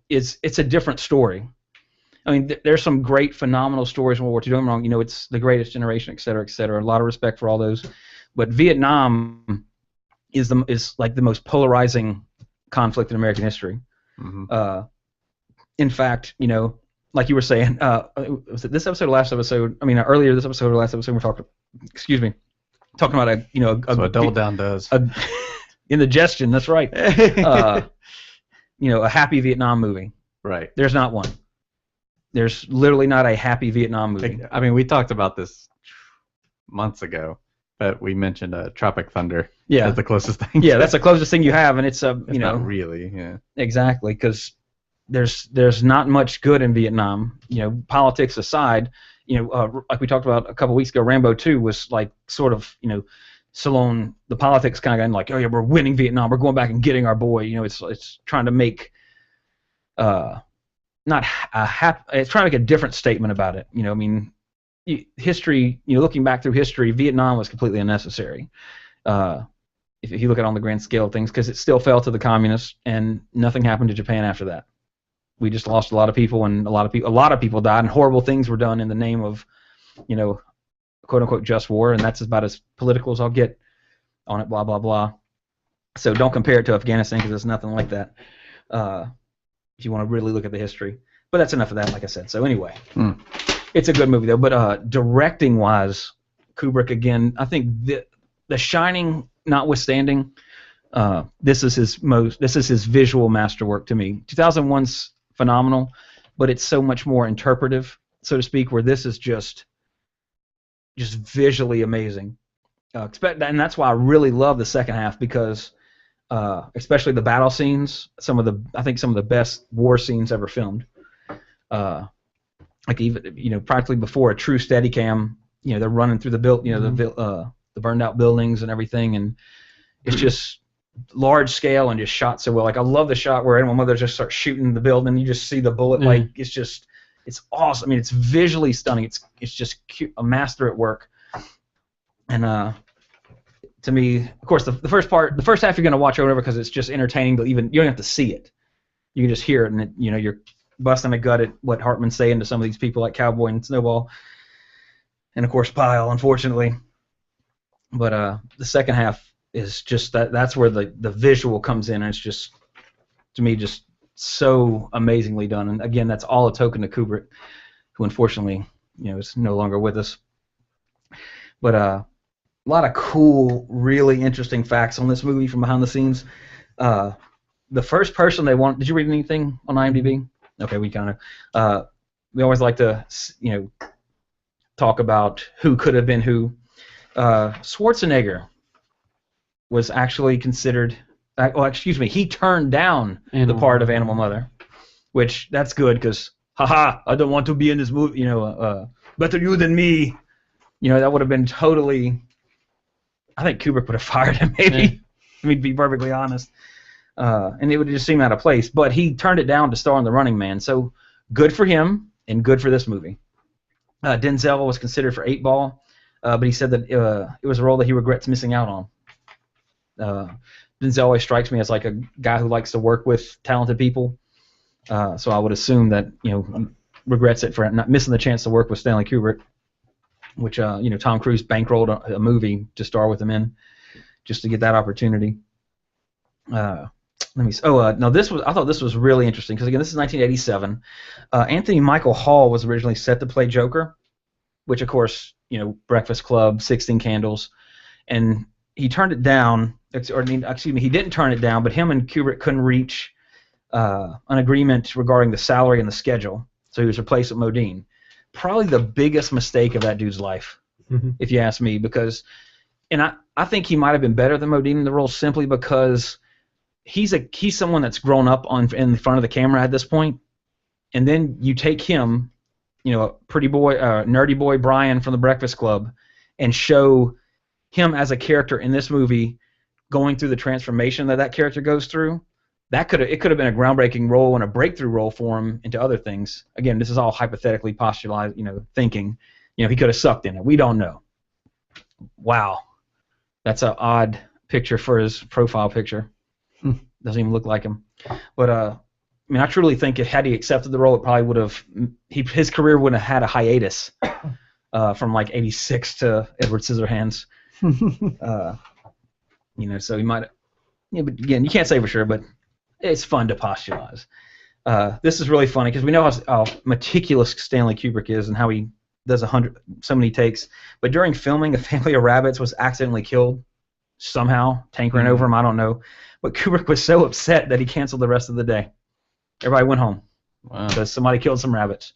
S3: it's a different story. I mean, there's some great, phenomenal stories in World War II. Don't get me wrong. You know, it's the greatest generation, et cetera, et cetera. A lot of respect for all those. But Vietnam is like the most polarizing conflict in American history.
S1: Mm-hmm.
S3: In fact, you know, like you were saying, was it this episode or last episode? I mean, earlier this episode or last episode, we're talking. Excuse me, talking about
S1: So a Double Down does.
S3: Indigestion. That's right. You know, a happy Vietnam movie.
S1: Right.
S3: There's not one. There's literally not a happy Vietnam movie.
S1: I mean, we talked about this months ago, but we mentioned Tropic Thunder.
S3: Yeah.
S1: As the closest thing.
S3: Yeah, that's the closest thing you have, and it's
S1: It's not really. Yeah.
S3: Exactly, because there's not much good in Vietnam. You know, politics aside, you know, like we talked about a couple weeks ago, Rambo 2 was like sort of, you know, Stallone, the politics kind of guy, like, oh yeah, we're winning Vietnam, we're going back and getting our boy. You know, it's trying to make it's trying to make a different statement about it. You know, I mean, history. You know, looking back through history, Vietnam was completely unnecessary. If you look at it on the grand scale of things, because it still fell to the communists, and nothing happened to Japan after that. We just lost a lot of people, and a lot of people died, and horrible things were done in the name of, you know, quote unquote just war, and that's about as political as I'll get on it. Blah blah blah. So don't compare it to Afghanistan, because it's nothing like that. If you want to really look at the history, but that's enough of that. Like I said. So anyway, it's a good movie though. But directing wise, Kubrick again. I think The Shining notwithstanding, this is his visual masterwork to me. 2001's phenomenal, but it's so much more interpretive, so to speak, where this is just visually amazing. And that's why I really love the second half, because especially the battle scenes, I think some of the best war scenes ever filmed. Like even, you know, practically before a true Steadicam, you know, they're running through the burned out buildings and everything, and it's just large scale and just shot so well. Like, I love the shot where Animal Mother just starts shooting the building, you just see the bullet. Like, it's awesome. I mean, it's visually stunning. It's just cute, a master at work. And to me, of course, the first half you're going to watch over because it's just entertaining, but even you don't have to see it. You can just hear it, and you know, you're busting a gut at what Hartman's saying to some of these people like Cowboy and Snowball, and of course Pyle, unfortunately. But the second half is just that's where the visual comes in, and it's just, to me, just so amazingly done. And again, that's all a token to Kubrick, who unfortunately, you know, is no longer with us. But a lot of cool, really interesting facts on this movie from behind the scenes. The first person they want. Did you read anything on IMDb? Okay, we kind of. We always like to, you know, talk about who could have been who. Schwarzenegger was actually considered. He turned down the part of Animal Mother, which that's good, because haha, I don't want to be in this movie. You know, better you than me. You know, that would have been totally. I think Kubrick would have fired him, maybe. Yeah. I mean, to be perfectly honest. And it would just seem out of place. But he turned it down to star in The Running Man. So good for him, and good for this movie. Denzel was considered for 8 Ball, but he said that it was a role that he regrets missing out on. Denzel always strikes me as like a guy who likes to work with talented people. So I would assume that, you know, regrets it for not missing the chance to work with Stanley Kubrick, which you know, Tom Cruise bankrolled a movie to star with him in, just to get that opportunity. Let me see. I thought this was really interesting, because again, this is 1987. Anthony Michael Hall was originally set to play Joker, which of course, you know, Breakfast Club, 16 Candles, and he turned it down. He didn't turn it down, but him and Kubrick couldn't reach an agreement regarding the salary and the schedule, so he was replaced with Modine. Probably the biggest mistake of that dude's life, if you ask me, because, and I think he might have been better than Modine in the role, simply because he's someone that's grown up in front of the camera at this point, and then you take him, you know, a pretty boy, nerdy boy Brian from the Breakfast Club, and show him as a character in this movie going through the transformation that character goes through, it could have been a groundbreaking role and a breakthrough role for him into other things. Again, this is all hypothetically postulated, thinking. He could have sucked in it. We don't know. Wow, that's an odd picture for his profile picture. Doesn't even look like him. But I truly think had he accepted the role, it probably would have. His career would have had a hiatus from like '86 to Edward Scissorhands. So he might. But again, you can't say for sure, but it's fun to postulate. This is really funny because we know how meticulous Stanley Kubrick is and how he does so many takes. But during filming, a family of rabbits was accidentally killed somehow, tankering over him. I don't know. But Kubrick was so upset that he canceled the rest of the day. Everybody went home because somebody killed some rabbits.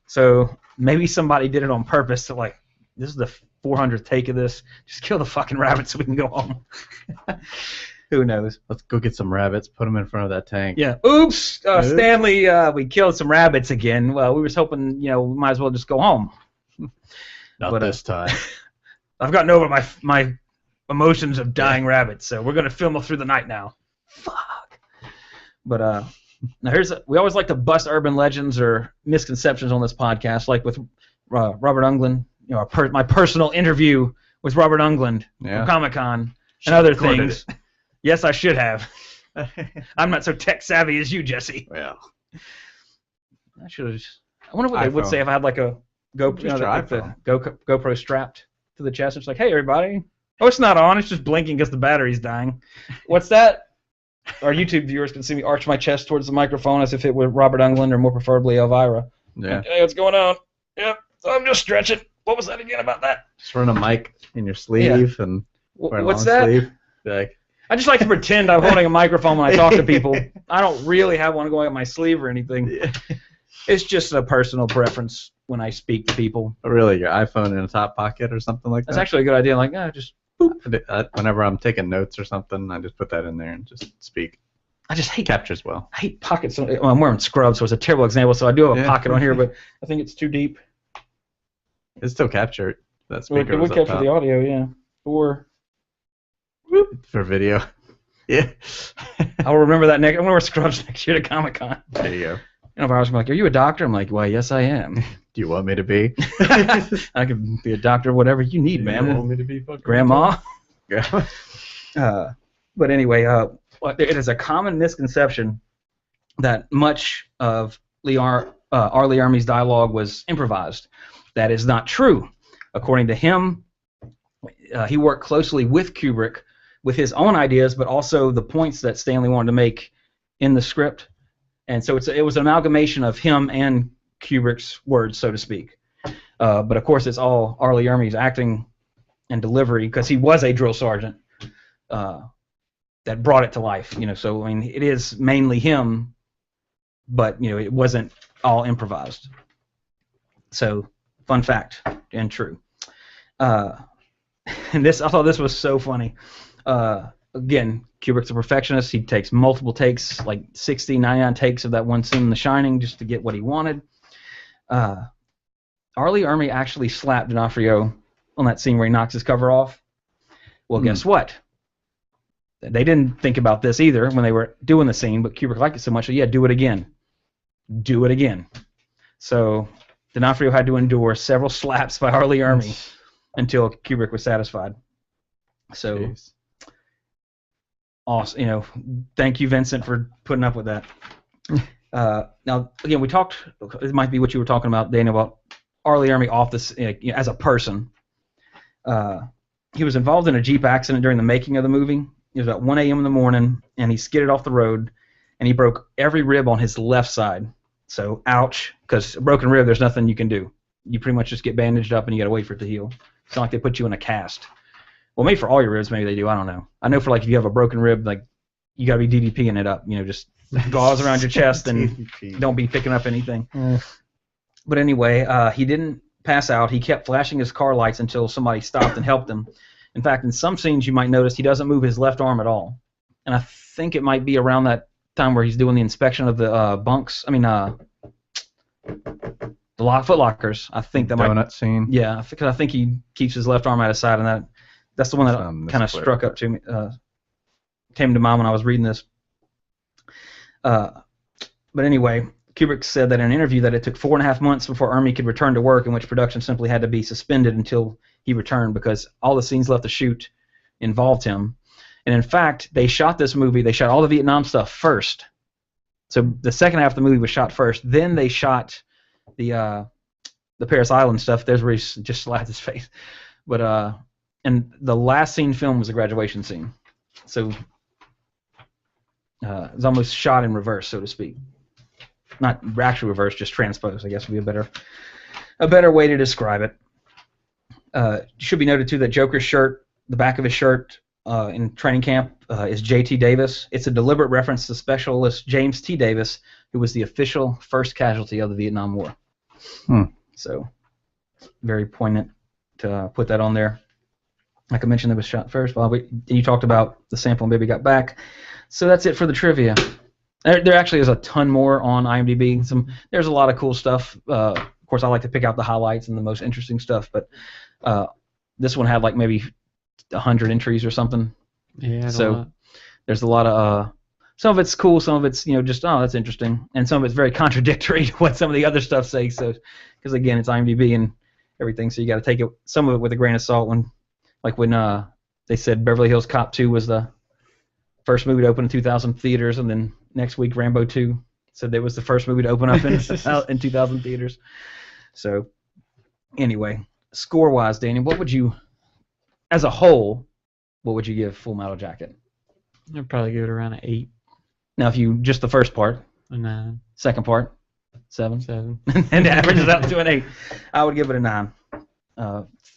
S3: So maybe somebody did it on purpose to this is the 400th take of this. Just kill the fucking rabbits so we can go home. Who knows?
S1: Let's go get some rabbits, put them in front of that tank.
S3: Yeah. Oops, Stanley, we killed some rabbits again. Well, we were hoping, we might as well just go home.
S1: Not this time.
S3: I've gotten over my emotions of dying rabbits, so we're going to film them through the night now. Fuck. But now we always like to bust urban legends or misconceptions on this podcast, like with Robert Englund, my personal interview with Robert Englund from Comic-Con and other things. Yes, I should have. I'm not so tech savvy as you, Jesse.
S1: Well,
S3: I should have. I wonder what they would say if I had like a GoPro strapped to the chest. It's like, hey, everybody. Oh, it's not on. It's just blinking because the battery's dying. What's that? Our YouTube viewers can see me arch my chest towards the microphone as if it were Robert Englund or more preferably Elvira.
S1: Yeah.
S3: Hey, what's going on? Yep, I'm just stretching. What was that again about that?
S1: Just run a mic in your sleeve and wear a
S3: what's
S1: long
S3: that?
S1: sleeve. Like,
S3: I just like to pretend I'm holding a microphone when I talk to people. I don't really have one going up my sleeve or anything.
S1: Yeah.
S3: It's just a personal preference when I speak to people.
S1: Really, your iPhone in a top pocket or something like that?
S3: That's actually a good idea. Like, just boop.
S1: Whenever I'm taking notes or something, I just put that in there and just speak.
S3: I just hate
S1: captures well.
S3: I hate pockets. Well, I'm wearing scrubs, so it's a terrible example. So I do have a pocket on here, but I think it's too deep.
S1: It's still captured. That speaker
S3: It would capture the audio, yeah.
S1: For video. Yeah.
S3: I'll remember that next. I'm gonna wear scrubs next year to Comic-Con.
S1: There you go.
S3: If I was like, "Are you a doctor?" I'm like, "Why, yes, I am."
S1: Do you want me to be?
S3: I could be a doctor, whatever you need, man.
S1: You want me to be fucking
S3: Grandma.
S1: Yeah.
S3: But anyway, it is a common misconception that much of R. Lee Ermey's dialogue was improvised. That is not true. According to him, he worked closely with Kubrick with his own ideas, but also the points that Stanley wanted to make in the script. And so it was an amalgamation of him and Kubrick's words, so to speak. But of course, it's all R. Lee Ermey's acting and delivery, because he was a drill sergeant that brought it to life. So I mean, it is mainly him, but it wasn't all improvised. So, fun fact and true. And I thought this was so funny. Again, Kubrick's a perfectionist. He takes multiple takes, like 60, 99 takes of that one scene in The Shining just to get what he wanted. R. Lee Ermey actually slapped D'Onofrio on that scene where he knocks his cover off. Well, guess what? They didn't think about this either when they were doing the scene, but Kubrick liked it so much, so yeah, do it again. Do it again. So D'Onofrio had to endure several slaps by R. Lee Ermey until Kubrick was satisfied. So... Jeez. Awesome, thank you, Vincent, for putting up with that. Now, again, we talked. It might be what you were talking about, Daniel, about R. Lee Ermey off this as a person. He was involved in a Jeep accident during the making of the movie. It was about 1 a.m. in the morning, and he skidded off the road, and he broke every rib on his left side. So, ouch, because a broken rib, there's nothing you can do. You pretty much just get bandaged up, and you got to wait for it to heal. It's not like they put you in a cast. Well, maybe for all your ribs, maybe they do. I don't know. I know for if you have a broken rib, you got to be DDPing it up. Just gauze around your chest and don't be picking up anything. But anyway, he didn't pass out. He kept flashing his car lights until somebody stopped and helped him. In fact, in some scenes you might notice he doesn't move his left arm at all. And I think it might be around that time where he's doing the inspection of the bunks. I mean, the foot lockers. I think that
S1: donut scene.
S3: Yeah, because I think he keeps his left arm out of sight, and that's the one that kind of struck up to me. came to mind when I was reading this. But anyway, Kubrick said that in an interview that it took 4.5 months before Ermey could return to work, in which production simply had to be suspended until he returned because all the scenes left to shoot involved him. And in fact, they shot this movie, they shot all the Vietnam stuff first. So the second half of the movie was shot first. Then they shot the Paris Island stuff. There's where he just slapped his face. But and the last scene filmed was a graduation scene. So it was almost shot in reverse, so to speak. Not actually reverse, just transposed, I guess would be a better way to describe it. Should be noted too that Joker's shirt, the back of his shirt in training camp is J.T. Davis. It's a deliberate reference to Specialist James T. Davis, who was the official first casualty of the Vietnam War. So very poignant to put that on there. Like I mentioned, it was shot first. Well, you talked about the sample and Baby Got Back. So that's it for the trivia. There actually is a ton more on IMDb. There's a lot of cool stuff. Of course, I like to pick out the highlights and the most interesting stuff, but this one had like maybe 100 entries or something.
S4: Yeah.
S3: So there's a lot of some of it's cool, some of it's just that's interesting, and some of it's very contradictory to what some of the other stuff says. So because again, it's IMDb and everything, so you got to take some of it with a grain of salt. When they said Beverly Hills Cop 2 was the first movie to open in 2,000 theaters, and then next week Rambo 2 said that was the first movie to open up in 2,000 theaters. So anyway, score-wise, Daniel, what would you, as a whole, what would you give Full Metal Jacket?
S4: I'd probably give it around an 8.
S3: Now, if you just the first part,
S4: A 9.
S3: second part, 7,
S4: 7.
S3: and averages out to an 8, I would give it a 9.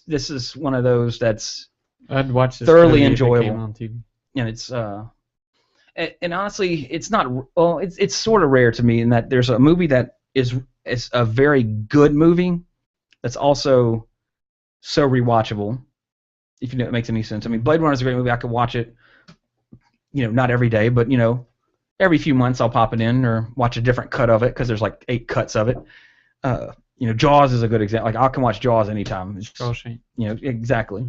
S3: This is one of those that's
S4: I'd watch this
S3: thoroughly
S4: movie if it
S3: enjoyable
S4: came on TV.
S3: and it's and honestly, it's not. Well, it's sort of rare to me in that there's a movie that is a very good movie that's also so rewatchable. If you know it makes any sense. I mean, Blade Runner is a great movie. I could watch it, not every day, but every few months I'll pop it in or watch a different cut of it because there's like 8 cuts of it. Jaws is a good example. Like I can watch Jaws anytime.
S4: Shawshank.
S3: Exactly.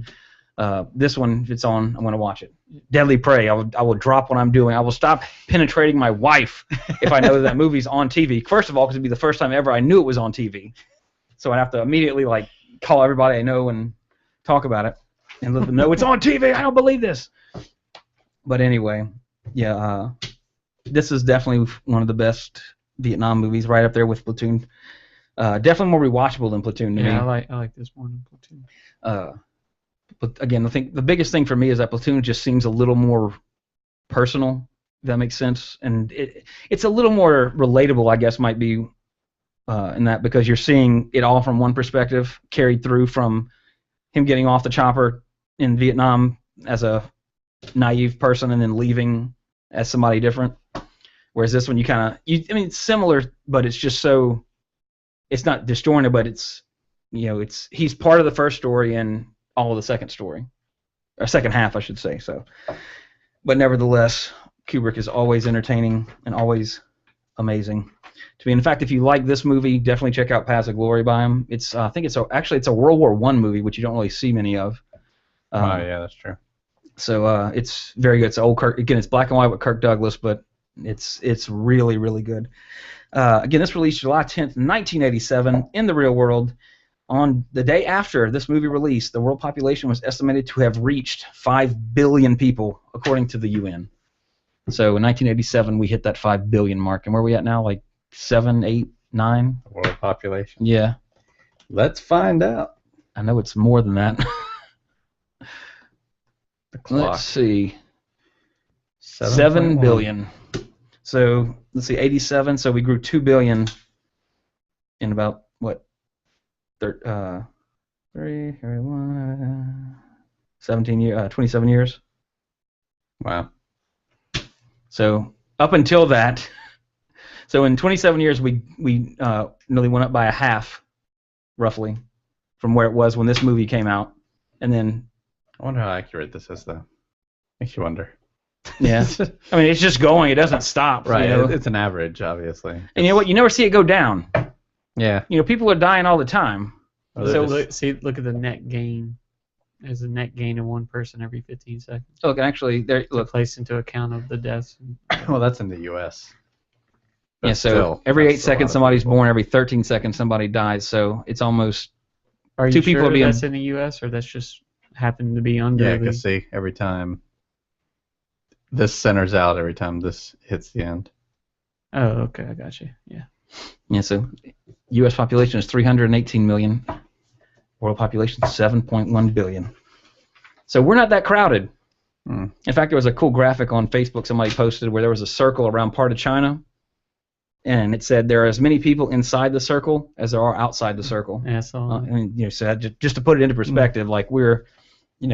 S3: This one, if it's on, I'm going to watch it. Deadly Prey, I will drop what I'm doing. I will stop penetrating my wife if I know that movie's on TV. First of all, because it'd be the first time ever I knew it was on TV. So I'd have to immediately call everybody I know and talk about it and let them know it's on TV. I don't believe this. But anyway, yeah, this is definitely one of the best Vietnam movies, right up there with Platoon. Definitely more rewatchable than Platoon to me.
S4: Yeah, I like this more than Platoon.
S3: But again, I think the biggest thing for me is that Platoon just seems a little more personal, if that makes sense. And it's a little more relatable, I guess, might be in that because you're seeing it all from one perspective, carried through from him getting off the chopper in Vietnam as a naive person and then leaving as somebody different. Whereas this one, it's similar, but it's just so, it's not disjointed, but it's, he's part of the first story and all of the second story, or second half, I should say. So, but nevertheless, Kubrick is always entertaining and always amazing to me. In fact, if you like this movie, definitely check out Paths of Glory by him. It's I think it's a World War I movie, which you don't really see many of.
S1: Yeah, that's true.
S3: So it's very good. It's old Kirk. Again, it's black and white with Kirk Douglas, but it's really, really good. Again, this released July 10th, 1987 in the real world. On the day after this movie released, the world population was estimated to have reached 5 billion people, according to the UN. So in 1987, we hit that 5 billion mark. And where are we at now? Like 7, 8, 9?
S1: World population.
S3: Yeah.
S1: Let's find out.
S3: I know it's more than that. Let's see. 7 billion. So let's see, 87. So we grew 2 billion in about what? 27 years.
S1: Wow.
S3: So up until that, so in 27 years we nearly went up by a half, roughly, from where it was when this movie came out, and then.
S1: I wonder how accurate this is, though. Makes you wonder.
S3: Yeah. I mean, it's just going. It doesn't stop.
S1: Right. It's an average, obviously.
S3: And you know what? You never see it go down.
S1: Yeah.
S3: People are dying all the time.
S4: Look at the net gain. There's a net gain of 1 person every 15 seconds.
S3: Look, actually, there.
S4: Look,
S3: Look,
S4: placed into account of the deaths.
S1: Well, that's in the U.S.
S3: yeah.
S1: But
S3: So
S1: still,
S3: every 8
S1: that's a lot
S3: seconds
S1: of
S3: somebody's
S1: people.
S3: born. Every 13 seconds somebody dies. So it's almost
S4: Are you
S3: Two
S4: sure
S3: people are being-
S4: that's in the U.S. or that's just happened to be under
S1: Yeah,
S4: the...
S1: because see, every time this centers out, every time this hits the end.
S4: Oh, okay, I got you. Yeah.
S3: Yeah, so U.S. population is 318 million. World population 7.1 billion. So we're not that crowded.
S1: Hmm.
S3: In fact, there was a cool graphic on Facebook somebody posted where there was a circle around part of China, and it said there are as many people inside the circle as there are outside the circle.
S4: Yeah, so
S3: And so that just to put it into perspective, like we're, we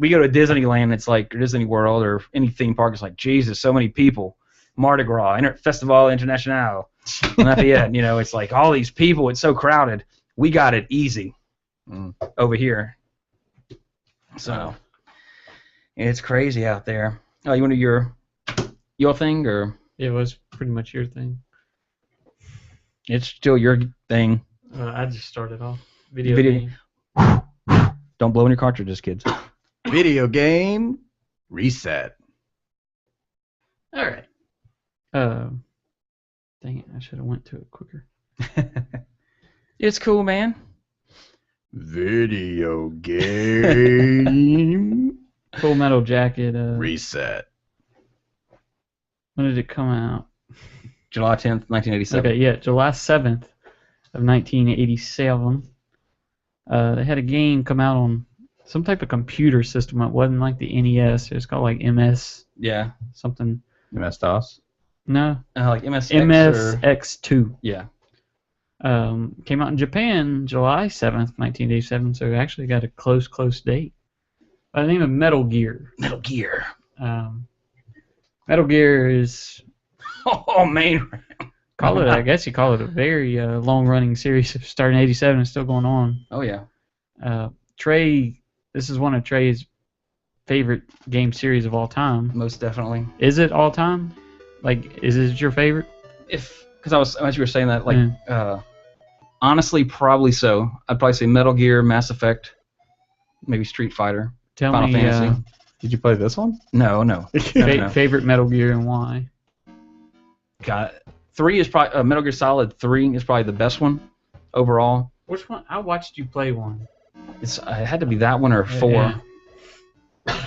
S3: go to Disneyland, it's like or Disney World or any theme park, it's like Jesus, so many people. Mardi Gras, Festival International, Lafayette, it's like all these people, it's so crowded. We got it easy over here. So it's crazy out there. Oh, you want to do your thing, or
S4: it was pretty much your thing.
S3: it's still your thing?
S4: I just started off. Video
S3: Video-
S4: game.
S3: Don't blow in your cartridges, kids.
S1: Video game reset.
S4: All right. Dang it! I should have went to it quicker.
S3: It's cool, man.
S1: Video game
S4: Full Metal Jacket.
S1: reset.
S4: When did it come out?
S3: July 10th, 1987.
S4: Okay, yeah, July 7th of 1987. They had a game come out on some type of computer system. It wasn't like the NES. It was called like MS
S3: Yeah.
S4: something.
S1: MS DOS.
S4: No,
S3: Like MSX or...
S4: MSX2.
S3: Yeah.
S4: Came out in Japan July 7th, 1987, so it actually got a close date. By the name of Metal Gear.
S3: Metal Gear.
S4: Metal Gear is...
S3: Oh, man.
S4: I guess you call it a very long-running series, starting in 87 and still going on.
S3: Oh, yeah.
S4: Trey, this is one of Trey's favorite game series of all time.
S3: Most definitely.
S4: Is it all time? Like, is it your favorite?
S3: Because as you were saying that, like, honestly, probably so. I'd probably say Metal Gear, Mass Effect, maybe Street Fighter,
S4: Tell
S3: Final
S4: me,
S3: Fantasy.
S1: Did you play this one?
S3: No. No.
S4: favorite Metal Gear and why?
S3: God, 3 is probably Metal Gear Solid 3 is probably the best one overall.
S4: Which one? I watched you play one.
S3: It had to be that one or 4.
S4: Yeah.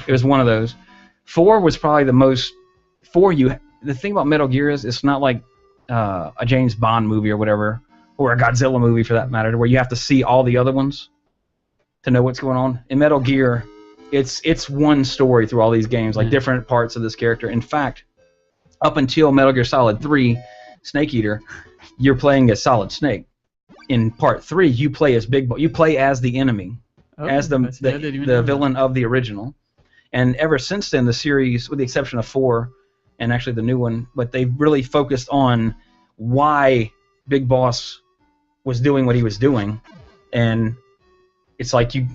S3: It was one of those. 4 was probably the most. 4 the thing about Metal Gear is it's not like a James Bond movie or whatever, or a Godzilla movie for that matter, where you have to see all the other ones to know what's going on. In Metal Gear, it's one story through all these games, like different parts of this character. In fact, up until Metal Gear Solid 3, Snake Eater, you're playing as Solid Snake. In Part 3, you play as Big Boss. You play as the enemy, as the villain of the original. And ever since then, the series, with the exception of 4, and actually the new one, but they really focused on why Big Boss was doing what he was doing. And it's like a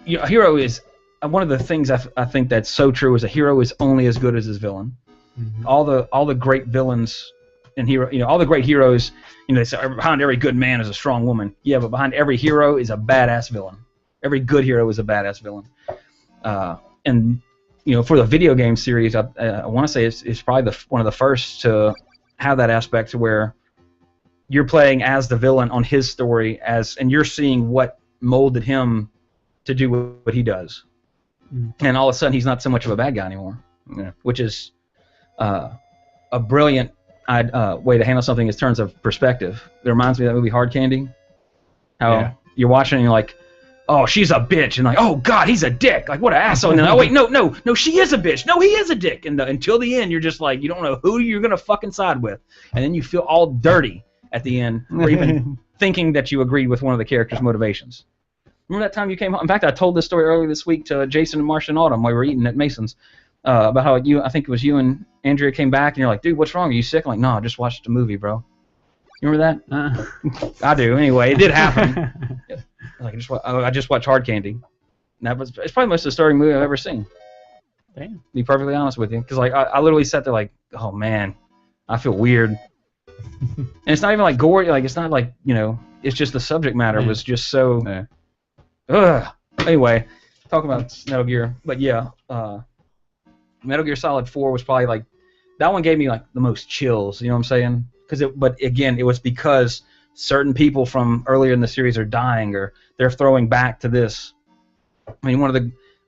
S3: hero is one of the things I think that's so true is a hero is only as good as his villain. Mm-hmm. All the great villains and all the great heroes, they say behind every good man is a strong woman. Yeah, but behind every hero is a badass villain. Every good hero is a badass villain. And for the video game series, I want to say it's probably one of the first to have that aspect where you're playing as the villain on his story and you're seeing what molded him to do what he does. And all of a sudden he's not so much of a bad guy anymore, which is a brilliant way to handle something in terms of perspective. It reminds me of that movie Hard Candy. How you're watching and you're like, oh, she's a bitch, and like, oh God, he's a dick. Like, what an asshole. And then, oh wait, no, she is a bitch. No, he is a dick. And until the end, you're just like, you don't know who you're gonna fucking side with, and then you feel all dirty at the end, or even thinking that you agreed with one of the characters' motivations. Remember that time you came home? In fact, I told this story earlier this week to Jason and Marcia and Autumn while we were eating at Mason's about how I think it was you and Andrea came back, and you're like, dude, what's wrong? Are you sick? I'm like, no, I just watched a movie, bro. You remember that? I do. Anyway, it did happen. Like I just watched Hard Candy. And it's probably the most disturbing movie I've ever seen.
S4: Damn.
S3: To be perfectly honest with you, because like I literally sat there like, oh man, I feel weird. And it's not even like gory. Like it's not like it's just the subject matter was just so. Ugh. Anyway, talking about Metal Gear, but yeah, Metal Gear Solid 4 was probably like that one gave me like the most chills. You know what I'm saying? But again, it was because certain people from earlier in the series are dying, or they're throwing back to this. I mean,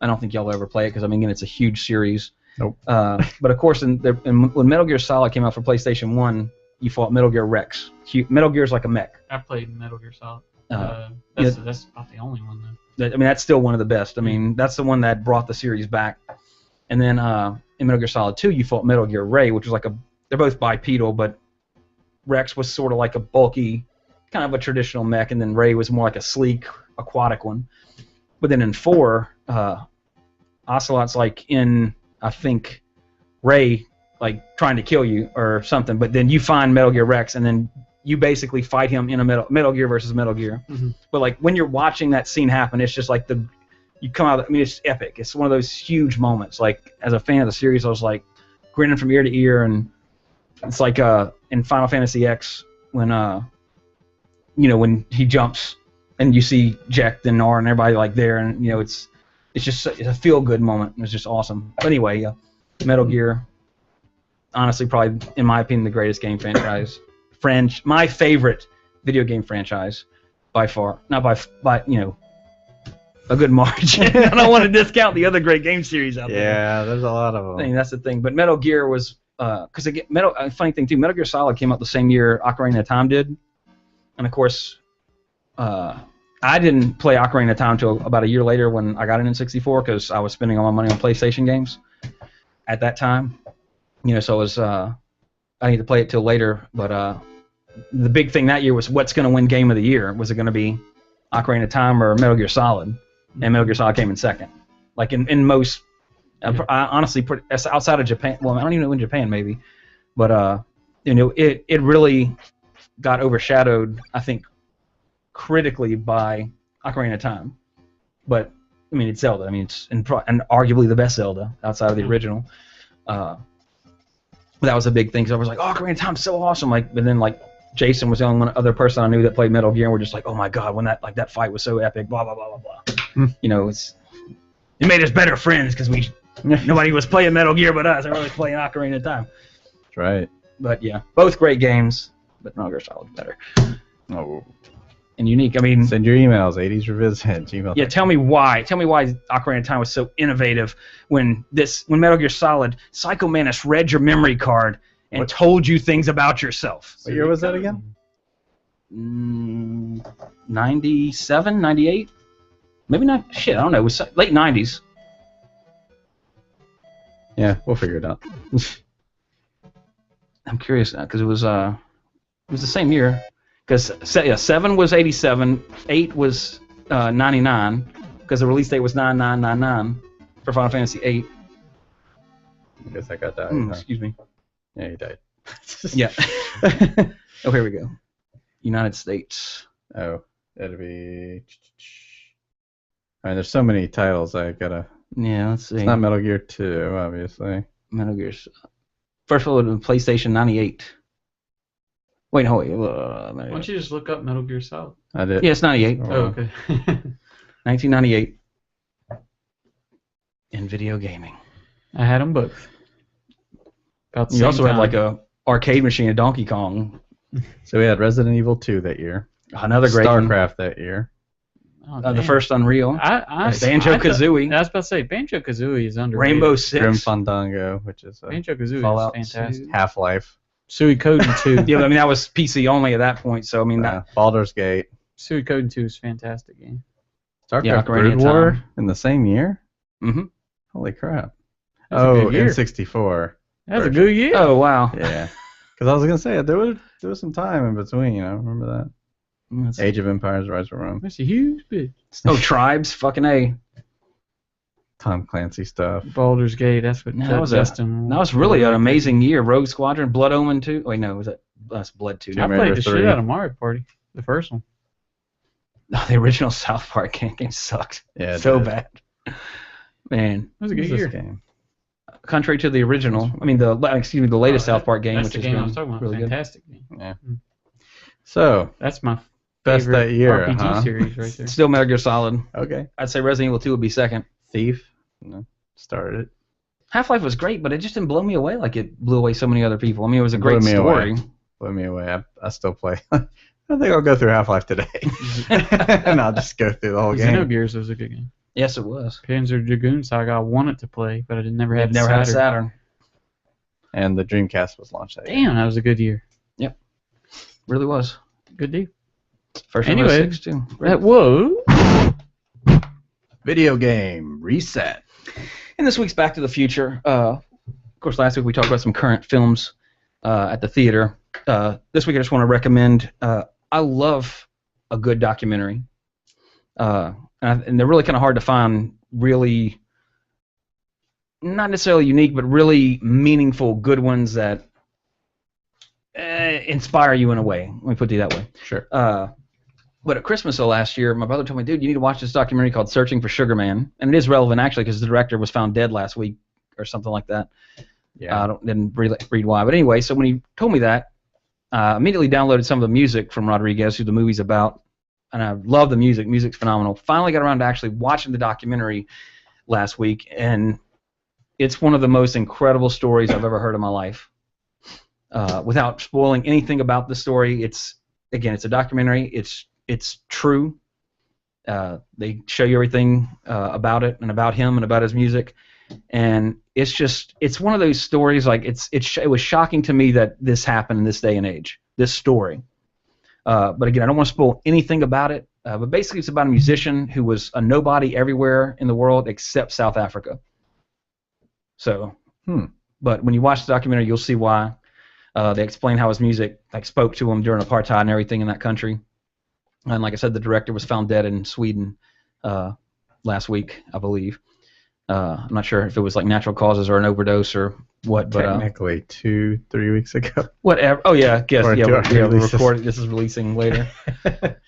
S3: I don't think y'all will ever play it because I mean, again, it's a huge series.
S1: Nope.
S3: But of course, when Metal Gear Solid came out for PlayStation 1, you fought Metal Gear Rex. Metal Gear's like a mech.
S4: I played Metal Gear Solid.
S3: Yeah.
S4: That's about the only one though.
S3: I mean, that's still one of the best. I mean, that's the one that brought the series back. And then in Metal Gear Solid 2, you fought Metal Gear Ray, which was like they're both bipedal, but Rex was sort of like a bulky, kind of a traditional mech, and then Ray was more like a sleek, aquatic one. But then in 4, Ocelot's like in, I think, Ray, like trying to kill you or something, but then you find Metal Gear Rex, and then you basically fight him in a Metal Gear versus Metal Gear.
S4: Mm-hmm.
S3: But like when you're watching that scene happen, it's just like you come out. I mean, it's epic. It's one of those huge moments. Like as a fan of the series, I was like grinning from ear to ear, and it's like in Final Fantasy X when when he jumps and you see Jack and Nora and everybody like there, and it's just it's a feel good moment. It's just awesome. But anyway, Metal Gear, honestly, probably in my opinion, the greatest game franchise. My favorite video game franchise by far. Not by a good margin. I don't want to discount the other great game series out there.
S1: Yeah, there's a lot of them.
S3: I mean, that's the thing. But Metal Gear was because funny thing too. Metal Gear Solid came out the same year Ocarina of Time did, and of course, I didn't play Ocarina of Time until about a year later when I got an N64 because I was spending all my money on PlayStation games at that time. So it was I need to play it till later, but the big thing that year was what's going to win Game of the Year. Was it going to be Ocarina of Time or Metal Gear Solid? And Metal Gear Solid came in second. Like in most, I honestly, outside of Japan, well, I don't even know in Japan maybe, but it really got overshadowed, I think, critically by Ocarina of Time. But I mean, it's Zelda. I mean, it's and arguably the best Zelda outside of the original. But that was a big thing. So I was like, oh, Ocarina of Time's so awesome. Like, but then like Jason was the only other person I knew that played Metal Gear, and we're just like, oh my god, when that fight was so epic. Blah blah blah blah blah. It made us better friends because nobody was playing Metal Gear but us. Everybody was playing Ocarina of Time.
S1: That's right.
S3: But yeah, both great games, but Metal Gear Solid better.
S1: Oh.
S3: And unique. I mean,
S1: send your emails, 80s Revisit at gmail.
S3: Yeah, tell me why. Tell me why Ocarina of Time was so innovative when Metal Gear Solid, Psycho Mantis read your memory card and told you things about yourself.
S1: What year was that again?
S3: 97, 98? Maybe not. Shit, I don't know. It was late 90s.
S1: Yeah, we'll figure it out.
S3: I'm curious now because it was the same year. Because 7 was 87, 8 was 99, because the release date was 9999 for Final Fantasy 8.
S1: I guess I got that.
S3: Excuse me.
S1: Yeah, you died.
S3: Yeah. Oh, here we go. United States.
S1: Oh, that'd be. I mean, there's so many titles I gotta.
S3: Yeah, let's see.
S1: It's not Metal Gear 2, obviously.
S3: Metal Gear. First of all, PlayStation 98. Wait, hold on.
S4: Why don't you just look up Metal Gear Solid?
S1: I did.
S3: Yeah, it's 98.
S4: Oh, okay.
S3: 1998. In video gaming.
S4: I had them both.
S3: You also had like a arcade machine of Donkey Kong.
S1: So we had Resident Evil 2 that year.
S3: Another great
S1: StarCraft that year.
S4: Oh,
S3: the first Unreal. Banjo-Kazooie.
S4: I was about to say, Banjo-Kazooie is underrated.
S3: Rainbow Six.
S1: Grim Fandango, which is
S4: Banjo-Kazooie is fantastic.
S1: Half-Life.
S4: Suikoden 2.
S3: Yeah, but I mean, that was PC only at that point, so I mean,
S1: Baldur's Gate.
S4: Suikoden 2 is a fantastic game.
S1: StarCraft Brood War in the same year?
S3: Mm-hmm.
S1: Holy crap.
S4: That's a good year.
S1: N64.
S4: That's a good year.
S3: Oh, wow.
S1: Yeah. Because I was going to say, there was some time in between, remember that? Age of Empires, Rise of Rome.
S4: That's a huge bit.
S3: Oh, Tribes, fucking A.
S1: Tom Clancy stuff.
S4: Baldur's Gate, that's what
S3: that was really an amazing year. Rogue Squadron, Blood Omen 2. Wait, no, that's Blood 2.
S4: I played the shit out of Mario Party, the first one.
S3: No, the original South Park game sucked.
S1: Yeah,
S3: so bad. Man,
S4: it was a good year. Game?
S3: Contrary to the original, I mean the latest South Park game,
S4: that's
S3: which
S4: the
S3: is
S4: game I was talking about.
S3: Really
S4: fantastic
S3: good.
S4: Game.
S1: Yeah. So
S4: that's my
S1: Best
S4: favorite
S1: that year,
S4: RPG
S1: huh?
S4: series right there.
S3: Still Metal Gear Solid.
S1: Okay.
S3: I'd say Resident Evil 2 would be second.
S1: Thief. No, started it.
S3: Half-Life was great, but it just didn't blow me away like it blew away so many other people. I mean, it was a great
S1: Blew me
S3: story.
S1: away. Blew me away. I still play. I think I'll go through Half-Life today. And I'll just go through the whole game.
S4: Xenogears was a good game.
S3: Yes, it was.
S4: Panzer Dragoon Saga I wanted to play, but I never had
S3: Never had a Saturn.
S1: And the Dreamcast was launched that year.
S4: Damn, that was a good year.
S3: Really was.
S4: Good deal.
S3: First
S4: Anyway,
S3: one was 6 too. Great.
S4: Whoa.
S1: Video game reset.
S3: And this week's Back to the Future. Of course, last week we talked about some current films at the theater. This week I just want to recommend. I love a good documentary, and they're really kind of hard to find. Really, not necessarily unique, but really meaningful, good ones that inspire you in a way. Let me put it that way.
S1: Sure.
S3: But at Christmas of last year, my brother told me, dude, you need to watch this documentary called Searching for Sugar Man. And it is relevant, actually, because the director was found dead last week or something like that.
S1: Yeah.
S3: I didn't read why. But anyway, so when he told me that, I immediately downloaded some of the music from Rodriguez, who the movie's about. And I love the music. Music's phenomenal. Finally got around to actually watching the documentary last week. And it's one of the most incredible stories I've ever heard in my life. Without spoiling anything about the story, it's a documentary. It's true. They show you everything about it and about him and about his music, and it's one of those stories. Like it was shocking to me that this happened in this day and age. This story, but again, I don't want to spoil anything about it. But basically, it's about a musician who was a nobody everywhere in the world except South Africa. So, but when you watch the documentary, you'll see why. They explain how his music spoke to him during apartheid and everything in that country. And like I said, the director was found dead in Sweden last week, I believe. I'm not sure if it was natural causes or an overdose or what. But
S1: technically 2-3 weeks ago.
S3: Whatever. Oh yeah, I guess.
S1: We
S3: recorded. This is releasing later.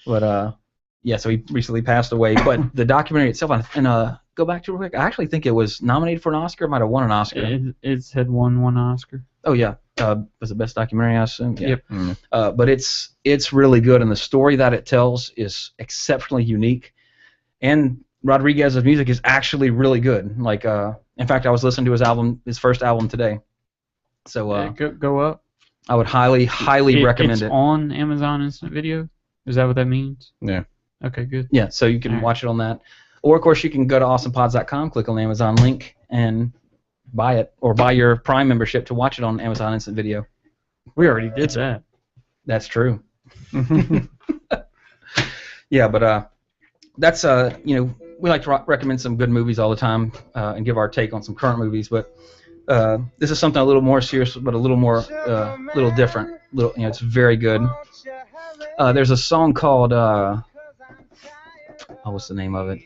S3: But yeah, so he recently passed away. But the documentary itself, and go back to it real quick. I actually think it was nominated for an Oscar. It might have won an Oscar.
S4: It's had won one Oscar.
S3: Oh yeah. Was it best documentary? I assume. Yeah.
S4: Yep.
S1: Mm.
S3: But it's really good, and the story that it tells is exceptionally unique. And Rodriguez's music is actually really good. In fact, I was listening to his first album today. So
S4: go up.
S3: I would highly recommend it.
S4: It's on Amazon Instant Video. Is that what that means?
S1: Yeah.
S4: Okay, good.
S3: Yeah, so you can watch it on that, or of course you can go to awesomepods.com, click on the Amazon link, and buy it, or buy your Prime membership to watch it on Amazon Instant Video.
S4: We already did that.
S3: That's true. Yeah, but that's we like to recommend some good movies all the time and give our take on some current movies, but this is something a little more serious, but a little more little different. It's very good. There's a song called what's the name of it?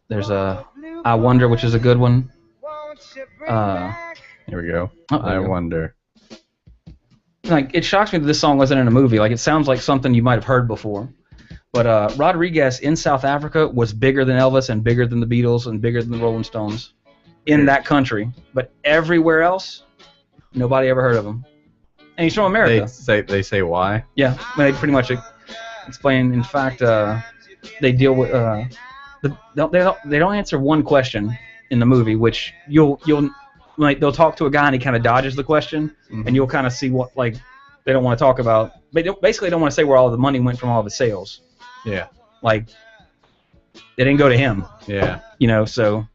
S3: There's I Wonder, which is a good one.
S1: Here we go.
S3: I
S1: Wonder.
S3: It shocks me that this song wasn't in a movie. It sounds like something you might have heard before. But Rodriguez in South Africa was bigger than Elvis and bigger than the Beatles and bigger than the Rolling Stones in that country. But everywhere else, nobody ever heard of him. And he's from America.
S1: They say why?
S3: Yeah, they pretty much explain. In fact, they deal with they don't answer one question in the movie, which they'll talk to a guy and he kind of dodges the question, and you'll kind of see what they don't want to talk about. They basically don't want to say where all the money went from all the sales.
S1: Yeah.
S3: They didn't go to him.
S1: Yeah.
S3: So,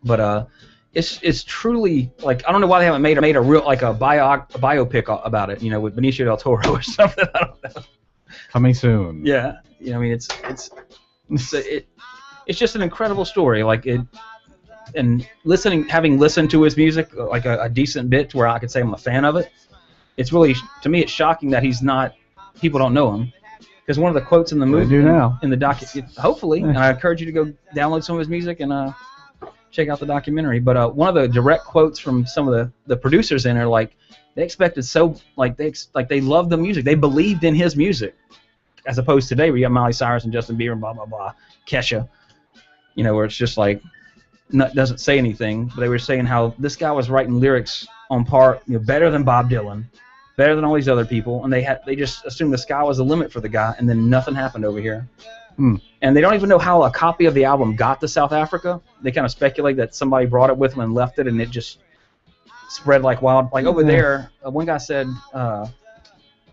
S3: but it's truly I don't know why they haven't made a real a biopic about it. With Benicio del Toro or something. I don't know.
S1: Coming soon.
S3: Yeah. It's just an incredible story. And having listened to his music a decent bit to where I could say I'm a fan of it. It's really, to me, it's shocking that people don't know him. Because one of the quotes in the movie,
S1: do now.
S3: in the hopefully, and I encourage you to go download some of his music and check out the documentary. But one of the direct quotes from some of the producers in there, they expected they loved the music, they believed in his music, as opposed to today where you got Miley Cyrus and Justin Bieber and blah blah blah, Kesha, where it's just doesn't say anything. But they were saying how this guy was writing lyrics on par, better than Bob Dylan, better than all these other people, and they just assumed the sky was the limit for the guy, and then nothing happened over here. And they don't even know how a copy of the album got to South Africa. They kind of speculate that somebody brought it with them and left it, and it just spread like wild. Like over there, one guy said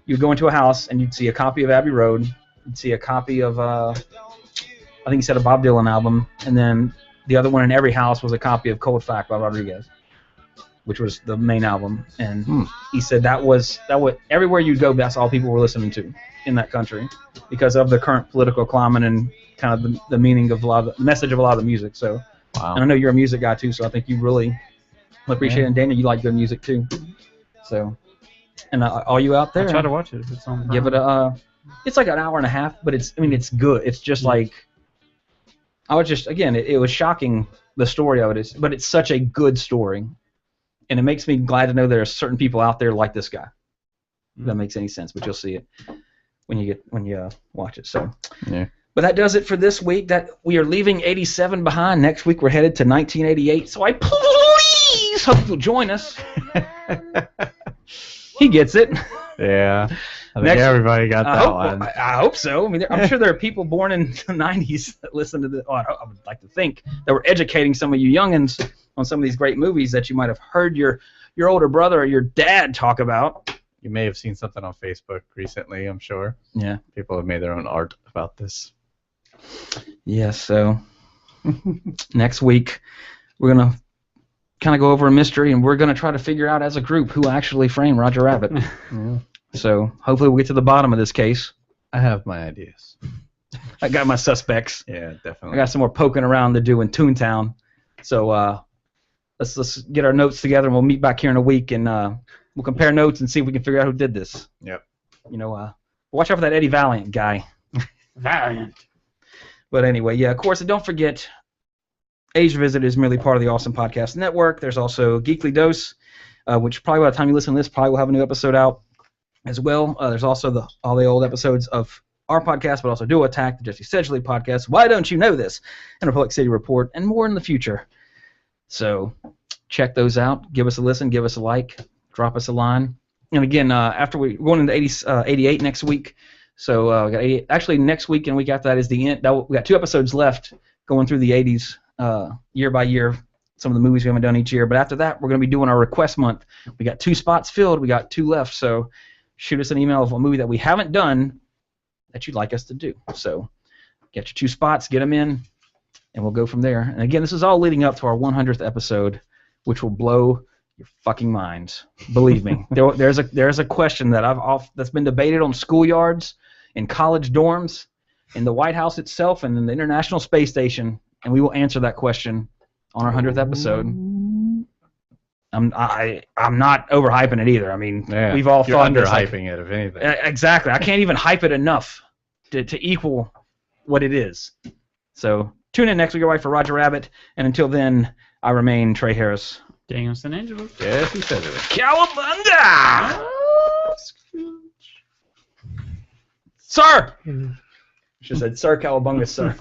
S3: you'd go into a house and you'd see a copy of Abbey Road, you'd see a copy of I think he said a Bob Dylan album, and then the other one in every house was a copy of Cold Fact by Rodriguez, which was the main album. And he said that was everywhere you go, that's all people were listening to in that country because of the current political climate and kind of the meaning of the message of a lot of the music. So, and I know you're a music guy too, so I think you really appreciate it. And Daniel, you like good music too. So, and all you out there,
S4: I try to watch it. It's on.
S3: Give it it's like an hour and a half, but it's good. It's just like, it was shocking the story of it, but it's such a good story. And it makes me glad to know there are certain people out there like this guy. If that makes any sense, but you'll see it when you watch it. So,
S1: yeah.
S3: But that does it for this week. That we are leaving 87 behind. Next week we're headed to 1988. So I please hope you'll join us. He gets it.
S1: Yeah. I think everybody got that one.
S3: I hope so. I mean, I'm sure there are people born in the 90s that listen to this. Oh, I would like to think that we're educating some of you youngins on some of these great movies that you might have heard your older brother or your dad talk about.
S1: You may have seen something on Facebook recently, I'm sure.
S3: Yeah.
S1: People have made their own art about this.
S3: Yeah, so next week we're going to kind of go over a mystery, and we're going to try to figure out as a group who actually framed Roger Rabbit.
S1: Yeah.
S3: So hopefully we'll get to the bottom of this case.
S1: I have my ideas.
S3: I got my suspects.
S1: Yeah, definitely.
S3: I got some more poking around to do in Toontown. So let's get our notes together, and we'll meet back here in a week, and we'll compare notes and see if we can figure out who did this.
S1: Yep.
S3: Watch out for that Eddie Valiant guy.
S4: Valiant.
S3: But anyway, yeah, of course, and don't forget, Age Visit is merely part of the Awesome Podcast Network. There's also Geekly Dose, which probably by the time you listen to this, probably will have a new episode out as well. There's also all the old episodes of our podcast, but also Duo Attack, the Jesse Sedgley podcast, Why Don't You Know This, and Republic City Report, and more in the future. So check those out. Give us a listen. Give us a like. Drop us a line. And again, after we're going into 88 next week. So we got 88. Actually, next week and week after that is the end. We got 2 episodes left going through the 80s year by year. Some of the movies we haven't done each year. But after that, we're going to be doing our request month. We got 2 spots filled. We got 2 left. So shoot us an email of a movie that we haven't done that you'd like us to do. So get your 2 spots, get them in, and we'll go from there. And again, this is all leading up to our 100th episode, which will blow your fucking minds. Believe me. There's a question that that's been debated on schoolyards, in college dorms, in the White House itself, and in the International Space Station, and we will answer that question on our 100th episode. I'm not overhyping it either. I mean, we've all
S1: You're
S3: thought
S1: underhyping it, if anything.
S3: Exactly. I can't even hype it enough to equal what it is. So tune in next week for Roger Rabbit, and until then, I remain Trey Harris.
S4: Daniel San Angelo.
S1: Yes, he said it.
S3: Cowabunga! Sir! She said, Sir Cowabunga, sir.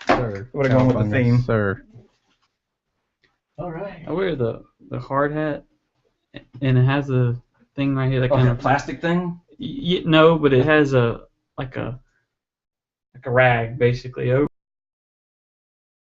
S1: Sir.
S3: Would have gone with the theme.
S1: Sir.
S4: All right. I wear the hard hat, and it has a thing right here that kind of
S3: plastic thing.
S4: No, but it has a rag basically over.